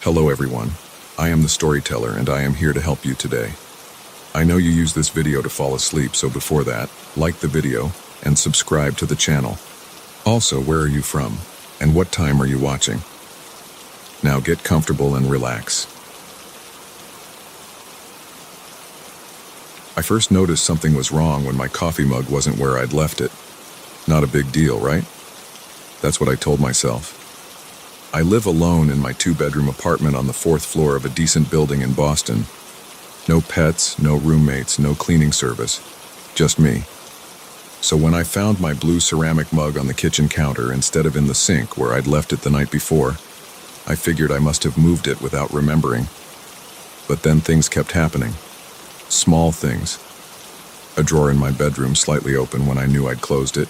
Hello everyone, I am the storyteller and I am here to help you today. I know you use this video to fall asleep, so before that, like the video and subscribe to the channel. Also, where are you from and what time are you watching? Now get comfortable and relax. I first noticed something was wrong when my coffee mug wasn't where I'd left it. Not a big deal, right? That's what I told myself. I live alone in my 2-bedroom apartment on the 4th floor of a decent building in Boston. No pets, no roommates, no cleaning service, just me. So when I found my blue ceramic mug on the kitchen counter instead of in the sink where I'd left it the night before, I figured I must have moved it without remembering. But then things kept happening. Small things. A drawer in my bedroom slightly open when I knew I'd closed it.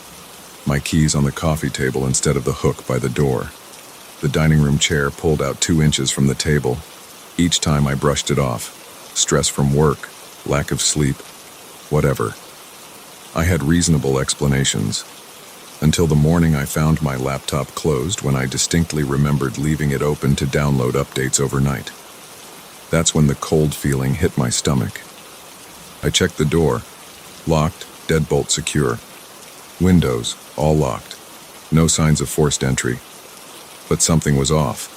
My keys on the coffee table instead of the hook by the door. The dining room chair pulled out 2 inches from the table. Each time I brushed it off. Stress from work, lack of sleep, whatever. I had reasonable explanations. Until the morning I found my laptop closed when I distinctly remembered leaving it open to download updates overnight. That's when the cold feeling hit my stomach. I checked the door. Locked, deadbolt secure. Windows, all locked. No signs of forced entry. But something was off.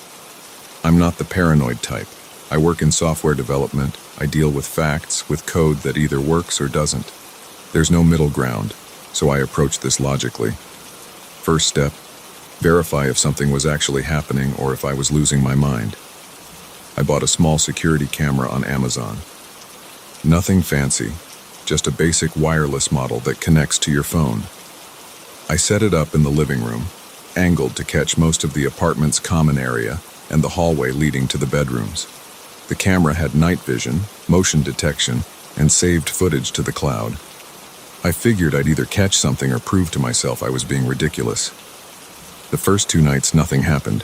I'm not the paranoid type. I work in software development. I deal with facts, with code that either works or doesn't. There's no middle ground, so I approach this logically. First step, verify if something was actually happening or if I was losing my mind. I bought a small security camera on Amazon. Nothing fancy, just a basic wireless model that connects to your phone. I set it up in the living room, angled to catch most of the apartment's common area and the hallway leading to the bedrooms. The camera had night vision, motion detection, and saved footage to the cloud. I figured I'd either catch something or prove to myself I was being ridiculous. The first 2 nights nothing happened.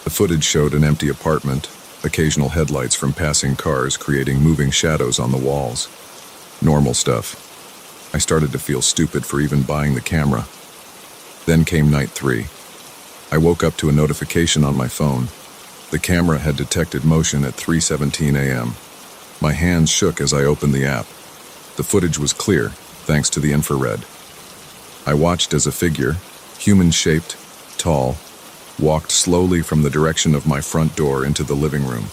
The footage showed an empty apartment, occasional headlights from passing cars creating moving shadows on the walls. Normal stuff. I started to feel stupid for even buying the camera. Then came night 3. I woke up to a notification on my phone. The camera had detected motion at 3:17 a.m. My hands shook as I opened the app. The footage was clear, thanks to the infrared. I watched as a figure, human-shaped, tall, walked slowly from the direction of my front door into the living room.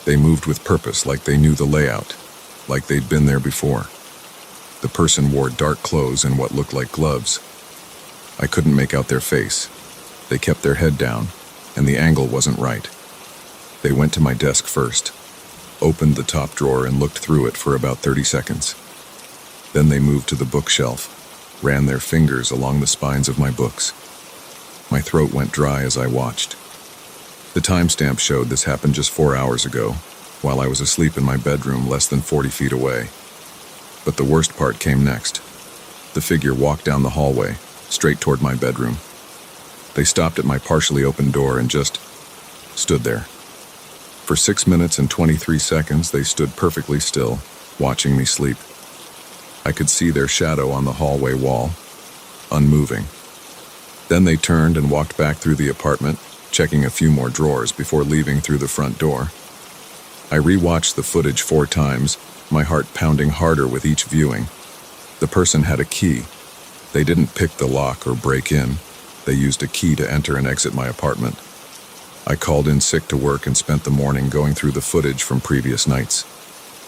They moved with purpose, like they knew the layout, like they'd been there before. The person wore dark clothes and what looked like gloves. I couldn't make out their face. They kept their head down, and the angle wasn't right. They went to my desk first, opened the top drawer and looked through it for about 30 seconds. Then they moved to the bookshelf, ran their fingers along the spines of my books. My throat went dry as I watched. The timestamp showed this happened just 4 hours ago, while I was asleep in my bedroom less than 40 feet away. But the worst part came next. The figure walked down the hallway, straight toward my bedroom. They stopped at my partially open door and just stood there. For 6 minutes and 23 seconds, they stood perfectly still, watching me sleep. I could see their shadow on the hallway wall, unmoving. Then they turned and walked back through the apartment, checking a few more drawers before leaving through the front door. I re-watched the footage 4 times, my heart pounding harder with each viewing. The person had a key. They didn't pick the lock or break in. They used a key to enter and exit my apartment. I called in sick to work and spent the morning going through the footage from previous nights.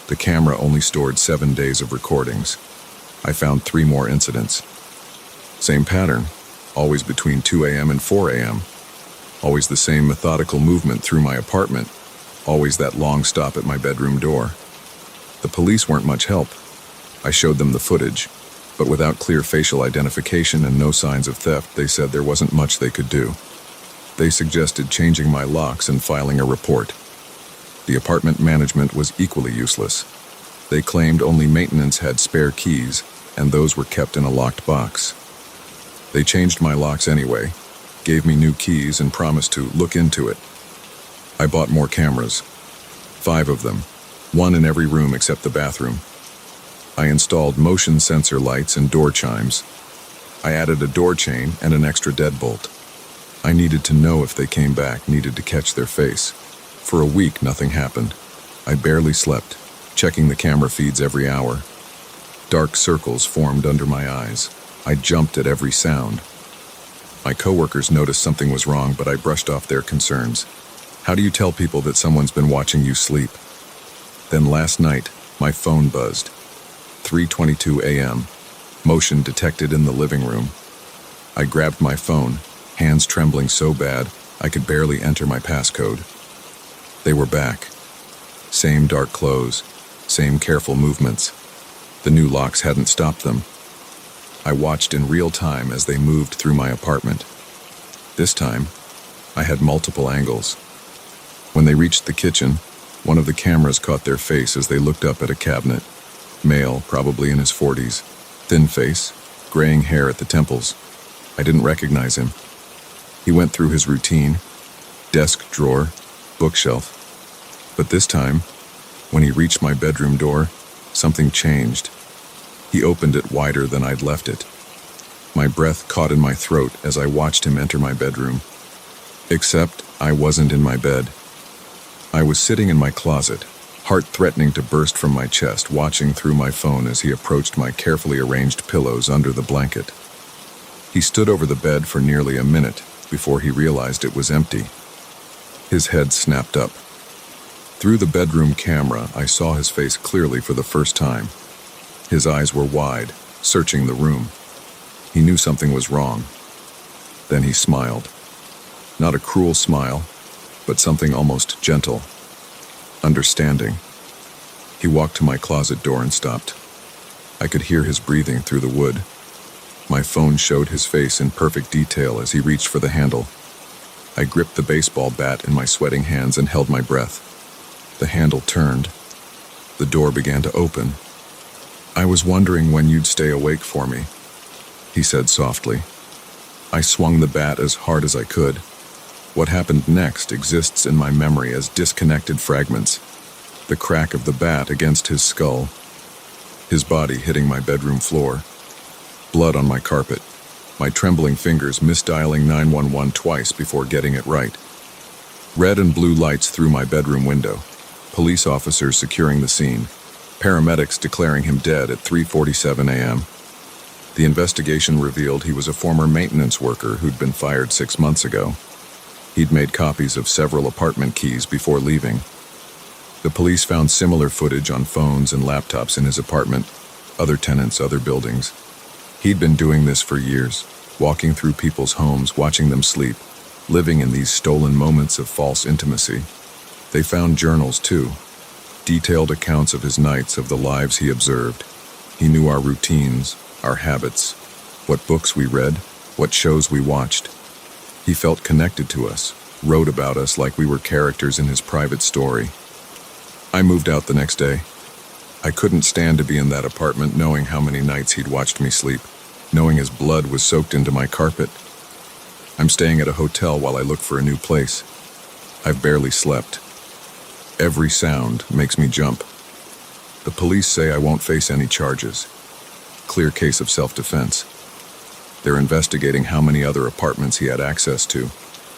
The camera only stored 7 days of recordings. I found 3 more incidents. Same pattern, always between 2 a.m. and 4 a.m. Always the same methodical movement through my apartment. Always that long stop at my bedroom door. The police weren't much help. I showed them the footage, but without clear facial identification and no signs of theft, they said there wasn't much they could do. They suggested changing my locks and filing a report. The apartment management was equally useless. They claimed only maintenance had spare keys, and those were kept in a locked box. They changed my locks anyway, gave me new keys and promised to look into it. I bought more cameras. 5 of them, 1 in every room except the bathroom. I installed motion sensor lights and door chimes. I added a door chain and an extra deadbolt. I needed to know if they came back, needed to catch their face. For a week, nothing happened. I barely slept, checking the camera feeds every hour. Dark circles formed under my eyes. I jumped at every sound. My coworkers noticed something was wrong, but I brushed off their concerns. How do you tell people that someone's been watching you sleep? Then last night, my phone buzzed. 3:22 a.m. Motion detected in the living room. I grabbed my phone, hands trembling so bad I could barely enter my passcode. They were back. Same dark clothes, same careful movements. The new locks hadn't stopped them. I watched in real time as they moved through my apartment. This time, I had multiple angles. When they reached the kitchen, one of the cameras caught their face as they looked up at a cabinet. Male, probably in his 40s. Thin face, graying hair at the temples. I didn't recognize him. He went through his routine. Desk drawer, bookshelf. But this time, when he reached my bedroom door, something changed. He opened it wider than I'd left it. My breath caught in my throat as I watched him enter my bedroom. Except I wasn't in my bed. I was sitting in my closet, heart threatening to burst from my chest, watching through my phone as he approached my carefully arranged pillows under the blanket. He stood over the bed for nearly a minute before he realized it was empty. His head snapped up. Through the bedroom camera, I saw his face clearly for the first time. His eyes were wide, searching the room. He knew something was wrong. Then he smiled. Not a cruel smile, but something almost gentle. Understanding. He walked to my closet door and stopped. I could hear his breathing through the wood. My phone showed his face in perfect detail as he reached for the handle. I gripped the baseball bat in my sweating hands and held my breath. The handle turned. The door began to open. "I was wondering when you'd stay awake for me," he said softly. I swung the bat as hard as I could. What happened next exists in my memory as disconnected fragments. The crack of the bat against his skull. His body hitting my bedroom floor. Blood on my carpet. My trembling fingers misdialing 911 twice before getting it right. Red and blue lights through my bedroom window. Police officers securing the scene. Paramedics declaring him dead at 3:47 a.m. The investigation revealed he was a former maintenance worker who'd been fired 6 months ago. He'd made copies of several apartment keys before leaving. The police found similar footage on phones and laptops in his apartment, other tenants, other buildings. He'd been doing this for years, walking through people's homes, watching them sleep, living in these stolen moments of false intimacy. They found journals too, detailed accounts of his nights, of the lives he observed. He knew our routines, our habits, what books we read, what shows we watched. He felt connected to us, wrote about us like we were characters in his private story. I moved out the next day. I couldn't stand to be in that apartment knowing how many nights he'd watched me sleep, knowing his blood was soaked into my carpet. I'm staying at a hotel while I look for a new place. I've barely slept. Every sound makes me jump. The police say I won't face any charges. Clear case of self-defense. They're investigating how many other apartments he had access to,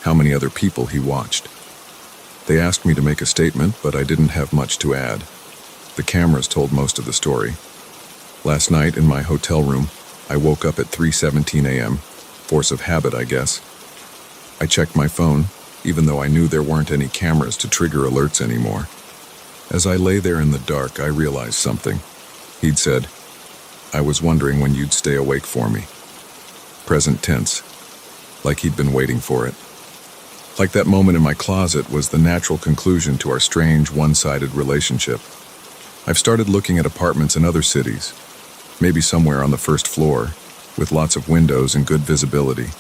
how many other people he watched. They asked me to make a statement, but I didn't have much to add. The cameras told most of the story. Last night in my hotel room, I woke up at 3:17 a.m., force of habit, I guess. I checked my phone, even though I knew there weren't any cameras to trigger alerts anymore. As I lay there in the dark, I realized something. He'd said, "I was wondering when you'd stay awake for me." Present tense, like he'd been waiting for it. Like that moment in my closet was the natural conclusion to our strange, one-sided relationship. I've started looking at apartments in other cities, maybe somewhere on the first floor, with lots of windows and good visibility.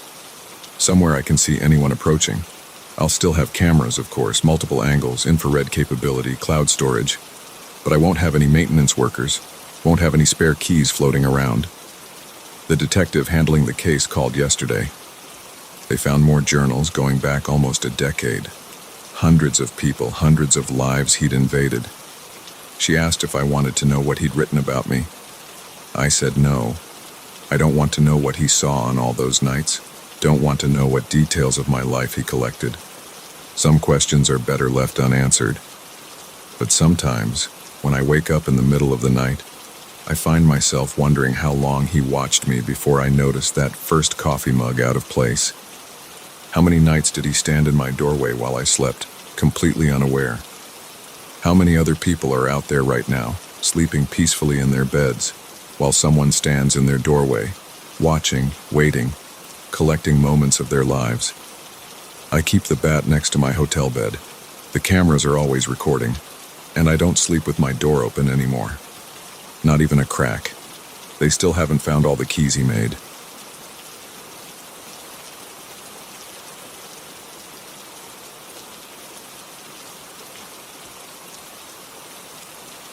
Somewhere I can see anyone approaching. I'll still have cameras, of course, multiple angles, infrared capability, cloud storage. But I won't have any maintenance workers, won't have any spare keys floating around. The detective handling the case called yesterday. They found more journals going back almost a decade. Hundreds of people, hundreds of lives he'd invaded. She asked if I wanted to know what he'd written about me. I said no. I don't want to know what he saw on all those nights. Don't want to know what details of my life he collected. Some questions are better left unanswered. But sometimes, when I wake up in the middle of the night, I find myself wondering how long he watched me before I noticed that first coffee mug out of place. How many nights did he stand in my doorway while I slept, completely unaware? How many other people are out there right now, sleeping peacefully in their beds, while someone stands in their doorway, watching, waiting, collecting moments of their lives? I keep the bat next to my hotel bed. The cameras are always recording, and I don't sleep with my door open anymore. Not even a crack. They still haven't found all the keys he made.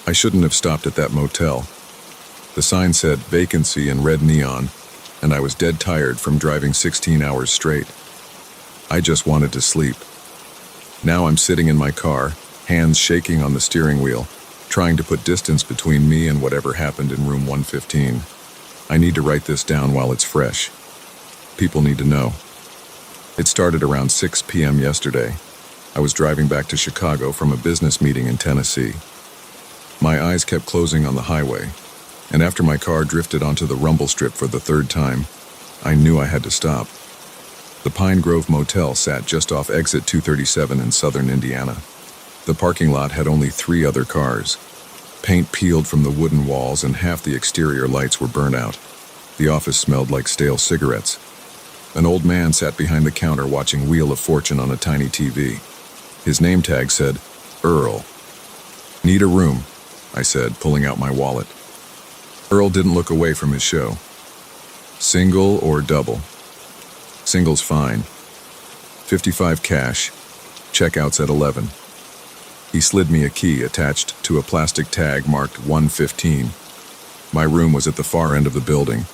I shouldn't have stopped at that motel. The sign said vacancy in red neon, and I was dead tired from driving 16 hours straight. I just wanted to sleep. Now I'm sitting in my car, hands shaking on the steering wheel, trying to put distance between me and whatever happened in room 115. I need to write this down while it's fresh. People need to know. It started around 6 p.m. yesterday. I was driving back to Chicago from a business meeting in Tennessee. My eyes kept closing on the highway, and after my car drifted onto the rumble strip for the third time, I knew I had to stop. The Pine Grove Motel sat just off exit 237 in southern Indiana. The parking lot had only 3 other cars. Paint peeled from the wooden walls and half the exterior lights were burnt out. The office smelled like stale cigarettes. An old man sat behind the counter watching Wheel of Fortune on a tiny TV. His name tag said, Earl. "Need a room," I said, pulling out my wallet. Earl didn't look away from his show. "Single or double?" "Single's fine. 55 cash. Checkout's at 11. He slid me a key attached to a plastic tag marked 115. My room was at the far end of the building.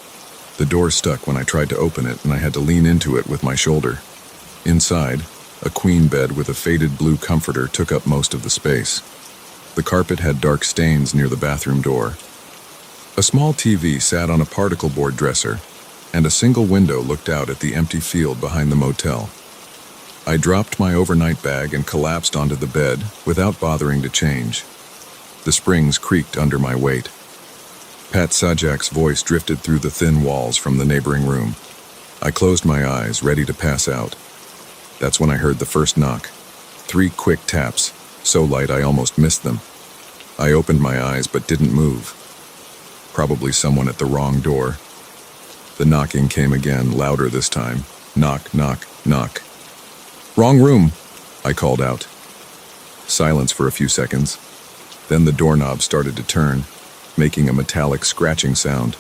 The door stuck when I tried to open it, and I had to lean into it with my shoulder. Inside, a queen bed with a faded blue comforter took up most of the space. The carpet had dark stains near the bathroom door. A small TV sat on a particle board dresser, and a single window looked out at the empty field behind the motel. I dropped my overnight bag and collapsed onto the bed without bothering to change. The springs creaked under my weight. Pat Sajak's voice drifted through the thin walls from the neighboring room. I closed my eyes, ready to pass out. That's when I heard the first knock. 3 quick taps, so light I almost missed them. I opened my eyes but didn't move. Probably someone at the wrong door. The knocking came again, louder this time. Knock, knock, knock. "Wrong room," I called out. Silence for a few seconds. Then the doorknob started to turn, making a metallic scratching sound.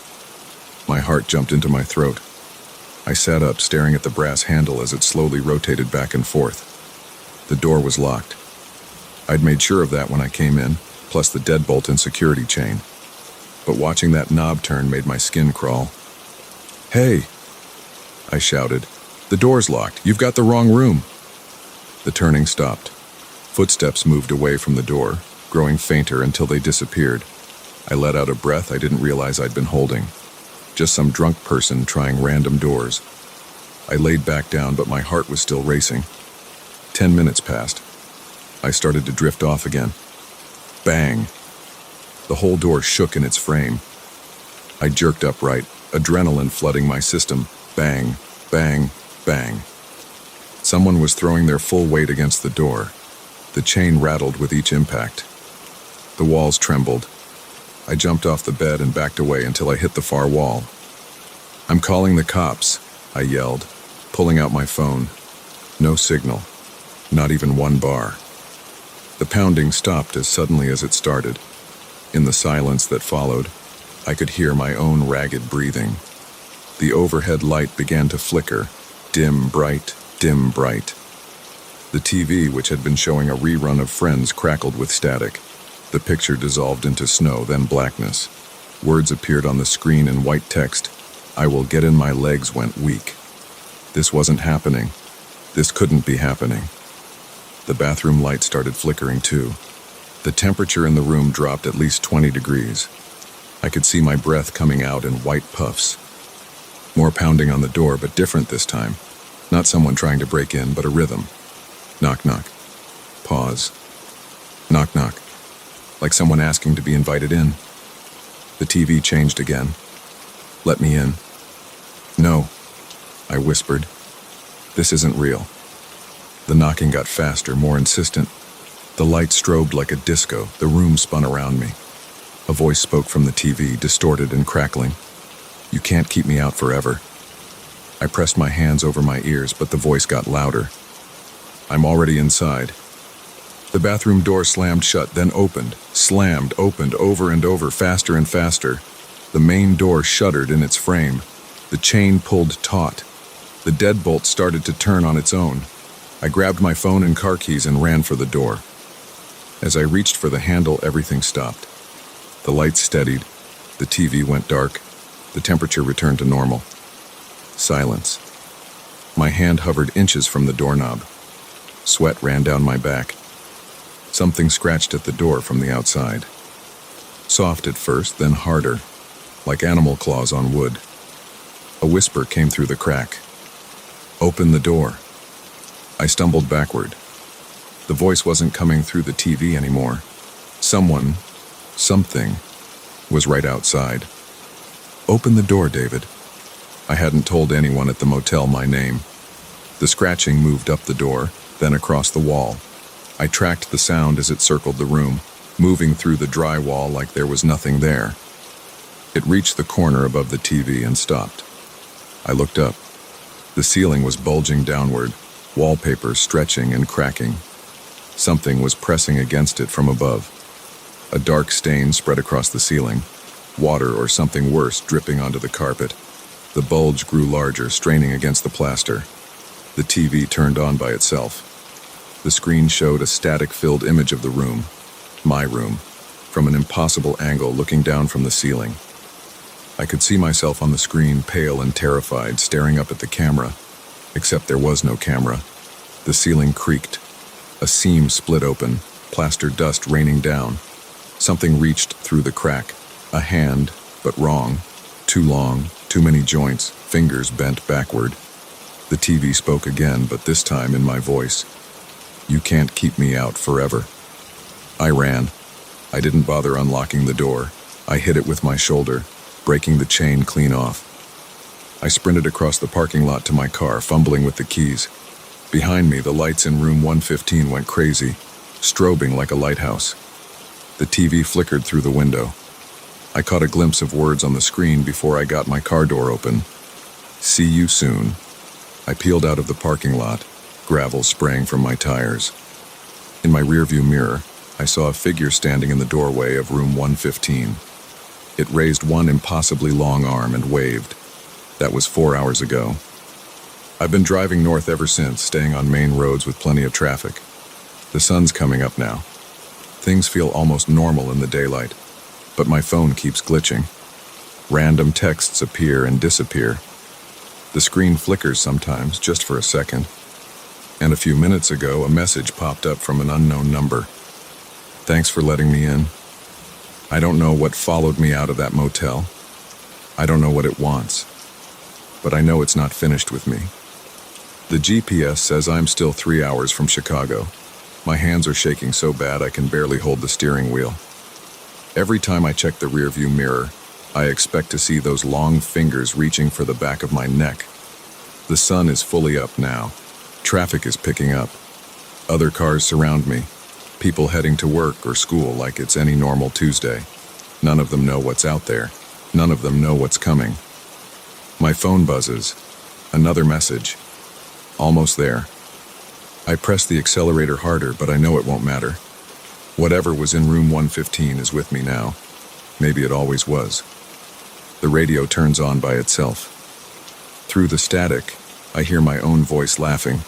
My heart jumped into my throat. I sat up, staring at the brass handle as it slowly rotated back and forth. The door was locked. I'd made sure of that when I came in, plus the deadbolt and security chain. But watching that knob turn made my skin crawl. "Hey!" I shouted. "The door's locked. You've got the wrong room." The turning stopped. Footsteps moved away from the door, growing fainter until they disappeared. I let out a breath I didn't realize I'd been holding. Just some drunk person trying random doors. I laid back down, but my heart was still racing. 10 minutes passed. I started to drift off again. Bang! The whole door shook in its frame. I jerked upright, adrenaline flooding my system. Bang, bang, bang. Someone was throwing their full weight against the door. The chain rattled with each impact. The walls trembled. I jumped off the bed and backed away until I hit the far wall. "I'm calling the cops," I yelled, pulling out my phone. No signal. Not even one bar. The pounding stopped as suddenly as it started. In the silence that followed, I could hear my own ragged breathing. The overhead light began to flicker, dim, bright, dim, bright. The TV, which had been showing a rerun of Friends, crackled with static. The picture dissolved into snow, then blackness. Words appeared on the screen in white text. "I will get in my legs" went weak. This wasn't happening. This couldn't be happening. The bathroom light started flickering too. The temperature in the room dropped at least 20 degrees. I could see my breath coming out in white puffs. More pounding on the door, but different this time. Not someone trying to break in, but a rhythm. Knock, knock. Pause. Knock, knock. Like someone asking to be invited in. The TV changed again. Let me in. No, I whispered. This isn't real. The knocking got faster, more insistent. The light strobed like a disco. The room spun around me. A voice spoke from the TV, distorted and crackling. You can't keep me out forever. I pressed my hands over my ears, but the voice got louder. I'm already inside. The bathroom door slammed shut, then opened, slammed, opened, over and over, faster and faster. The main door shuddered in its frame. The chain pulled taut. The deadbolt started to turn on its own. I grabbed my phone and car keys and ran for the door. As I reached for the handle, everything stopped. The lights steadied. The TV went dark. The temperature returned to normal. Silence. My hand hovered inches from the doorknob. Sweat ran down my back. Something scratched at the door from the outside. Soft at first, then harder, like animal claws on wood. A whisper came through the crack. Open the door. I stumbled backward. The voice wasn't coming through the TV anymore. Someone, something, was right outside. Open the door, David. I hadn't told anyone at the motel my name. The scratching moved up the door, then across the wall. I tracked the sound as it circled the room, moving through the drywall like there was nothing there. It reached the corner above the TV and stopped. I looked up. The ceiling was bulging downward, wallpaper stretching and cracking. Something was pressing against it from above. A dark stain spread across the ceiling, water or something worse dripping onto the carpet. The bulge grew larger, straining against the plaster. The TV turned on by itself. The screen showed a static-filled image of the room, my room, from an impossible angle looking down from the ceiling. I could see myself on the screen, pale and terrified, staring up at the camera, except there was no camera. The ceiling creaked. A seam split open, plaster dust raining down. Something reached through the crack. A hand, but wrong. Too long, too many joints, fingers bent backward. The TV spoke again, but this time in my voice. You can't keep me out forever. I ran. I didn't bother unlocking the door. I hit it with my shoulder, breaking the chain clean off. I sprinted across the parking lot to my car, fumbling with the keys. Behind me, the lights in room 115 went crazy, strobing like a lighthouse. The TV flickered through the window. I caught a glimpse of words on the screen before I got my car door open. See you soon. I peeled out of the parking lot, gravel spraying from my tires. In my rearview mirror, I saw a figure standing in the doorway of room 115. It raised one impossibly long arm and waved. That was 4 hours ago. I've been driving north ever since, staying on main roads with plenty of traffic. The sun's coming up now. Things feel almost normal in the daylight, but my phone keeps glitching. Random texts appear and disappear. The screen flickers sometimes, just for a second. And a few minutes ago, a message popped up from an unknown number. Thanks for letting me in. I don't know what followed me out of that motel. I don't know what it wants. But I know it's not finished with me. The GPS says I'm still 3 hours from Chicago. My hands are shaking so bad I can barely hold the steering wheel. Every time I check the rearview mirror, I expect to see those long fingers reaching for the back of my neck. The sun is fully up now. Traffic is picking up. Other cars surround me. People heading to work or school like it's any normal Tuesday. None of them know what's out there. None of them know what's coming. My phone buzzes. Another message. Almost there. I press the accelerator harder, but I know it won't matter. Whatever was in room 115 is with me now. Maybe it always was. The radio turns on by itself. Through the static, I hear my own voice laughing.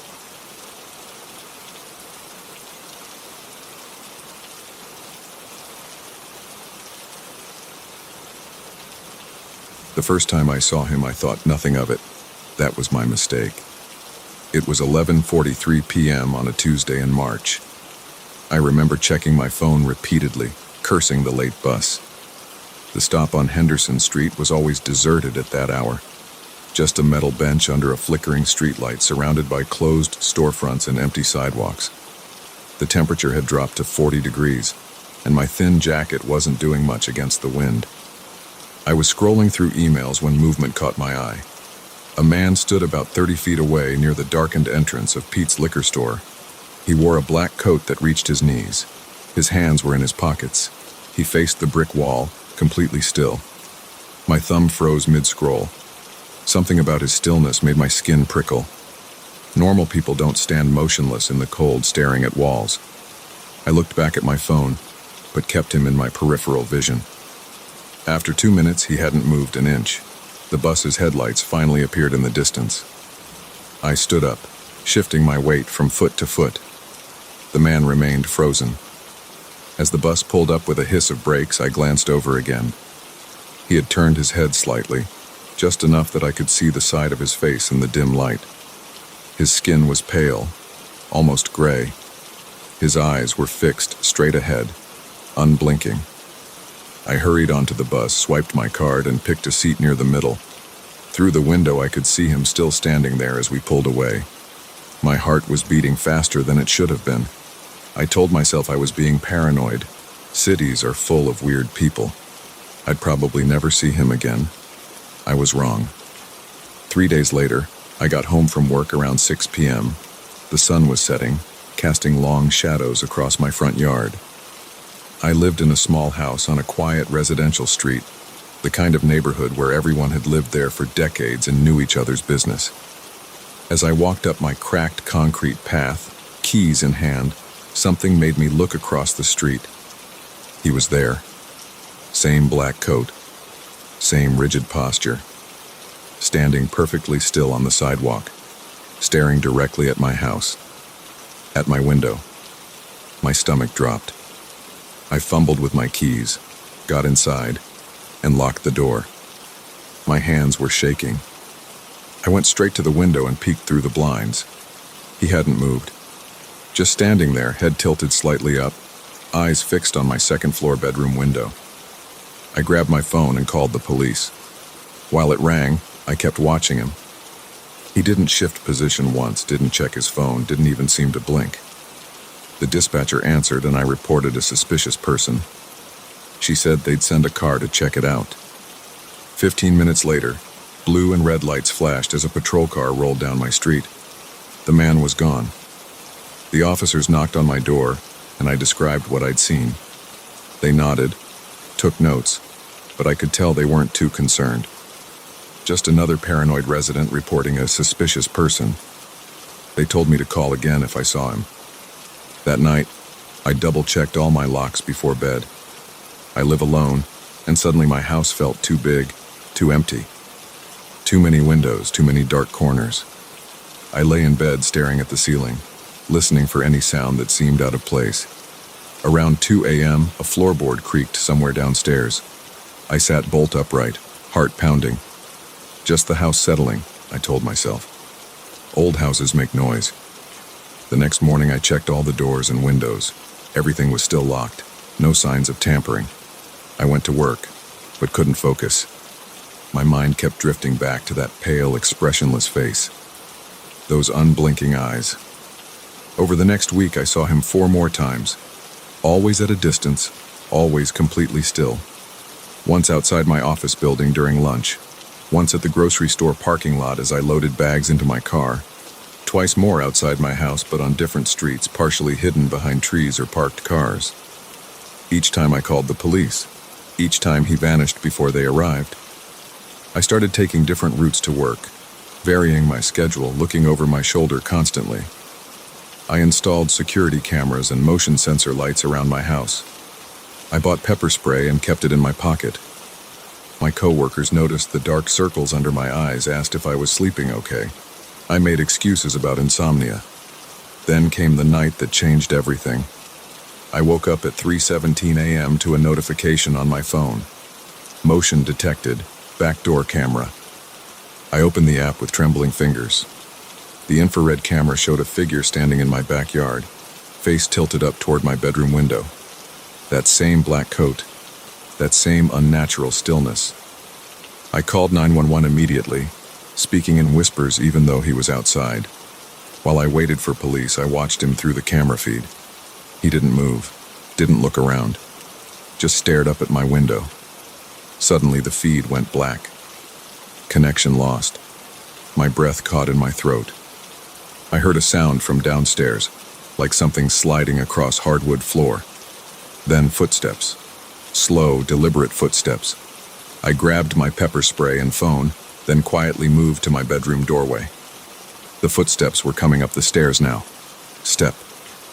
The first time I saw him, I thought nothing of it. That was my mistake. It was 11:43 p.m. on a Tuesday in March. I remember checking my phone repeatedly, cursing the late bus. The stop on Henderson Street was always deserted at that hour. Just a metal bench under a flickering streetlight surrounded by closed storefronts and empty sidewalks. The temperature had dropped to 40 degrees, and my thin jacket wasn't doing much against the wind. I was scrolling through emails when movement caught my eye. A man stood about 30 feet away near the darkened entrance of Pete's liquor store. He wore a black coat that reached his knees. His hands were in his pockets. He faced the brick wall, completely still. My thumb froze mid-scroll. Something about his stillness made my skin prickle. Normal people don't stand motionless in the cold, staring at walls. I looked back at my phone, but kept him in my peripheral vision. After 2 minutes, he hadn't moved an inch. The bus's headlights finally appeared in the distance. I stood up, shifting my weight from foot to foot. The man remained frozen. As the bus pulled up with a hiss of brakes, I glanced over again. He had turned his head slightly, just enough that I could see the side of his face in the dim light. His skin was pale, almost gray. His eyes were fixed straight ahead, unblinking. I hurried onto the bus, swiped my card, and picked a seat near the middle. Through the window, I could see him still standing there as we pulled away. My heart was beating faster than it should have been. I told myself I was being paranoid. Cities are full of weird people. I'd probably never see him again. I was wrong. 3 days later, I got home from work around 6 p.m. The sun was setting, casting long shadows across my front yard. I lived in a small house on a quiet residential street, the kind of neighborhood where everyone had lived there for decades and knew each other's business. As I walked up my cracked concrete path, keys in hand, something made me look across the street. He was there. Same black coat, same rigid posture, standing perfectly still on the sidewalk, staring directly at my house, at my window. My stomach dropped. I fumbled with my keys, got inside, and locked the door. My hands were shaking. I went straight to the window and peeked through the blinds. He hadn't moved. Just standing there, head tilted slightly up, eyes fixed on my second-floor bedroom window. I grabbed my phone and called the police. While it rang, I kept watching him. He didn't shift position once, didn't check his phone, didn't even seem to blink. The dispatcher answered and I reported a suspicious person. She said they'd send a car to check it out. 15 minutes later, blue and red lights flashed as a patrol car rolled down my street. The man was gone. The officers knocked on my door, and I described what I'd seen. They nodded, took notes, but I could tell they weren't too concerned. Just another paranoid resident reporting a suspicious person. They told me to call again if I saw him. That night, I double-checked all my locks before bed. I live alone, and suddenly my house felt too big, too empty. Too many windows, too many dark corners. I lay in bed staring at the ceiling, listening for any sound that seemed out of place. Around 2 a.m., a floorboard creaked somewhere downstairs. I sat bolt upright, heart pounding. Just the house settling, I told myself. Old houses make noise. The next morning I checked all the doors and windows. Everything was still locked, no signs of tampering. I went to work, but couldn't focus. My mind kept drifting back to that pale, expressionless face. Those unblinking eyes. Over the next week I saw him 4 more times. Always at a distance, always completely still. Once outside my office building during lunch. Once at the grocery store parking lot as I loaded bags into my car. Twice more outside my house, but on different streets, partially hidden behind trees or parked cars. Each time I called the police. Each time he vanished before they arrived. I started taking different routes to work, varying my schedule, looking over my shoulder constantly. I installed security cameras and motion sensor lights around my house. I bought pepper spray and kept it in my pocket. My coworkers noticed the dark circles under my eyes, asked if I was sleeping okay. I made excuses about insomnia. Then came the night that changed everything. I woke up at 3:17 a.m. to a notification on my phone. Motion detected, backdoor camera. I opened the app with trembling fingers. The infrared camera showed a figure standing in my backyard, face tilted up toward my bedroom window. That same black coat, that same unnatural stillness. I called 911 immediately. speaking in whispers even though he was outside. While I waited for police, I watched him through the camera feed. He didn't move, didn't look around, just stared up at my window. Suddenly the feed went black. Connection lost. My breath caught in my throat. I heard a sound from downstairs, like something sliding across hardwood floor. Then footsteps. Slow, deliberate footsteps. I grabbed my pepper spray and phone, then quietly moved to my bedroom doorway. The footsteps were coming up the stairs now. Step,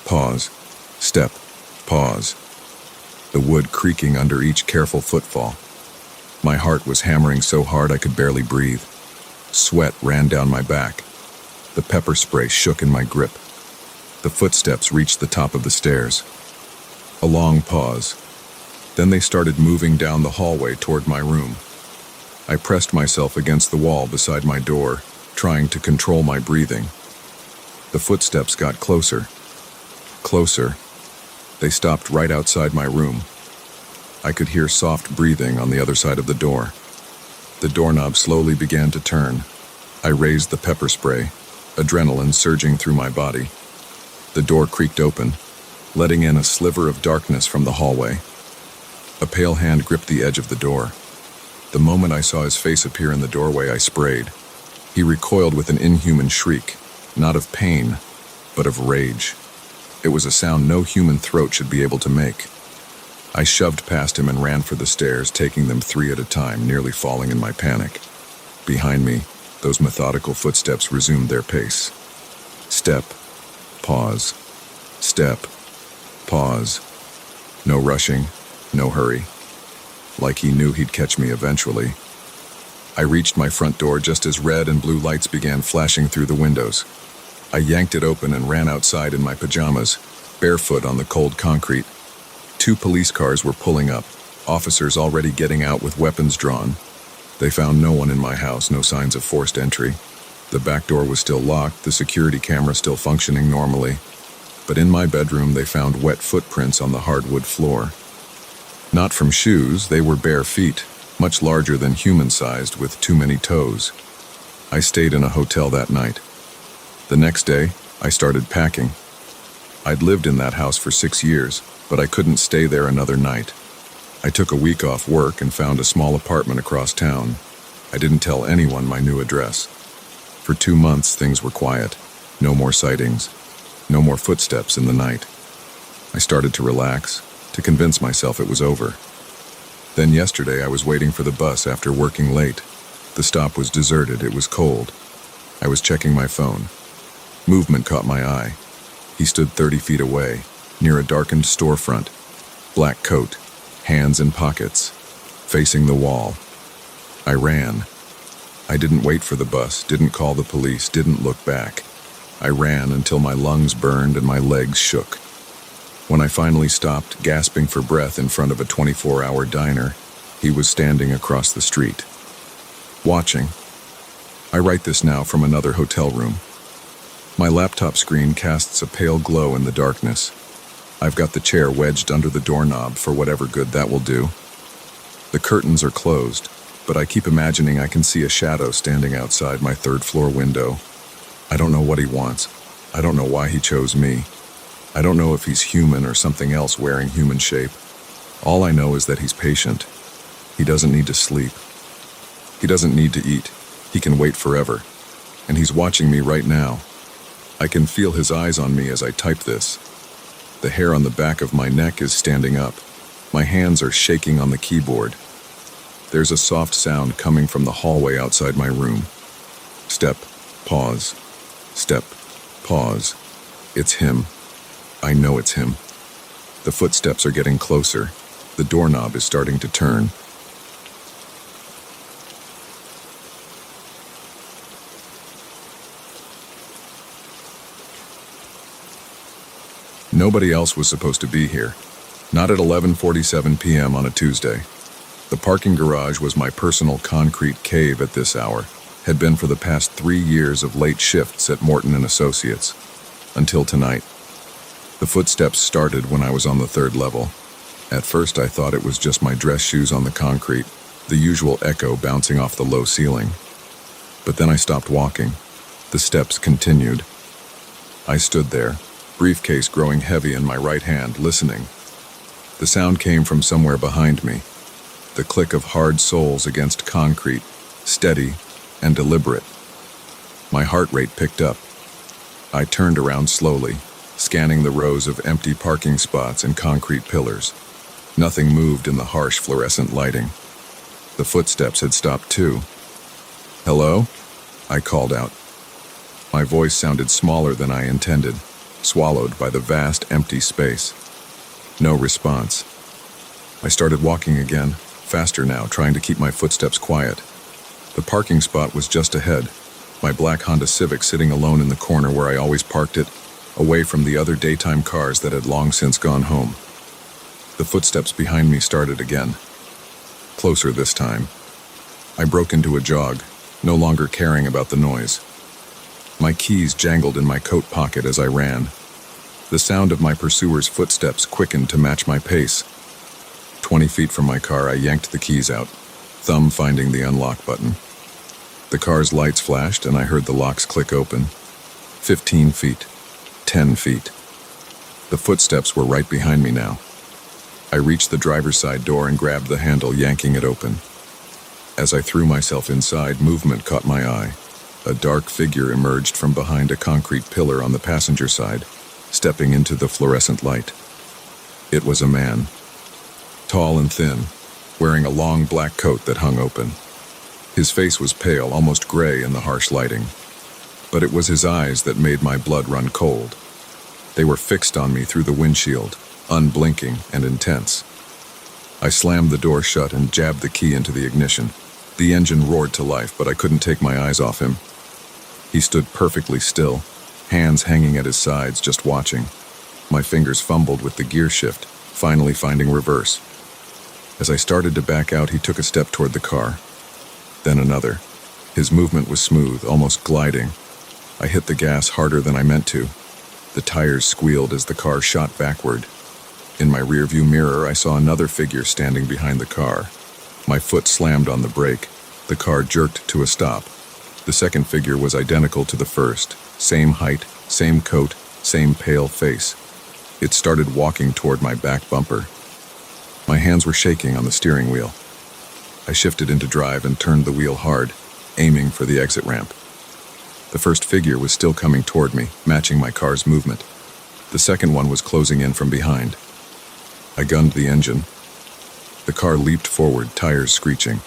pause, step, pause. The wood creaking under each careful footfall. My heart was hammering so hard I could barely breathe. Sweat ran down my back. The pepper spray shook in my grip. The footsteps reached the top of the stairs. A long pause. Then they started moving down the hallway toward my room. I pressed myself against the wall beside my door, trying to control my breathing. The footsteps got closer. Closer. They stopped right outside my room. I could hear soft breathing on the other side of the door. The doorknob slowly began to turn. I raised the pepper spray, adrenaline surging through my body. The door creaked open, letting in a sliver of darkness from the hallway. A pale hand gripped the edge of the door. The moment I saw his face appear in the doorway, I sprayed. He recoiled with an inhuman shriek, not of pain, but of rage. It was a sound no human throat should be able to make. I shoved past him and ran for the stairs, taking them 3 at a time, nearly falling in my panic. Behind me, those methodical footsteps resumed their pace. Step, pause, step, pause. No rushing, no hurry. Like he knew he'd catch me eventually. I reached my front door just as red and blue lights began flashing through the windows. I yanked it open and ran outside in my pajamas, barefoot on the cold concrete. 2 police cars were pulling up, officers already getting out with weapons drawn. They found no one in my house, no signs of forced entry. The back door was still locked, the security camera still functioning normally. But in my bedroom, they found wet footprints on the hardwood floor. Not from shoes, they were bare feet, much larger than human-sized with too many toes. I stayed in a hotel that night. The next day, I started packing. I'd lived in that house for 6 years, but I couldn't stay there another night. I took a week off work and found a small apartment across town. I didn't tell anyone my new address. For 2 months, things were quiet. No more sightings. No more footsteps in the night. I started to relax, to convince myself it was over. Then yesterday I was waiting for the bus after working late. The stop was deserted, it was cold. I was checking my phone. Movement caught my eye. He stood 30 feet away, near a darkened storefront. Black coat, hands in pockets, facing the wall. I ran. I didn't wait for the bus, didn't call the police, didn't look back. I ran until my lungs burned and my legs shook. When I finally stopped, gasping for breath in front of a 24-hour diner, he was standing across the street. Watching. I write this now from another hotel room. My laptop screen casts a pale glow in the darkness. I've got the chair wedged under the doorknob for whatever good that will do. The curtains are closed, but I keep imagining I can see a shadow standing outside my 3rd-floor window. I don't know what he wants. I don't know why he chose me. I don't know if he's human or something else wearing human shape. All I know is that he's patient. He doesn't need to sleep. He doesn't need to eat. He can wait forever. And he's watching me right now. I can feel his eyes on me as I type this. The hair on the back of my neck is standing up. My hands are shaking on the keyboard. There's a soft sound coming from the hallway outside my room. Step, pause. Step, pause. It's him. I know it's him. The footsteps are getting closer. The doorknob is starting to turn. Nobody else was supposed to be here. Not at 11:47 p.m. on a Tuesday. The parking garage was my personal concrete cave at this hour, had been for the past 3 years of late shifts at Morton & Associates. Until tonight. The footsteps started when I was on the 3rd level. At first I thought it was just my dress shoes on the concrete, the usual echo bouncing off the low ceiling. But then I stopped walking. The steps continued. I stood there, briefcase growing heavy in my right hand, listening. The sound came from somewhere behind me. The click of hard soles against concrete, steady and deliberate. My heart rate picked up. I turned around slowly, scanning the rows of empty parking spots and concrete pillars. Nothing moved in the harsh fluorescent lighting. The footsteps had stopped too. "Hello?" I called out. My voice sounded smaller than I intended, swallowed by the vast empty space. No response. I started walking again, faster now, trying to keep my footsteps quiet. The parking spot was just ahead, my black Honda Civic sitting alone in the corner where I always parked it, away from the other daytime cars that had long since gone home. The footsteps behind me started again. Closer this time. I broke into a jog, no longer caring about the noise. My keys jangled in my coat pocket as I ran. The sound of my pursuer's footsteps quickened to match my pace. 20 feet from my car, I yanked the keys out, thumb finding the unlock button. The car's lights flashed and I heard the locks click open. 15 feet. 10 feet. The footsteps were right behind me now. I reached the driver's side door and grabbed the handle, yanking it open. As I threw myself inside, movement caught my eye. A dark figure emerged from behind a concrete pillar on the passenger side, stepping into the fluorescent light. It was a man. Tall and thin, wearing a long black coat that hung open. His face was pale, almost gray in the harsh lighting. But it was his eyes that made my blood run cold. They were fixed on me through the windshield, unblinking and intense. I slammed the door shut and jabbed the key into the ignition. The engine roared to life, but I couldn't take my eyes off him. He stood perfectly still, hands hanging at his sides, just watching. My fingers fumbled with the gear shift, finally finding reverse. As I started to back out, he took a step toward the car. Then another. His movement was smooth, almost gliding. I hit the gas harder than I meant to. The tires squealed as the car shot backward. In my rearview mirror, I saw another figure standing behind the car. My foot slammed on the brake. The car jerked to a stop. The second figure was identical to the first. Same height, same coat, same pale face. It started walking toward my back bumper. My hands were shaking on the steering wheel. I shifted into drive and turned the wheel hard, aiming for the exit ramp. The first figure was still coming toward me, matching my car's movement. The second one was closing in from behind. I gunned the engine. The car leaped forward, tires screeching.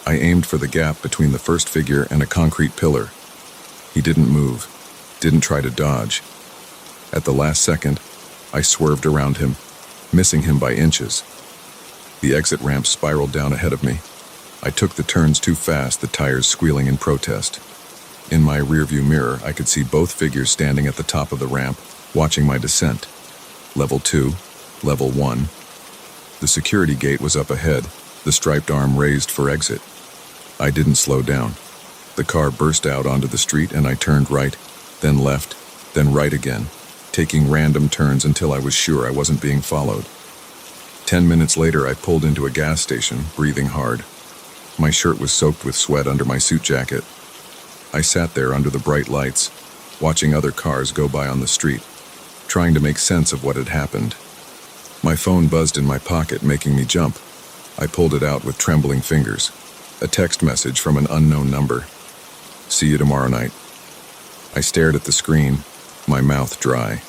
I aimed for the gap between the first figure and a concrete pillar. He didn't move, didn't try to dodge. At the last second, I swerved around him, missing him by inches. The exit ramp spiraled down ahead of me. I took the turns too fast, the tires squealing in protest. In my rearview mirror, I could see both figures standing at the top of the ramp, watching my descent. Level 2, Level 1. The security gate was up ahead, the striped arm raised for exit. I didn't slow down. The car burst out onto the street and I turned right, then left, then right again, taking random turns until I was sure I wasn't being followed. 10 minutes later, I pulled into a gas station, breathing hard. My shirt was soaked with sweat under my suit jacket. I sat there under the bright lights, watching other cars go by on the street, trying to make sense of what had happened. My phone buzzed in my pocket, making me jump. I pulled it out with trembling fingers. A text message from an unknown number. "See you tomorrow night." I stared at the screen, my mouth dry.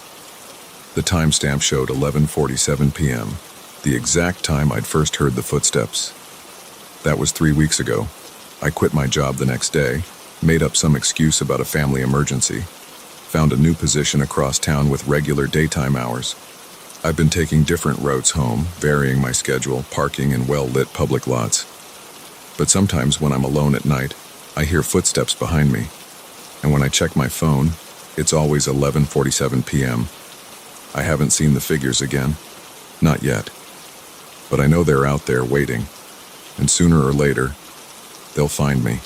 The timestamp showed 11:47 p.m., the exact time I'd first heard the footsteps. That was 3 weeks ago. I quit my job the next day, made up some excuse about a family emergency, found a new position across town with regular daytime hours. I've been taking different routes home, varying my schedule, parking in well-lit public lots. But sometimes when I'm alone at night, I hear footsteps behind me. And when I check my phone, it's always 11:47 p.m. I haven't seen the figures again. Not yet. But I know they're out there waiting. And sooner or later, they'll find me.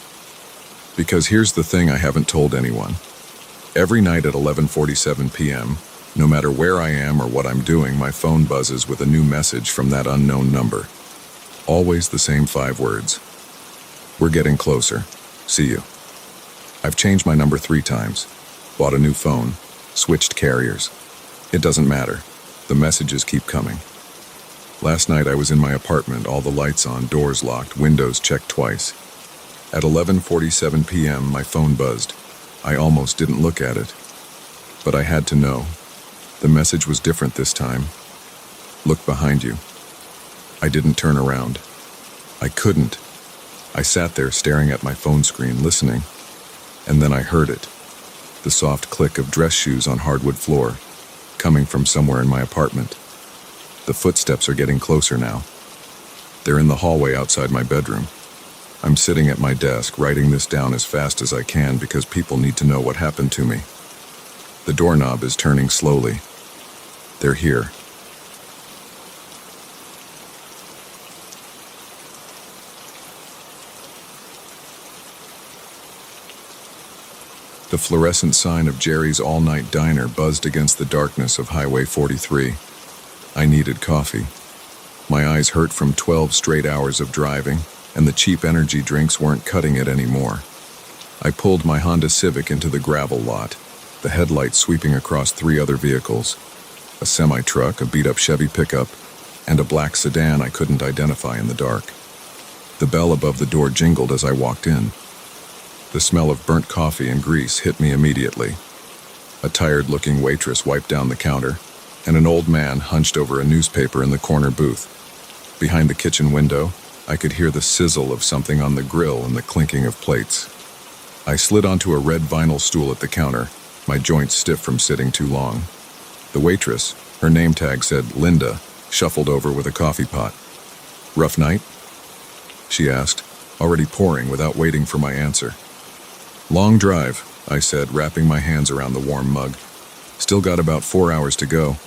Because here's the thing I haven't told anyone. Every night at 11:47 p.m., no matter where I am or what I'm doing, my phone buzzes with a new message from that unknown number. Always the same 5 words. "We're getting closer. See you." I've changed my number 3 times, bought a new phone, switched carriers. It doesn't matter. The messages keep coming. Last night I was in my apartment, all the lights on, doors locked, windows checked twice. At 11:47 p.m., my phone buzzed. I almost didn't look at it. But I had to know. The message was different this time. Look behind you. I didn't turn around. I couldn't. I sat there staring at my phone screen, listening. And then I heard it. The soft click of dress shoes on hardwood floor, coming from somewhere in my apartment. The footsteps are getting closer now. They're in the hallway outside my bedroom. I'm sitting at my desk, writing this down as fast as I can because people need to know what happened to me. The doorknob is turning slowly. They're here. The fluorescent sign of Jerry's all-night diner buzzed against the darkness of Highway 43. I needed coffee. My eyes hurt from 12 straight hours of driving, and the cheap energy drinks weren't cutting it anymore. I pulled my Honda Civic into the gravel lot, the headlights sweeping across 3 other vehicles, a semi-truck, a beat-up Chevy pickup, and a black sedan I couldn't identify in the dark. The bell above the door jingled as I walked in. The smell of burnt coffee and grease hit me immediately. A tired-looking waitress wiped down the counter, and an old man hunched over a newspaper in the corner booth. Behind the kitchen window, I could hear the sizzle of something on the grill and the clinking of plates. I slid onto a red vinyl stool at the counter, my joints stiff from sitting too long. The waitress, her name tag said Linda, shuffled over with a coffee pot. "Rough night?" she asked, already pouring without waiting for my answer. "Long drive," I said, wrapping my hands around the warm mug. "Still got about 4 hours to go."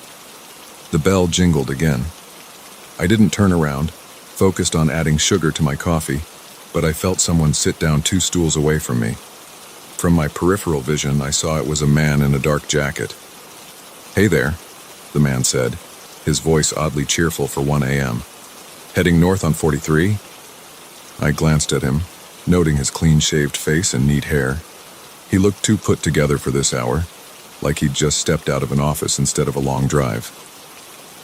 The bell jingled again. I didn't turn around, focused on adding sugar to my coffee, but I felt someone sit down 2 stools away from me. From my peripheral vision, I saw it was a man in a dark jacket. "Hey there," the man said, his voice oddly cheerful for 1 a.m. "Heading north on 43? I glanced at him, noting his clean-shaved face and neat hair. He looked too put together for this hour, like he'd just stepped out of an office instead of a long drive.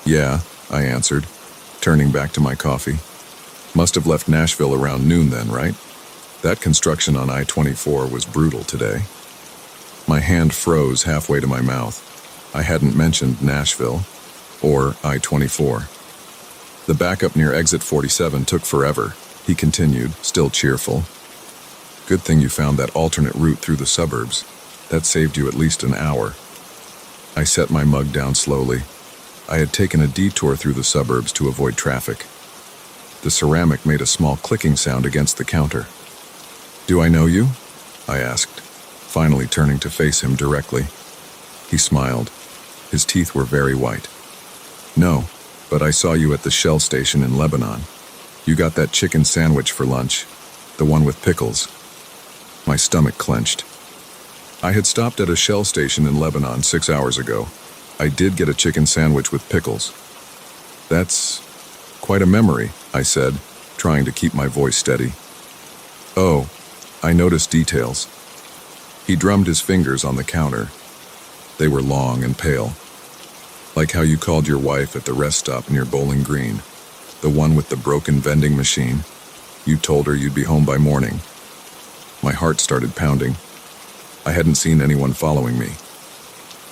"Yeah," I answered, turning back to my coffee. "Must have left Nashville around noon then, right? That construction on I-24 was brutal today." My hand froze halfway to my mouth. I hadn't mentioned Nashville, or I-24. "The backup near exit 47 took forever," he continued, still cheerful. "Good thing you found that alternate route through the suburbs. That saved you at least an hour." I set my mug down slowly. I had taken a detour through the suburbs to avoid traffic. The ceramic made a small clicking sound against the counter. "Do I know you?" I asked, finally turning to face him directly. He smiled. His teeth were very white. "No, but I saw you at the Shell station in Lebanon. You got that chicken sandwich for lunch, the one with pickles." My stomach clenched. I had stopped at a Shell station in Lebanon 6 hours ago. I did get a chicken sandwich with pickles. "That's quite a memory," I said, trying to keep my voice steady. "Oh, I noticed details." He drummed his fingers on the counter. They were long and pale. "Like how you called your wife at the rest stop near Bowling Green, the one with the broken vending machine. You told her you'd be home by morning." My heart started pounding. I hadn't seen anyone following me.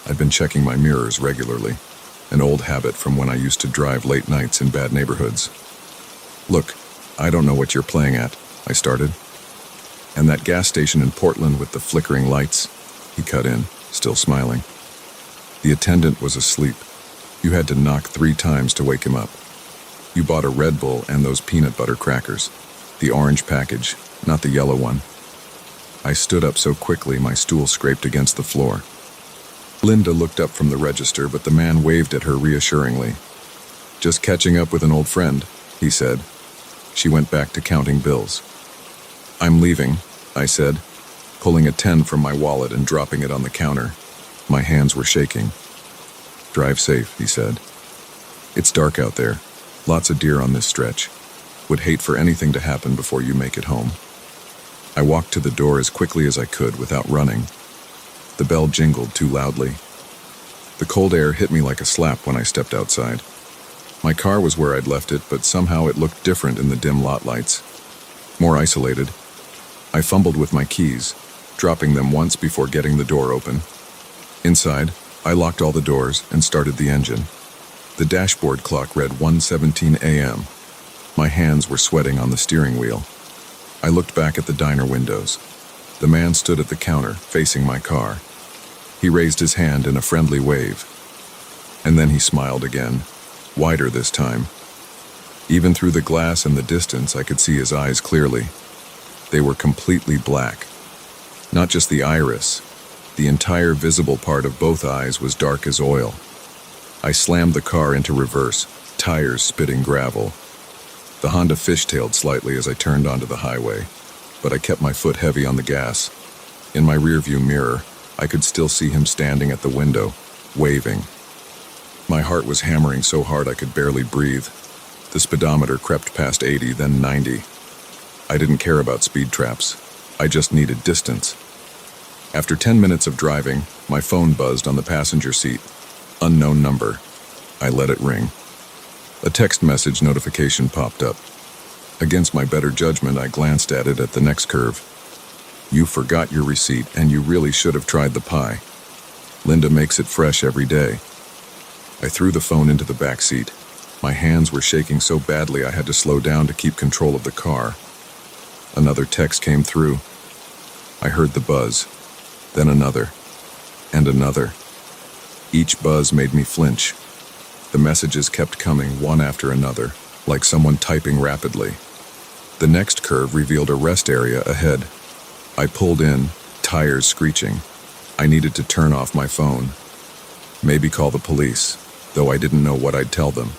I'd been checking my mirrors regularly, an old habit from when I used to drive late nights in bad neighborhoods. "Look, I don't know what you're playing at," I started. "And that gas station in Portland with the flickering lights," he cut in, still smiling. "The attendant was asleep. You had to knock 3 times to wake him up. You bought a Red Bull and those peanut butter crackers, the orange package, not the yellow one." I stood up so quickly my stool scraped against the floor. Linda looked up from the register, but the man waved at her reassuringly. "Just catching up with an old friend," he said. She went back to counting bills. "I'm leaving," I said, pulling a 10 from my wallet and dropping it on the counter. My hands were shaking. "Drive safe," he said. "It's dark out there. Lots of deer on this stretch. Would hate for anything to happen before you make it home." I walked to the door as quickly as I could without running. The bell jingled too loudly. The cold air hit me like a slap when I stepped outside. My car was where I'd left it, but somehow it looked different in the dim lot lights. More isolated. I fumbled with my keys, dropping them once before getting the door open. Inside, I locked all the doors and started the engine. The dashboard clock read 1:17 a.m. My hands were sweating on the steering wheel. I looked back at the diner windows. The man stood at the counter, facing my car. He raised his hand in a friendly wave. And then he smiled again, wider this time. Even through the glass and the distance, I could see his eyes clearly. They were completely black. Not just the iris. The entire visible part of both eyes was dark as oil. I slammed the car into reverse, tires spitting gravel. The Honda fishtailed slightly as I turned onto the highway, but I kept my foot heavy on the gas. In my rearview mirror, I could still see him standing at the window, waving. My heart was hammering so hard I could barely breathe. The speedometer crept past 80, then 90. I didn't care about speed traps. I just needed distance. After 10 minutes of driving, my phone buzzed on the passenger seat. Unknown number. I let it ring. A text message notification popped up. Against my better judgment, I glanced at it at the next curve. You forgot your receipt, and you really should have tried the pie. Linda makes it fresh every day. I threw the phone into the back seat. My hands were shaking so badly I had to slow down to keep control of the car. Another text came through. I heard the buzz, then another, and another. Each buzz made me flinch. The messages kept coming one after another, like someone typing rapidly. The next curve revealed a rest area ahead. I pulled in, tires screeching. I needed to turn off my phone. Maybe call the police, though I didn't know what I'd tell them.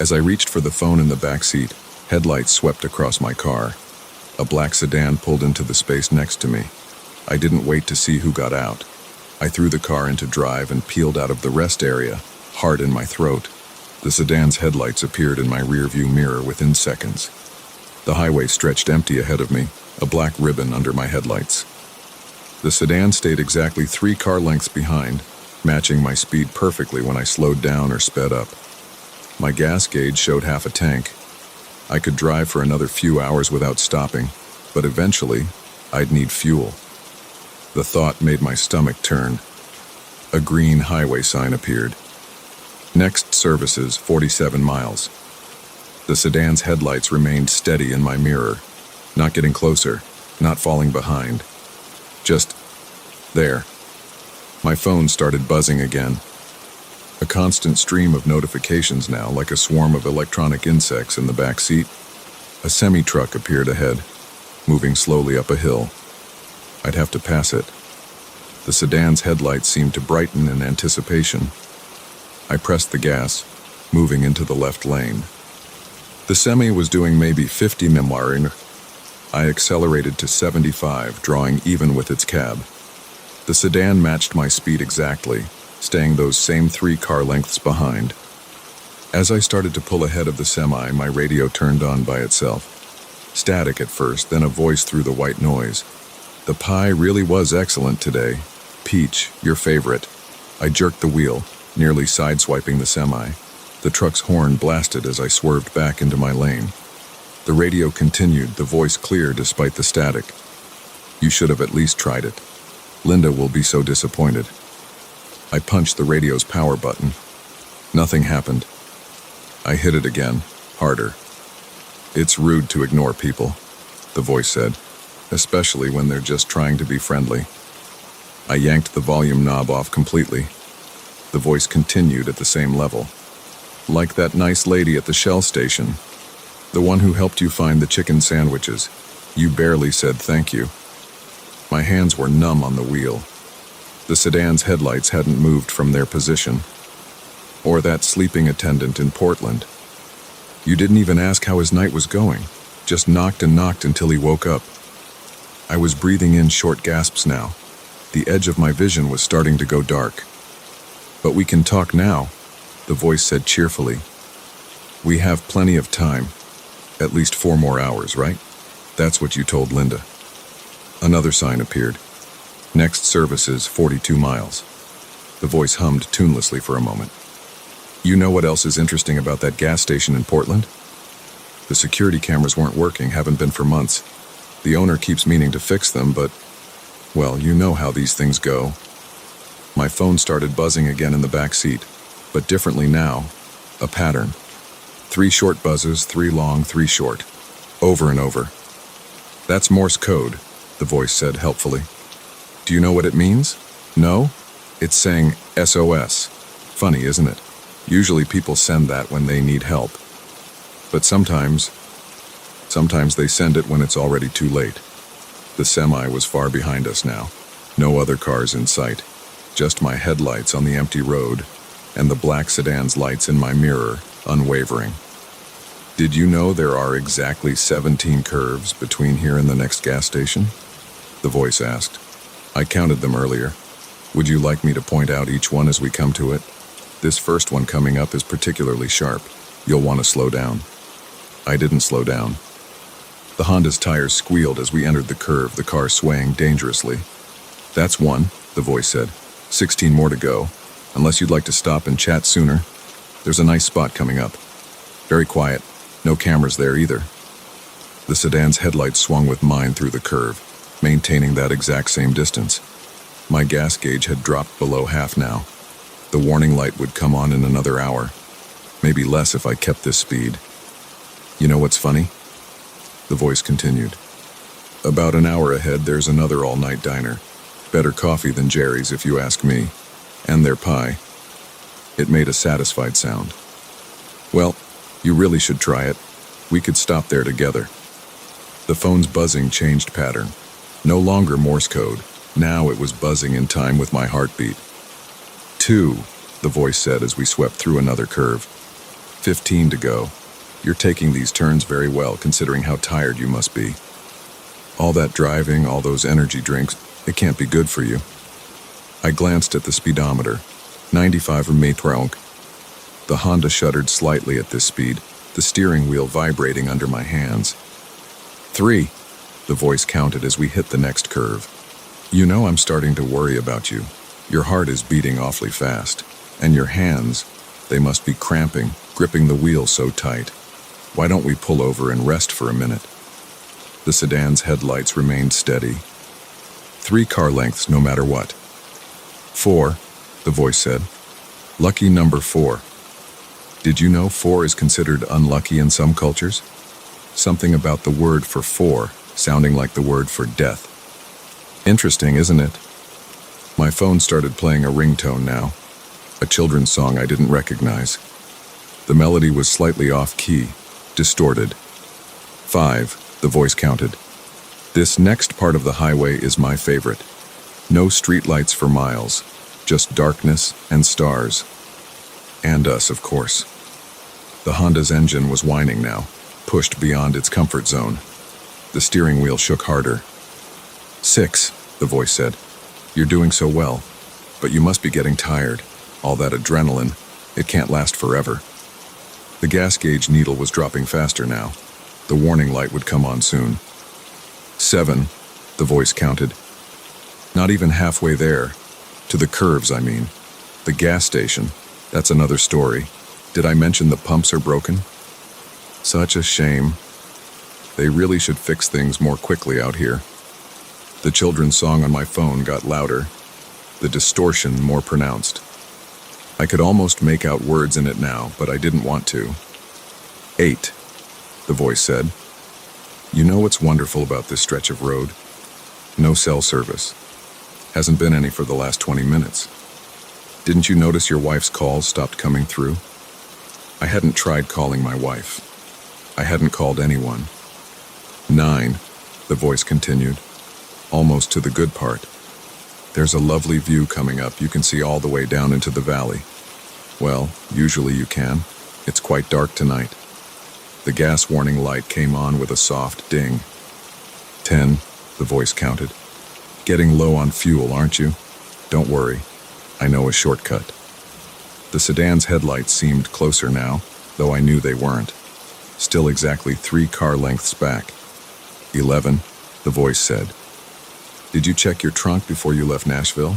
As I reached for the phone in the back seat, headlights swept across my car. A black sedan pulled into the space next to me. I didn't wait to see who got out. I threw the car into drive and peeled out of the rest area, heart in my throat. The sedan's headlights appeared in my rearview mirror within seconds. The highway stretched empty ahead of me, a black ribbon under my headlights. The sedan stayed exactly 3 car lengths behind, matching my speed perfectly when I slowed down or sped up. My gas gauge showed half a tank. I could drive for another few hours without stopping, but eventually, I'd need fuel. The thought made my stomach turn. A green highway sign appeared. Next services, 47 miles. The sedan's headlights remained steady in my mirror, not getting closer, not falling behind. Just there. My phone started buzzing again. A constant stream of notifications now, like a swarm of electronic insects in the back seat. A semi-truck appeared ahead, moving slowly up a hill. I'd have to pass it. The sedan's headlights seemed to brighten in anticipation. I pressed the gas, moving into the left lane. The semi was doing maybe 50 mph. I accelerated to 75, drawing even with its cab. The sedan matched my speed exactly, staying those same 3 car lengths behind. As I started to pull ahead of the semi, my radio turned on by itself. Static at first, then a voice through the white noise. The pie really was excellent today. Peach, your favorite. I jerked the wheel, nearly sideswiping the semi. The truck's horn blasted as I swerved back into my lane. The radio continued, the voice clear despite the static. You should have at least tried it. Linda will be so disappointed. I punched the radio's power button. Nothing happened. I hit it again, harder. It's rude to ignore people, the voice said, especially when they're just trying to be friendly. I yanked the volume knob off completely. The voice continued at the same level. Like that nice lady at the Shell station. The one who helped you find the chicken sandwiches. You barely said thank you. My hands were numb on the wheel. The sedan's headlights hadn't moved from their position. Or that sleeping attendant in Portland. You didn't even ask how his night was going. Just knocked and knocked until he woke up. I was breathing in short gasps now. The edge of my vision was starting to go dark. But we can talk now, the voice said cheerfully. We have plenty of time. At least 4 more hours, right? That's what you told Linda. Another sign appeared. Next service is 42 miles. The voice hummed tunelessly for a moment. You know what else is interesting about that gas station in Portland? The security cameras weren't working, haven't been for months. The owner keeps meaning to fix them, but, well, you know how these things go. My phone started buzzing again in the back seat, but differently now, a pattern. 3 short buzzes, 3 long, 3 short. Over and over. That's Morse code, the voice said helpfully. Do you know what it means? No? It's saying SOS. Funny, isn't it? Usually people send that when they need help. But sometimes they send it when it's already too late. The semi was far behind us now. No other cars in sight. Just my headlights on the empty road, and the black sedan's lights in my mirror, unwavering. Did you know there are exactly 17 curves between here and the next gas station? The voice asked. I counted them earlier. Would you like me to point out each one as we come to it? This first one coming up is particularly sharp. You'll want to slow down. I didn't slow down. The Honda's tires squealed as we entered the curve, the car swaying dangerously. That's one, the voice said. 16 more to go. Unless you'd like to stop and chat sooner. There's a nice spot coming up. Very quiet. No cameras there either. The sedan's headlights swung with mine through the curve, maintaining that exact same distance. My gas gauge had dropped below half now. The warning light would come on in another hour. Maybe less if I kept this speed. You know what's funny? The voice continued. About an hour ahead, there's another all-night diner. Better coffee than Jerry's, if you ask me. And their pie. It made a satisfied sound. Well, you really should try it. We could stop there together. The phone's buzzing changed pattern. No longer Morse code. Now it was buzzing in time with my heartbeat. 2, the voice said as we swept through another curve. 15 to go. You're taking these turns very well, considering how tired you must be. All that driving, all those energy drinks, it can't be good for you. I glanced at the speedometer. 95 metronk. The Honda shuddered slightly at this speed, the steering wheel vibrating under my hands. 3, the voice counted as we hit the next curve. You know I'm starting to worry about you. Your heart is beating awfully fast. And your hands, they must be cramping, gripping the wheel so tight. Why don't we pull over and rest for a minute? The sedan's headlights remained steady. 3 car lengths no matter what. 4, the voice said. Lucky number 4. Did you know 4 is considered unlucky in some cultures? Something about the word for 4 sounding like the word for death. Interesting, isn't it? My phone started playing a ringtone now, a children's song I didn't recognize. The melody was slightly off-key, distorted. 5, the voice counted. This next part of the highway is my favorite. No streetlights for miles, just darkness and stars. And us, of course. The Honda's engine was whining now, pushed beyond its comfort zone. The steering wheel shook harder. 6, the voice said. You're doing so well, but you must be getting tired. All that adrenaline, it can't last forever. The gas gauge needle was dropping faster now. The warning light would come on soon. 7, the voice counted. Not even halfway there. To the curves, I mean. The gas station, that's another story. Did I mention the pumps are broken? Such a shame. They really should fix things more quickly out here. The children's song on my phone got louder, the distortion more pronounced. I could almost make out words in it now, but I didn't want to. 8, the voice said. You know what's wonderful about this stretch of road? No cell service. Hasn't been any for the last 20 minutes. Didn't you notice your wife's calls stopped coming through? I hadn't tried calling my wife. I hadn't called anyone. 9, the voice continued. Almost to the good part. There's a lovely view coming up. You can see all the way down into the valley. Well, usually you can. It's quite dark tonight. The gas warning light came on with a soft ding. 10, the voice counted. Getting low on fuel, aren't you? Don't worry. I know a shortcut. The sedan's headlights seemed closer now, though I knew they weren't. Still exactly 3 car lengths back. 11, the voice said. Did you check your trunk before you left Nashville?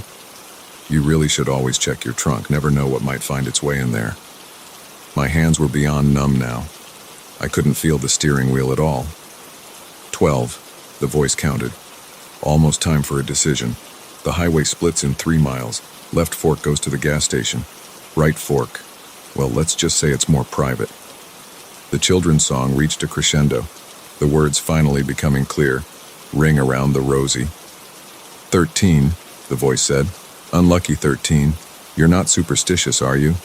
You really should always check your trunk, never know what might find its way in there. My hands were beyond numb now. I couldn't feel the steering wheel at all. 12, the voice counted. Almost time for a decision. The highway splits in 3 miles. Left fork goes to the gas station. Right fork, well, let's just say it's more private. The children's song reached a crescendo, the words finally becoming clear. Ring around the rosy. 13, the voice said. Unlucky 13. You're not superstitious, are you?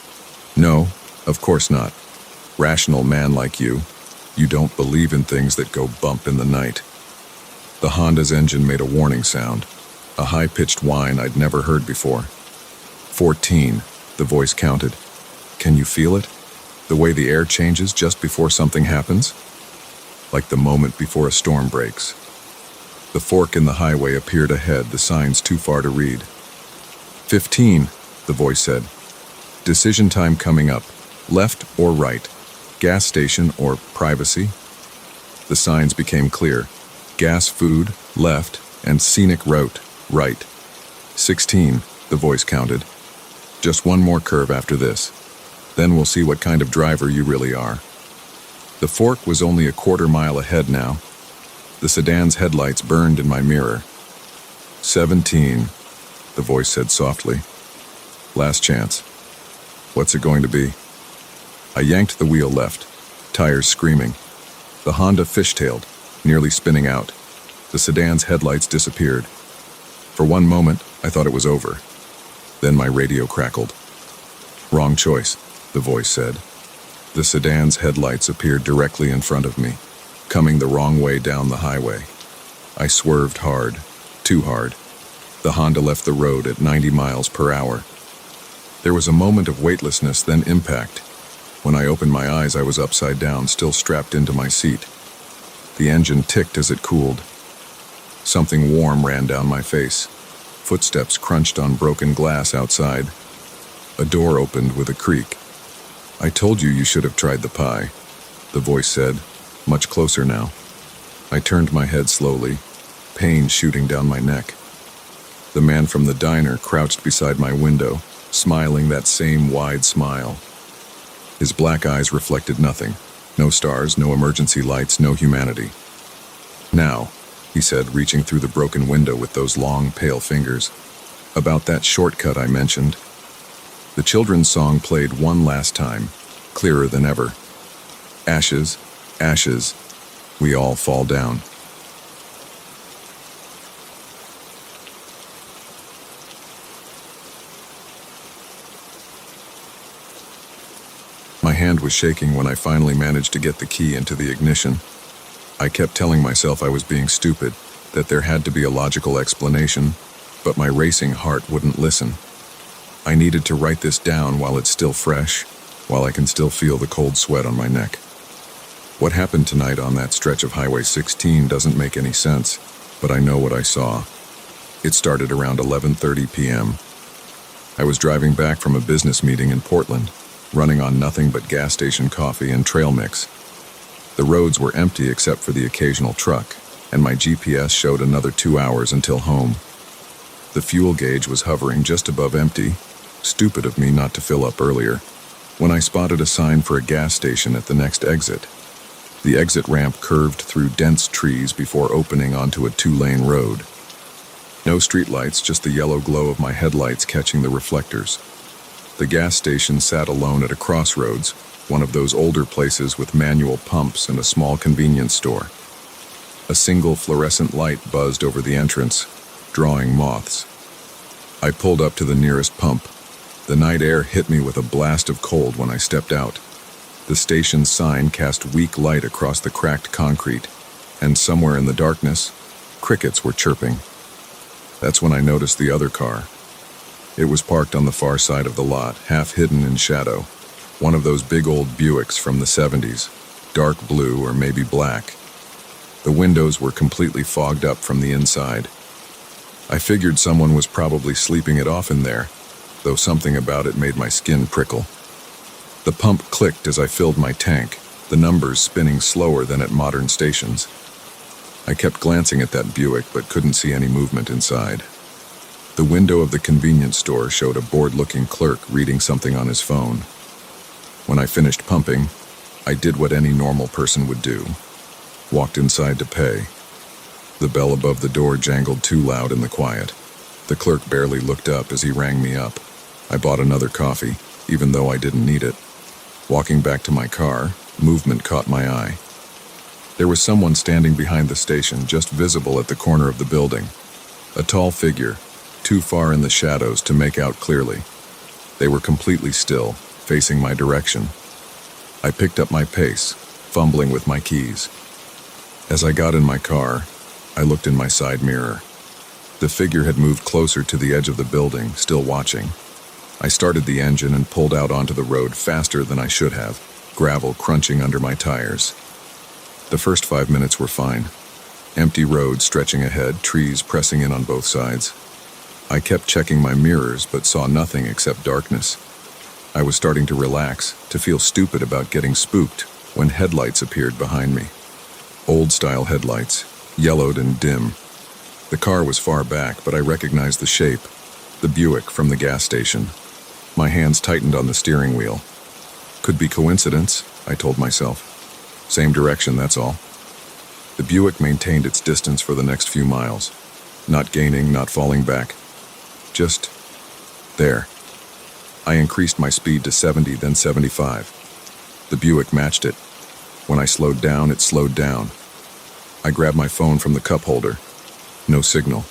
No, of course not. Rational man like you. You don't believe in things that go bump in the night. The Honda's engine made a warning sound, a high-pitched whine I'd never heard before. 14, the voice counted. Can you feel it? The way the air changes just before something happens? Like the moment before a storm breaks. The fork in the highway appeared ahead, the signs too far to read. 15, the voice said. Decision time coming up. Left or right? Gas station or privacy? The signs became clear. Gas food, left, and scenic route, right. 16, the voice counted. Just one more curve after this. Then we'll see what kind of driver you really are. The fork was only a quarter mile ahead now. The sedan's headlights burned in my mirror. 17, the voice said softly. Last chance. What's it going to be? I yanked the wheel left, tires screaming. The Honda fishtailed, nearly spinning out. The sedan's headlights disappeared. For one moment, I thought it was over. Then my radio crackled. Wrong choice, the voice said. The sedan's headlights appeared directly in front of me, coming the wrong way down the highway. I swerved hard, too hard. The Honda left the road at 90 miles per hour. There was a moment of weightlessness, then impact. When I opened my eyes, I was upside down, still strapped into my seat. The engine ticked as it cooled. Something warm ran down my face. Footsteps crunched on broken glass outside. A door opened with a creak. I told you you should have tried the pie, the voice said, much closer now. I turned my head slowly, pain shooting down my neck. The man from the diner crouched beside my window, smiling that same wide smile. His black eyes reflected nothing. No stars, no emergency lights, no humanity. Now, he said, reaching through the broken window with those long, pale fingers. About that shortcut I mentioned. The children's song played one last time, clearer than ever. Ashes, ashes, we all fall down. My hand was shaking when I finally managed to get the key into the ignition. I kept telling myself I was being stupid, that there had to be a logical explanation, but my racing heart wouldn't listen. I needed to write this down while it's still fresh, while I can still feel the cold sweat on my neck. What happened tonight on that stretch of Highway 16 doesn't make any sense, but I know what I saw. It started around 11:30 p.m. I was driving back from a business meeting in Portland, running on nothing but gas station coffee and trail mix. The roads were empty except for the occasional truck, and my GPS showed another 2 hours until home. The fuel gauge was hovering just above empty. Stupid of me not to fill up earlier, when I spotted a sign for a gas station at the next exit. The exit ramp curved through dense trees before opening onto a 2-lane road. No streetlights, just the yellow glow of my headlights catching the reflectors. The gas station sat alone at a crossroads, one of those older places with manual pumps and a small convenience store. A single fluorescent light buzzed over the entrance, drawing moths. I pulled up to the nearest pump. The night air hit me with a blast of cold when I stepped out. The station's sign cast weak light across the cracked concrete, and somewhere in the darkness, crickets were chirping. That's when I noticed the other car. It was parked on the far side of the lot, half hidden in shadow. One of those big old Buicks from the 70s, dark blue or maybe black. The windows were completely fogged up from the inside. I figured someone was probably sleeping it off in there, though something about it made my skin prickle. The pump clicked as I filled my tank, the numbers spinning slower than at modern stations. I kept glancing at that Buick but couldn't see any movement inside. The window of the convenience store showed a bored-looking clerk reading something on his phone. When I finished pumping, I did what any normal person would do. Walked inside to pay. The bell above the door jangled too loud in the quiet. The clerk barely looked up as he rang me up. I bought another coffee, even though I didn't need it. Walking back to my car, movement caught my eye. There was someone standing behind the station, just visible at the corner of the building. A tall figure, too far in the shadows to make out clearly. They were completely still, facing my direction. I picked up my pace, fumbling with my keys. As I got in my car, I looked in my side mirror. The figure had moved closer to the edge of the building, still watching. I started the engine and pulled out onto the road faster than I should have, gravel crunching under my tires. The first 5 minutes were fine. Empty road stretching ahead, trees pressing in on both sides. I kept checking my mirrors but saw nothing except darkness. I was starting to relax, to feel stupid about getting spooked, when headlights appeared behind me. Old-style headlights, yellowed and dim. The car was far back, but I recognized the shape, the Buick from the gas station. My hands tightened on the steering wheel. Could be coincidence, I told myself. Same direction, that's all. The Buick maintained its distance for the next few miles. Not gaining, not falling back. Just there. I increased my speed to 70, then 75. The Buick matched it. When I slowed down, it slowed down. I grabbed my phone from the cup holder. No signal.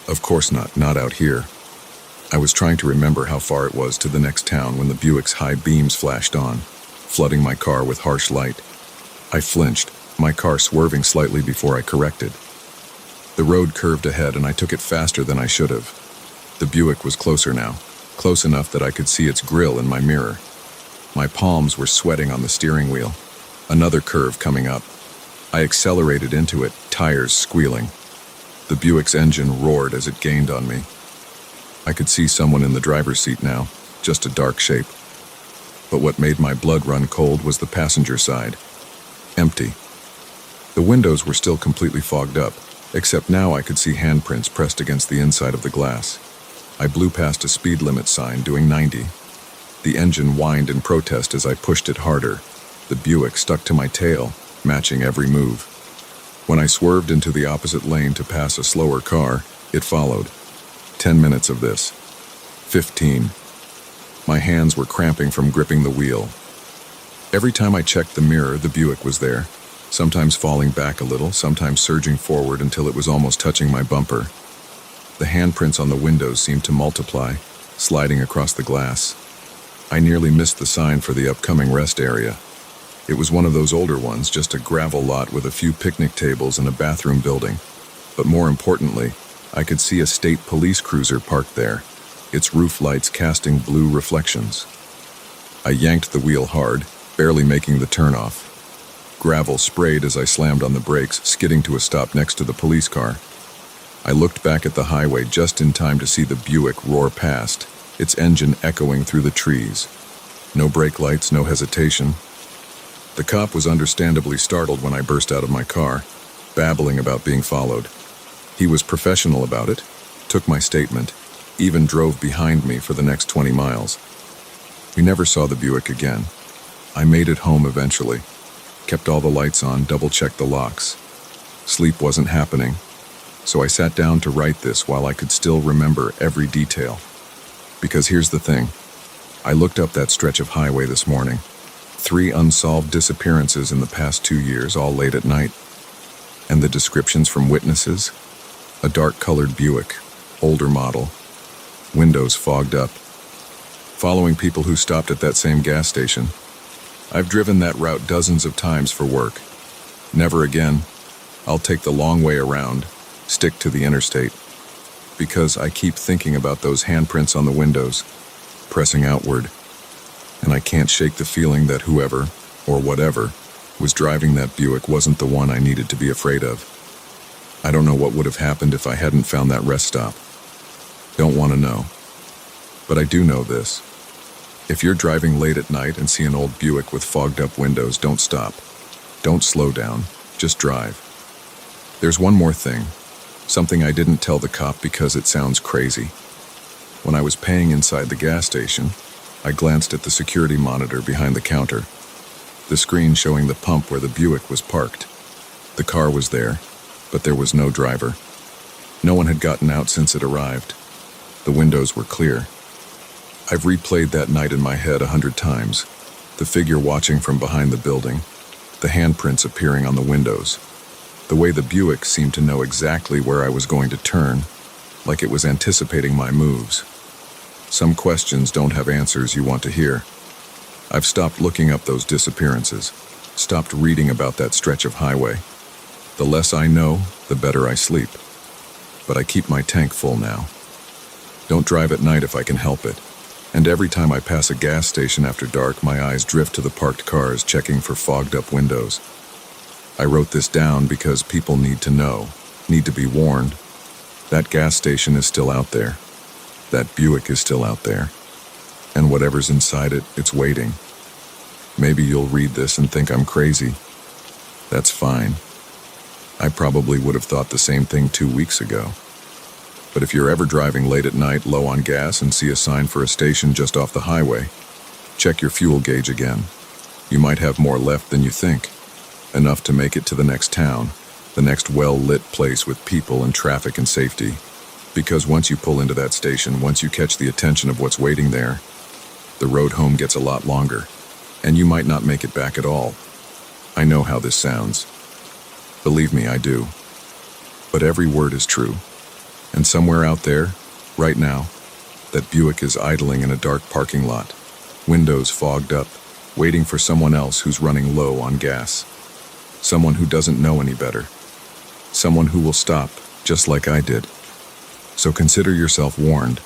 Of course not out here. I was trying to remember how far it was to the next town when the Buick's high beams flashed on, flooding my car with harsh light. I flinched, my car swerving slightly before I corrected. The road curved ahead and I took it faster than I should have. The Buick was closer now, close enough that I could see its grille in my mirror. My palms were sweating on the steering wheel. Another curve coming up. I accelerated into it, tires squealing. The Buick's engine roared as it gained on me. I could see someone in the driver's seat now, just a dark shape. But what made my blood run cold was the passenger side. Empty. The windows were still completely fogged up, except now I could see handprints pressed against the inside of the glass. I blew past a speed limit sign doing 90. The engine whined in protest as I pushed it harder. The Buick stuck to my tail, matching every move. When I swerved into the opposite lane to pass a slower car, it followed. 10 minutes of this. 15. My hands were cramping from gripping the wheel. Every time I checked the mirror, the Buick was there, sometimes falling back a little, sometimes surging forward until it was almost touching my bumper. The handprints on the windows seemed to multiply, sliding across the glass. I nearly missed the sign for the upcoming rest area. It was one of those older ones, just a gravel lot with a few picnic tables and a bathroom building. But more importantly, I could see a state police cruiser parked there, its roof lights casting blue reflections. I yanked the wheel hard, barely making the turnoff. Gravel sprayed as I slammed on the brakes, skidding to a stop next to the police car. I looked back at the highway just in time to see the Buick roar past, its engine echoing through the trees. No brake lights, no hesitation. The cop was understandably startled when I burst out of my car, babbling about being followed. He was professional about it, took my statement, even drove behind me for the next 20 miles. We never saw the Buick again. I made it home eventually, kept all the lights on, double-checked the locks. Sleep wasn't happening, so I sat down to write this while I could still remember every detail. Because here's the thing. I looked up that stretch of highway this morning. 3 unsolved disappearances in the past 2 years, all late at night. And the descriptions from witnesses? A dark-colored Buick, older model, windows fogged up. Following people who stopped at that same gas station. I've driven that route dozens of times for work. Never again. I'll take the long way around, stick to the interstate. Because I keep thinking about those handprints on the windows, pressing outward. And I can't shake the feeling that whoever, or whatever, was driving that Buick wasn't the one I needed to be afraid of. I don't know what would have happened if I hadn't found that rest stop. Don't want to know. But I do know this. If you're driving late at night and see an old Buick with fogged up windows, don't stop. Don't slow down. Just drive. There's one more thing, something I didn't tell the cop because it sounds crazy. When I was paying inside the gas station, I glanced at the security monitor behind the counter, the screen showing the pump where the Buick was parked. The car was there, but there was no driver. No one had gotten out since it arrived. The windows were clear. I've replayed that night in my head 100 times, the figure watching from behind the building, the handprints appearing on the windows, the way the Buick seemed to know exactly where I was going to turn, like it was anticipating my moves. Some questions don't have answers you want to hear. I've stopped looking up those disappearances, stopped reading about that stretch of highway. The less I know, the better I sleep. But I keep my tank full now. Don't drive at night if I can help it. And every time I pass a gas station after dark, my eyes drift to the parked cars checking for fogged-up windows. I wrote this down because people need to know, need to be warned. That gas station is still out there. That Buick is still out there. And whatever's inside it, it's waiting. Maybe you'll read this and think I'm crazy. That's fine. I probably would have thought the same thing 2 weeks ago. But if you're ever driving late at night, low on gas, and see a sign for a station just off the highway, check your fuel gauge again. You might have more left than you think. Enough to make it to the next town, the next well-lit place with people and traffic and safety. Because once you pull into that station, once you catch the attention of what's waiting there, the road home gets a lot longer, and you might not make it back at all. I know how this sounds. Believe me, I do. But every word is true. And somewhere out there, right now, that Buick is idling in a dark parking lot, windows fogged up, waiting for someone else who's running low on gas. Someone who doesn't know any better. Someone who will stop, just like I did. So consider yourself warned.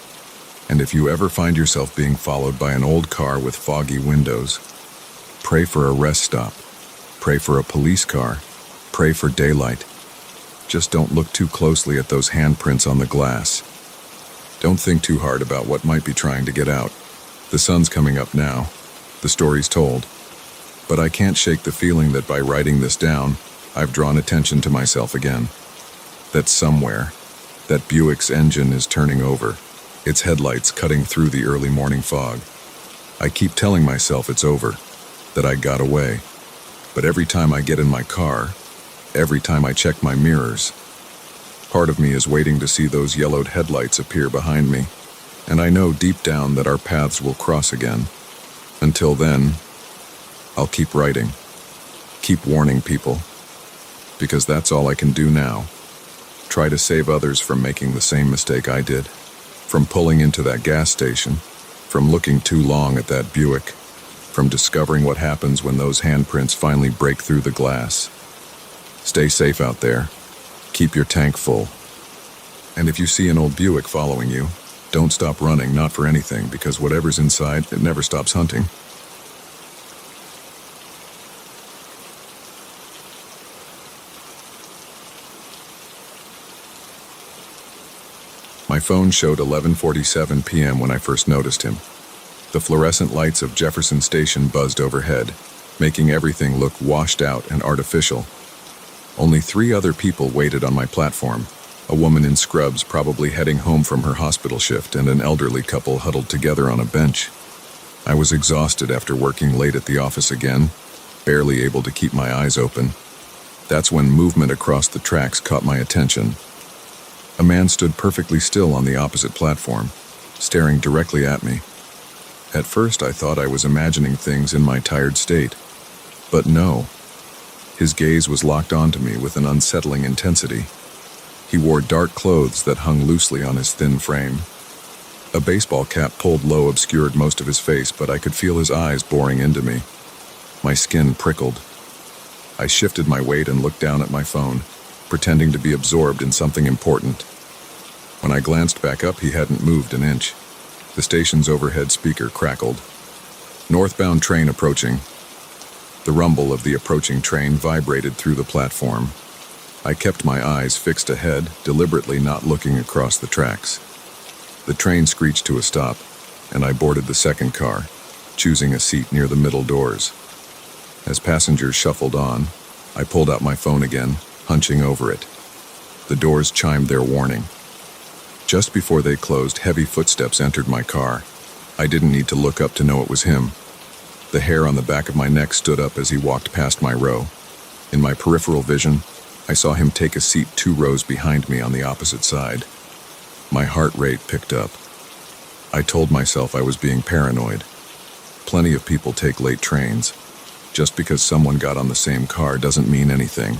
And if you ever find yourself being followed by an old car with foggy windows, pray for a rest stop. Pray for a police car. Pray for daylight. Just don't look too closely at those handprints on the glass. Don't think too hard about what might be trying to get out. The sun's coming up now. The story's told. But I can't shake the feeling that by writing this down, I've drawn attention to myself again. That somewhere, that Buick's engine is turning over, its headlights cutting through the early morning fog. I keep telling myself it's over, that I got away. But every time I get in my car, every time I check my mirrors, part of me is waiting to see those yellowed headlights appear behind me, and I know deep down that our paths will cross again. Until then, I'll keep writing, keep warning people, because that's all I can do now. Try to save others from making the same mistake I did, from pulling into that gas station, from looking too long at that Buick, from discovering what happens when those handprints finally break through the glass. Stay safe out there. Keep your tank full. And if you see an old Buick following you, don't stop running, not for anything, because whatever's inside, it never stops hunting. My phone showed 11:47 p.m. when I first noticed him. The fluorescent lights of Jefferson Station buzzed overhead, making everything look washed out and artificial. Only 3 other people waited on my platform, a woman in scrubs probably heading home from her hospital shift and an elderly couple huddled together on a bench. I was exhausted after working late at the office again, barely able to keep my eyes open. That's when movement across the tracks caught my attention. A man stood perfectly still on the opposite platform, staring directly at me. At first I thought I was imagining things in my tired state. But no. His gaze was locked onto me with an unsettling intensity. He wore dark clothes that hung loosely on his thin frame. A baseball cap pulled low obscured most of his face, but I could feel his eyes boring into me. My skin prickled. I shifted my weight and looked down at my phone, pretending to be absorbed in something important. When I glanced back up, he hadn't moved an inch. The station's overhead speaker crackled. Northbound train approaching. The rumble of the approaching train vibrated through the platform. I kept my eyes fixed ahead, deliberately not looking across the tracks. The train screeched to a stop, and I boarded the second car, choosing a seat near the middle doors. As passengers shuffled on, I pulled out my phone again, hunching over it. The doors chimed their warning. Just before they closed, heavy footsteps entered my car. I didn't need to look up to know it was him. The hair on the back of my neck stood up as he walked past my row. In my peripheral vision, I saw him take a seat 2 rows behind me on the opposite side. My heart rate picked up. I told myself I was being paranoid. Plenty of people take late trains. Just because someone got on the same car doesn't mean anything.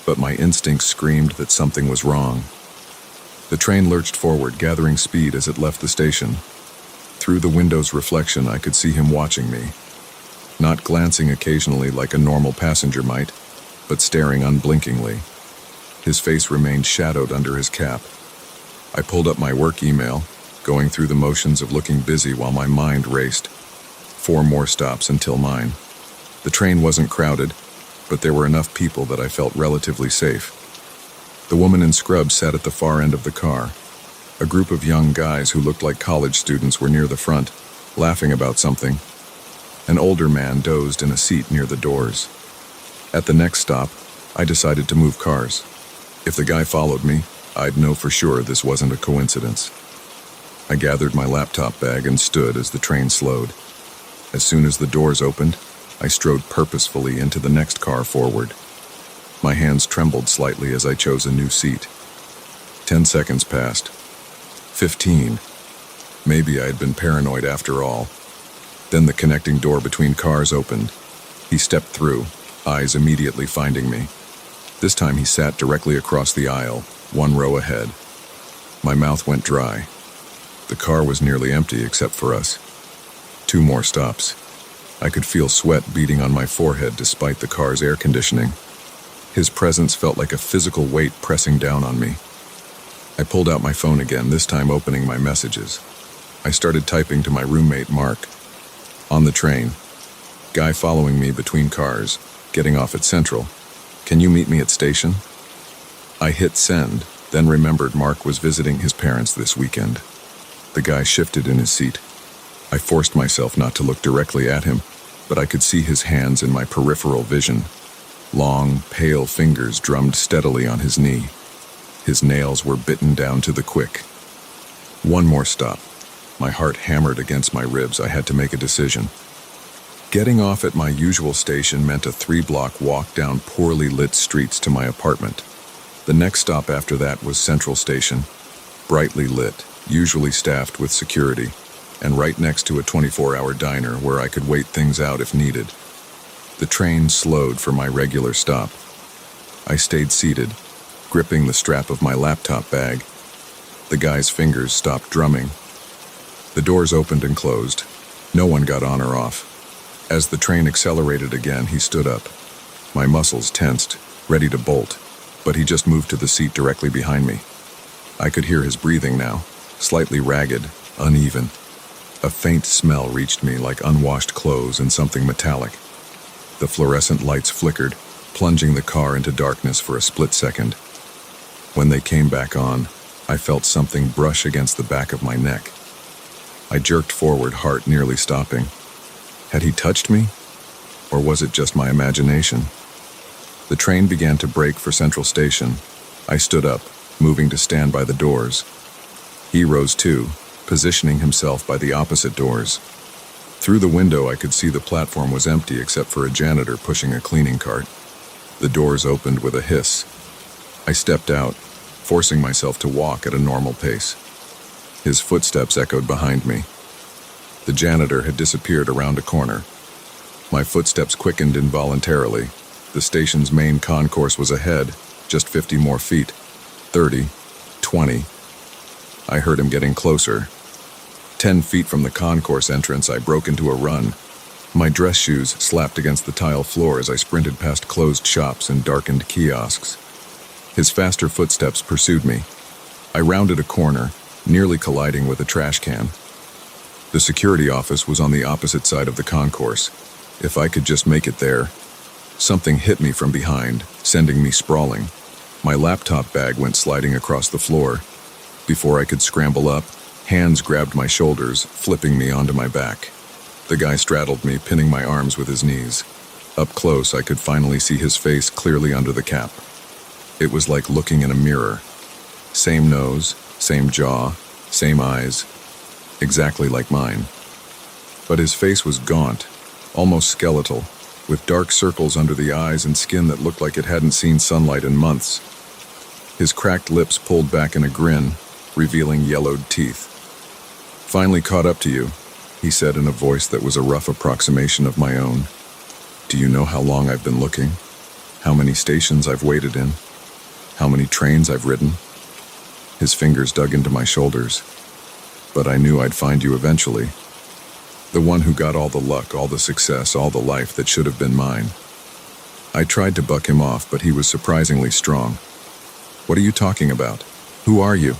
But my instincts screamed that something was wrong. The train lurched forward, gathering speed as it left the station. Through the window's reflection, I could see him watching me. Not glancing occasionally like a normal passenger might, but staring unblinkingly. His face remained shadowed under his cap. I pulled up my work email, going through the motions of looking busy while my mind raced. 4 more stops until mine. The train wasn't crowded, but there were enough people that I felt relatively safe. The woman in scrubs sat at the far end of the car. A group of young guys who looked like college students were near the front, laughing about something. An older man dozed in a seat near the doors. At the next stop, I decided to move cars. If the guy followed me, I'd know for sure this wasn't a coincidence. I gathered my laptop bag and stood as the train slowed. As soon as the doors opened, I strode purposefully into the next car forward. My hands trembled slightly as I chose a new seat. 10 seconds passed. 15. Maybe I had been paranoid after all. Then the connecting door between cars opened. He stepped through, eyes immediately finding me. This time he sat directly across the aisle, 1 row ahead. My mouth went dry. The car was nearly empty except for us. 2 more stops. I could feel sweat beating on my forehead despite the car's air conditioning. His presence felt like a physical weight pressing down on me. I pulled out my phone again, this time opening my messages. I started typing to my roommate, Mark. On the train. Guy following me between cars, getting off at Central. Can you meet me at station? I hit send, then remembered Mark was visiting his parents this weekend. The guy shifted in his seat. I forced myself not to look directly at him, but I could see his hands in my peripheral vision. Long, pale fingers drummed steadily on his knee. His nails were bitten down to the quick. 1 more stop. My heart hammered against my ribs. I had to make a decision. Getting off at my usual station meant a 3-block walk down poorly lit streets to my apartment. The next stop after that was Central Station, brightly lit, usually staffed with security, and right next to a 24-hour diner where I could wait things out if needed. The train slowed for my regular stop. I stayed seated, gripping the strap of my laptop bag. The guy's fingers stopped drumming. The doors opened and closed. No one got on or off. As the train accelerated again, he stood up. My muscles tensed, ready to bolt, but he just moved to the seat directly behind me. I could hear his breathing now, slightly ragged, uneven. A faint smell reached me like unwashed clothes and something metallic. The fluorescent lights flickered, plunging the car into darkness for a split second. When they came back on, I felt something brush against the back of my neck. I jerked forward, heart nearly stopping. Had he touched me? Or was it just my imagination? The train began to brake for Central Station. I stood up, moving to stand by the doors. He rose too, positioning himself by the opposite doors. Through the window, I could see the platform was empty except for a janitor pushing a cleaning cart. The doors opened with a hiss. I stepped out, forcing myself to walk at a normal pace. His footsteps echoed behind me. The janitor had disappeared around a corner. My footsteps quickened involuntarily. The station's main concourse was ahead, just 50 more feet. 30, 20. I heard him getting closer. 10 feet from the concourse entrance, I broke into a run. My dress shoes slapped against the tile floor as I sprinted past closed shops and darkened kiosks. His faster footsteps pursued me. I rounded a corner, nearly colliding with a trash can. The security office was on the opposite side of the concourse. If I could just make it there. Something hit me from behind, sending me sprawling. My laptop bag went sliding across the floor. Before I could scramble up, hands grabbed my shoulders, flipping me onto my back. The guy straddled me, pinning my arms with his knees. Up close, I could finally see his face clearly under the cap. It was like looking in a mirror. Same nose, same jaw, same eyes, exactly like mine. But his face was gaunt, almost skeletal, with dark circles under the eyes and skin that looked like it hadn't seen sunlight in months. His cracked lips pulled back in a grin, revealing yellowed teeth. "Finally caught up to you," he said in a voice that was a rough approximation of my own. "Do you know how long I've been looking? How many stations I've waited in? How many trains I've ridden?" His fingers dug into my shoulders. "But I knew I'd find you eventually. The one who got all the luck, all the success, all the life that should have been mine." I tried to buck him off, but he was surprisingly strong. "What are you talking about? Who are you?"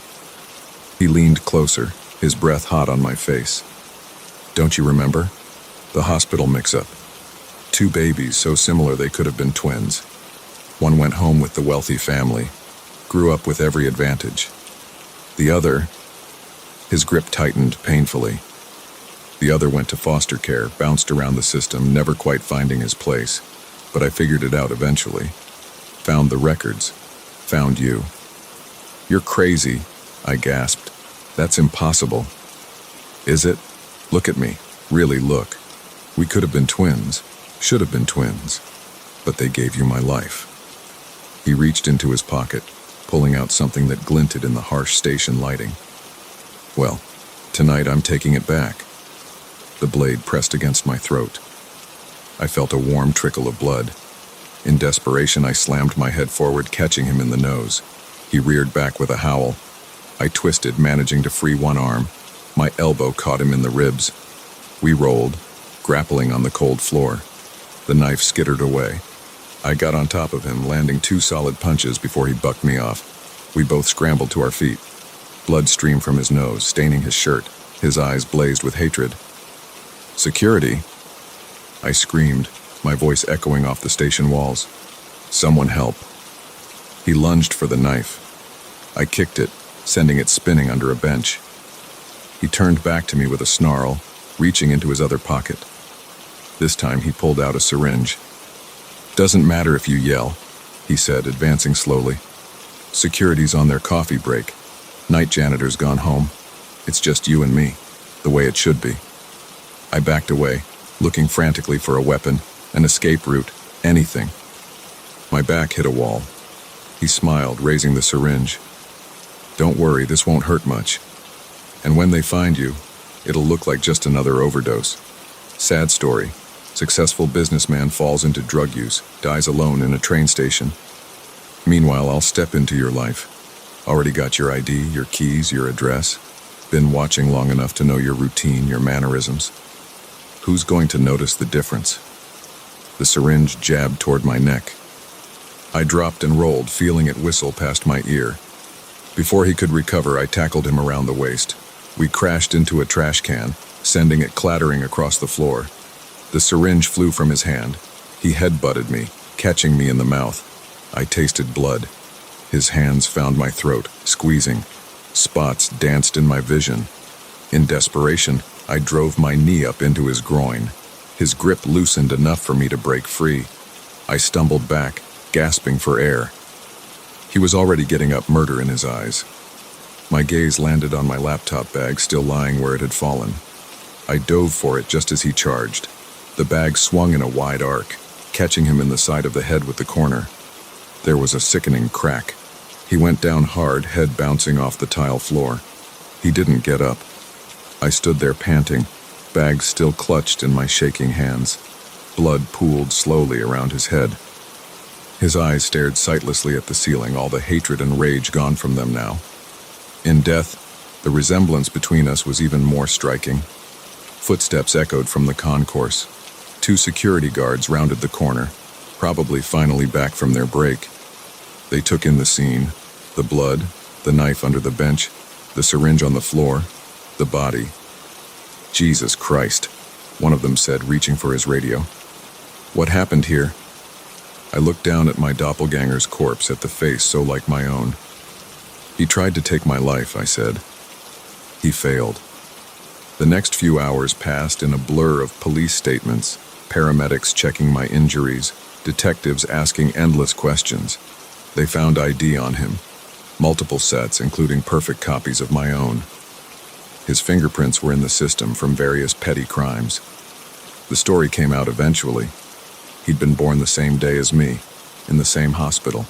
He leaned closer, his breath hot on my face. "Don't you remember? The hospital mix-up. 2 babies so similar they could have been twins. One went home with the wealthy family, grew up with every advantage. The other..." His grip tightened painfully. "The other went to foster care, bounced around the system, never quite finding his place. But I figured it out eventually. Found the records. Found you." "You're crazy," I gasped. "That's impossible." "Is it? Look at me. Really look. We could have been twins. Should have been twins. But they gave you my life." He reached into his pocket, pulling out something that glinted in the harsh station lighting. "Well, tonight I'm taking it back." The blade pressed against my throat. I felt a warm trickle of blood. In desperation, I slammed my head forward, catching him in the nose. He reared back with a howl. I twisted, managing to free one arm. My elbow caught him in the ribs. We rolled, grappling on the cold floor. The knife skittered away. I got on top of him, landing 2 solid punches before he bucked me off. We both scrambled to our feet. Blood streamed from his nose, staining his shirt. His eyes blazed with hatred. "Security!" I screamed, my voice echoing off the station walls. "Someone help." He lunged for the knife. I kicked it, sending it spinning under a bench. He turned back to me with a snarl, reaching into his other pocket. This time he pulled out a syringe. "Doesn't matter if you yell," he said, advancing slowly. "Security's on their coffee break. Night janitor's gone home. It's just you and me, the way it should be." I backed away, looking frantically for a weapon, an escape route, anything. My back hit a wall. He smiled, raising the syringe. "Don't worry, this won't hurt much. And when they find you, it'll look like just another overdose. Sad story. Successful businessman falls into drug use, dies alone in a train station. Meanwhile, I'll step into your life. Already got your ID, your keys, your address. Been watching long enough to know your routine, your mannerisms. Who's going to notice the difference?" The syringe jabbed toward my neck. I dropped and rolled, feeling it whistle past my ear. Before he could recover, I tackled him around the waist. We crashed into a trash can, sending it clattering across the floor. The syringe flew from his hand. He headbutted me, catching me in the mouth. I tasted blood. His hands found my throat, squeezing. Spots danced in my vision. In desperation, I drove my knee up into his groin. His grip loosened enough for me to break free. I stumbled back, gasping for air. He was already getting up, murder in his eyes. My gaze landed on my laptop bag, still lying where it had fallen. I dove for it just as he charged. The bag swung in a wide arc, catching him in the side of the head with the corner. There was a sickening crack. He went down hard, head bouncing off the tile floor. He didn't get up. I stood there panting, bag still clutched in my shaking hands. Blood pooled slowly around his head. His eyes stared sightlessly at the ceiling, all the hatred and rage gone from them now. In death, the resemblance between us was even more striking. Footsteps echoed from the concourse. 2 security guards rounded the corner, probably finally back from their break. They took in the scene, the blood, the knife under the bench, the syringe on the floor, the body. "Jesus Christ," one of them said, reaching for his radio. "What happened here?" I looked down at my doppelganger's corpse, at the face so like my own. "He tried to take my life," I said. He failed. The next few hours passed in a blur of police statements, paramedics checking my injuries, detectives asking endless questions. They found ID on him, multiple sets, including perfect copies of my own. His fingerprints were in the system from various petty crimes. The story came out eventually. He'd been born the same day as me, in the same hospital.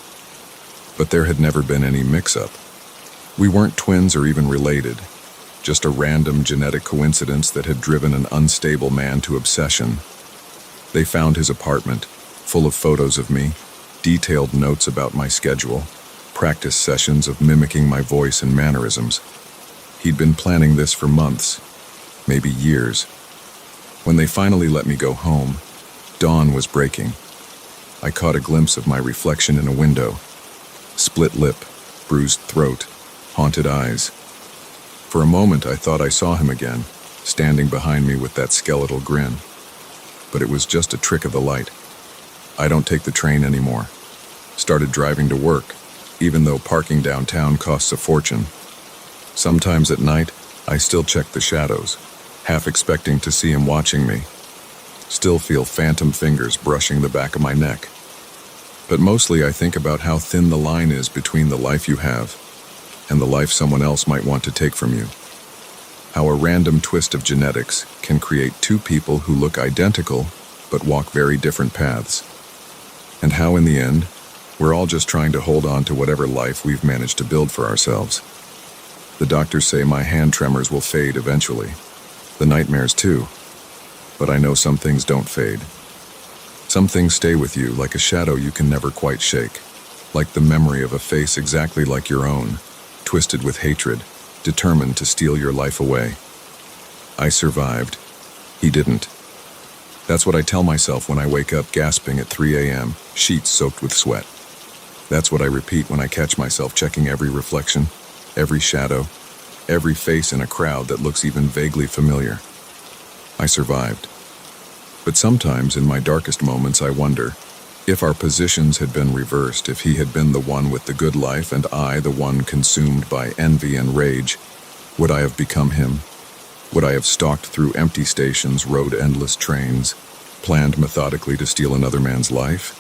But there had never been any mix-up. We weren't twins or even related, just a random genetic coincidence that had driven an unstable man to obsession. They found his apartment, full of photos of me, detailed notes about my schedule, practice sessions of mimicking my voice and mannerisms. He'd been planning this for months, maybe years. When they finally let me go home, dawn was breaking. I caught a glimpse of my reflection in a window. Split lip, bruised throat, haunted eyes. For a moment I thought I saw him again, standing behind me with that skeletal grin. But it was just a trick of the light. I don't take the train anymore. Started driving to work, even though parking downtown costs a fortune. Sometimes at night, I still check the shadows, half expecting to see him watching me. Still feel phantom fingers brushing the back of my neck. But mostly I think about how thin the line is between the life you have and the life someone else might want to take from you. How a random twist of genetics can create two people who look identical but walk very different paths. And how in the end, we're all just trying to hold on to whatever life we've managed to build for ourselves. The doctors say my hand tremors will fade eventually. The nightmares too. But I know some things don't fade. Some things stay with you like a shadow you can never quite shake. Like the memory of a face exactly like your own, twisted with hatred, determined to steal your life away. I survived. He didn't. That's what I tell myself when I wake up gasping at 3 a.m., sheets soaked with sweat. That's what I repeat when I catch myself checking every reflection, every shadow, every face in a crowd that looks even vaguely familiar. I survived. But sometimes in my darkest moments I wonder, if our positions had been reversed, if he had been the one with the good life and I the one consumed by envy and rage, would I have become him? Would I have stalked through empty stations, rode endless trains, planned methodically to steal another man's life?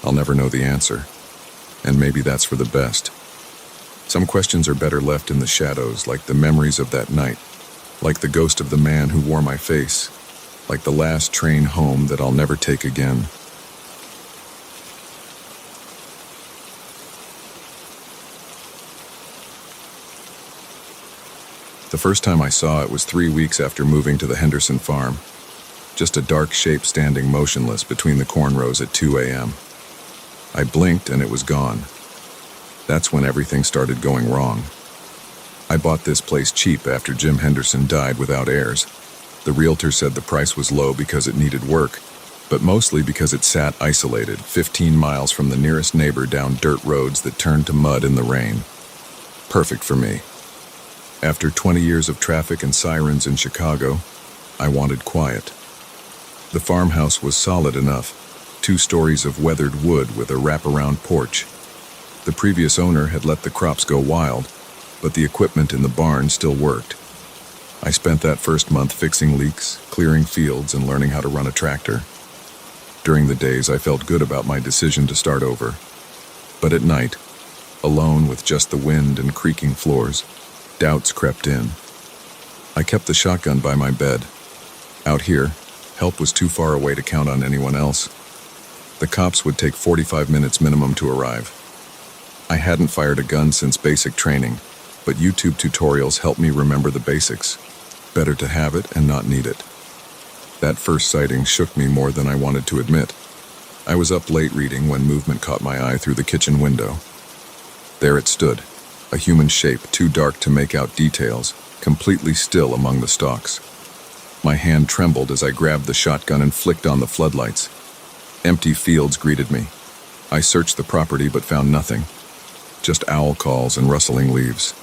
I'll never know the answer. And maybe that's for the best. Some questions are better left in the shadows, like the memories of that night, like the ghost of the man who wore my face, like the last train home that I'll never take again. The first time I saw it was 3 weeks after moving to the Henderson farm. Just a dark shape standing motionless between the corn rows at 2 a.m. I blinked and it was gone. That's when everything started going wrong. I bought this place cheap after Jim Henderson died without heirs. The realtor said the price was low because it needed work, but mostly because it sat isolated, 15 miles from the nearest neighbor down dirt roads that turned to mud in the rain. Perfect for me. After 20 years of traffic and sirens in Chicago, I wanted quiet. The farmhouse was solid enough, 2 stories of weathered wood with a wraparound porch. The previous owner had let the crops go wild, but the equipment in the barn still worked. I spent that first month fixing leaks, clearing fields, and learning how to run a tractor. During the days, I felt good about my decision to start over. But at night, alone with just the wind and creaking floors, doubts crept in. I kept the shotgun by my bed. Out here, help was too far away to count on anyone else. The cops would take 45 minutes minimum to arrive. I hadn't fired a gun since basic training, but YouTube tutorials helped me remember the basics. Better to have it and not need it. That first sighting shook me more than I wanted to admit. I was up late reading when movement caught my eye through the kitchen window. There it stood, a human shape too dark to make out details, completely still among the stalks. My hand trembled as I grabbed the shotgun and flicked on the floodlights. Empty fields greeted me. I searched the property but found nothing. Just owl calls and rustling leaves.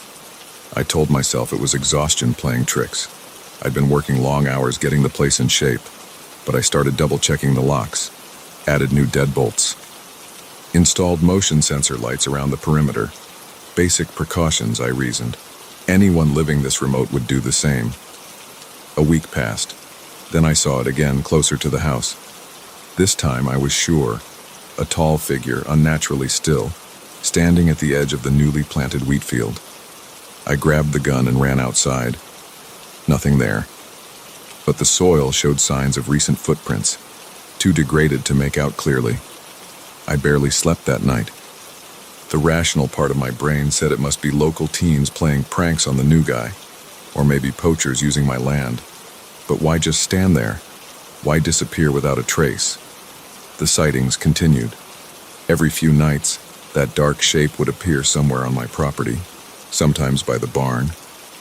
I told myself it was exhaustion playing tricks. I'd been working long hours getting the place in shape, but I started double-checking the locks, added new deadbolts, installed motion sensor lights around the perimeter. Basic precautions, I reasoned. Anyone living this remote would do the same. A week passed. Then I saw it again, closer to the house. This time I was sure. A tall figure, unnaturally still, standing at the edge of the newly planted wheat field. I grabbed the gun and ran outside. Nothing there. But the soil showed signs of recent footprints, too degraded to make out clearly. I barely slept that night. The rational part of my brain said it must be local teens playing pranks on the new guy, or maybe poachers using my land. But why just stand there? Why disappear without a trace? The sightings continued. Every few nights, that dark shape would appear somewhere on my property, sometimes by the barn,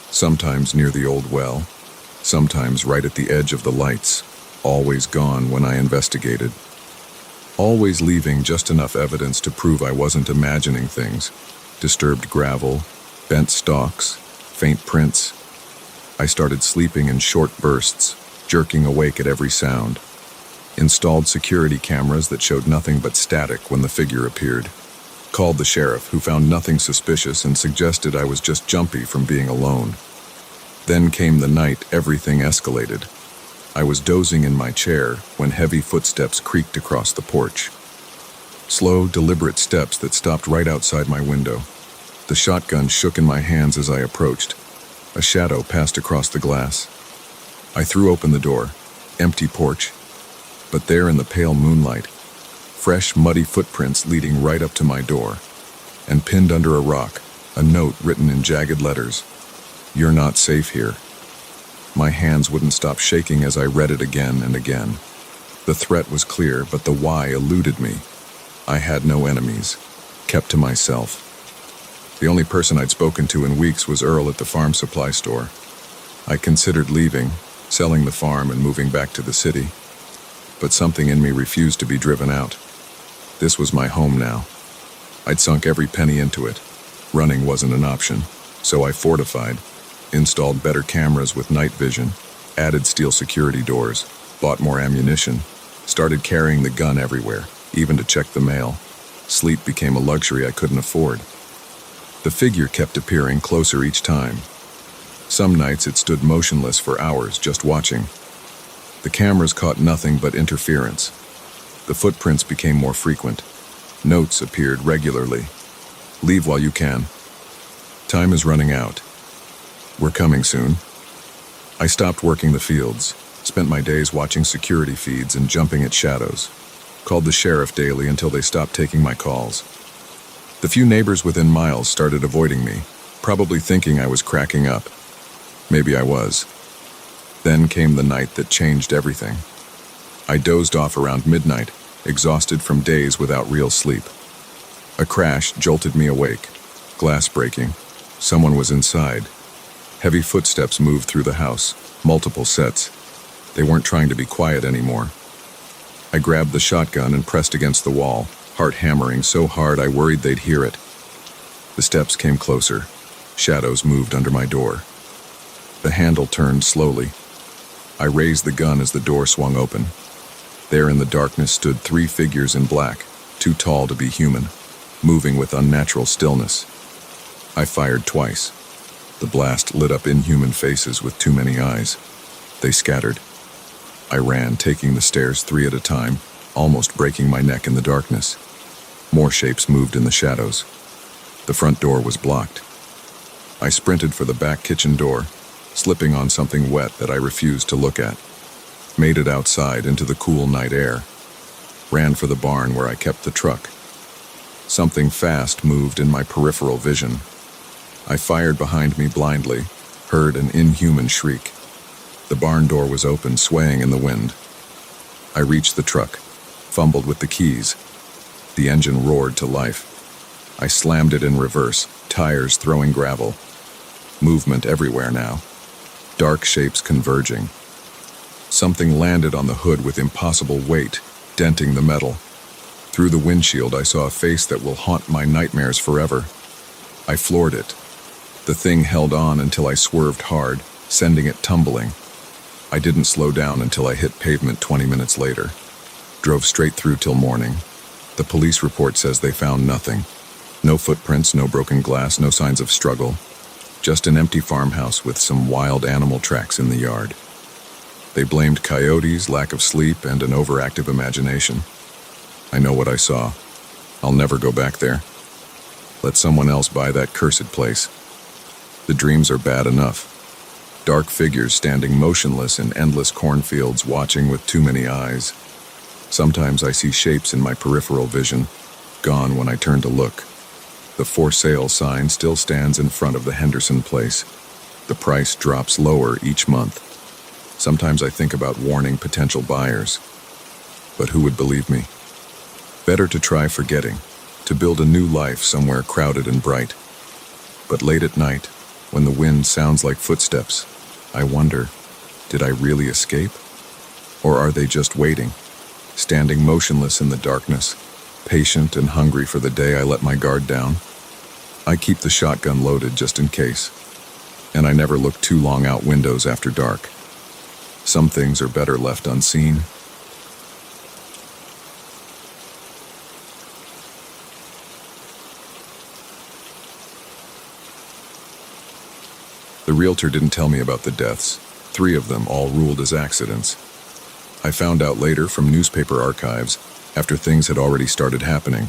sometimes near the old well, sometimes right at the edge of the lights, always gone when I investigated. Always leaving just enough evidence to prove I wasn't imagining things. Disturbed gravel, bent stalks, faint prints. I started sleeping in short bursts, jerking awake at every sound. Installed security cameras that showed nothing but static when the figure appeared. Called the sheriff, who found nothing suspicious and suggested I was just jumpy from being alone. Then came the night everything escalated. I was dozing in my chair when heavy footsteps creaked across the porch. Slow, deliberate steps that stopped right outside my window. The shotgun shook in my hands as I approached. A shadow passed across the glass. I threw open the door. Empty porch. But there in the pale moonlight, fresh, muddy footprints leading right up to my door. And pinned under a rock, a note written in jagged letters. "You're not safe here." My hands wouldn't stop shaking as I read it again and again. The threat was clear, but the why eluded me. I had no enemies, kept to myself. The only person I'd spoken to in weeks was Earl at the farm supply store. I considered leaving, selling the farm and moving back to the city. But something in me refused to be driven out. This was my home now. I'd sunk every penny into it. Running wasn't an option, so I fortified. Installed better cameras with night vision, added steel security doors, bought more ammunition, started carrying the gun everywhere, even to check the mail. Sleep became a luxury I couldn't afford. The figure kept appearing closer each time. Some nights it stood motionless for hours, just watching. The cameras caught nothing but interference. The footprints became more frequent. Notes appeared regularly. "Leave while you can. Time is running out. We're coming soon." I stopped working the fields, spent my days watching security feeds and jumping at shadows. Called the sheriff daily until they stopped taking my calls. The few neighbors within miles started avoiding me, probably thinking I was cracking up. Maybe I was. Then came the night that changed everything. I dozed off around midnight, exhausted from days without real sleep. A crash jolted me awake. Glass breaking. Someone was inside. Heavy footsteps moved through the house, multiple sets. They weren't trying to be quiet anymore. I grabbed the shotgun and pressed against the wall, heart hammering so hard I worried they'd hear it. The steps came closer. Shadows moved under my door. The handle turned slowly. I raised the gun as the door swung open. There in the darkness stood 3 figures in black, too tall to be human, moving with unnatural stillness. I fired twice. The blast lit up inhuman faces with too many eyes. They scattered. I ran, taking the stairs 3 at a time, almost breaking my neck in the darkness. More shapes moved in the shadows. The front door was blocked. I sprinted for the back kitchen door, slipping on something wet that I refused to look at. Made it outside into the cool night air. Ran for the barn where I kept the truck. Something fast moved in my peripheral vision. I fired behind me blindly, heard an inhuman shriek. The barn door was open, swaying in the wind. I reached the truck, fumbled with the keys. The engine roared to life. I slammed it in reverse, tires throwing gravel. Movement everywhere now. Dark shapes converging. Something landed on the hood with impossible weight, denting the metal. Through the windshield, I saw a face that will haunt my nightmares forever. I floored it. The thing held on until I swerved hard, sending it tumbling. I didn't slow down until I hit pavement 20 minutes later. Drove straight through till morning. The police report says they found nothing. No footprints, no broken glass, no signs of struggle. Just an empty farmhouse with some wild animal tracks in the yard. They blamed coyotes, lack of sleep, and an overactive imagination. I know what I saw. I'll never go back there. Let someone else buy that cursed place. The dreams are bad enough. Dark figures standing motionless in endless cornfields watching with too many eyes. Sometimes I see shapes in my peripheral vision, gone when I turn to look. The for sale sign still stands in front of the Henderson place. The price drops lower each month. Sometimes I think about warning potential buyers. But who would believe me? Better to try forgetting, to build a new life somewhere crowded and bright. But late at night, when the wind sounds like footsteps, I wonder, did I really escape? Or are they just waiting, standing motionless in the darkness, patient and hungry for the day I let my guard down? I keep the shotgun loaded just in case, and I never look too long out windows after dark. Some things are better left unseen. The realtor didn't tell me about the deaths. 3 of them, all ruled as accidents. I found out later from newspaper archives after things had already started happening.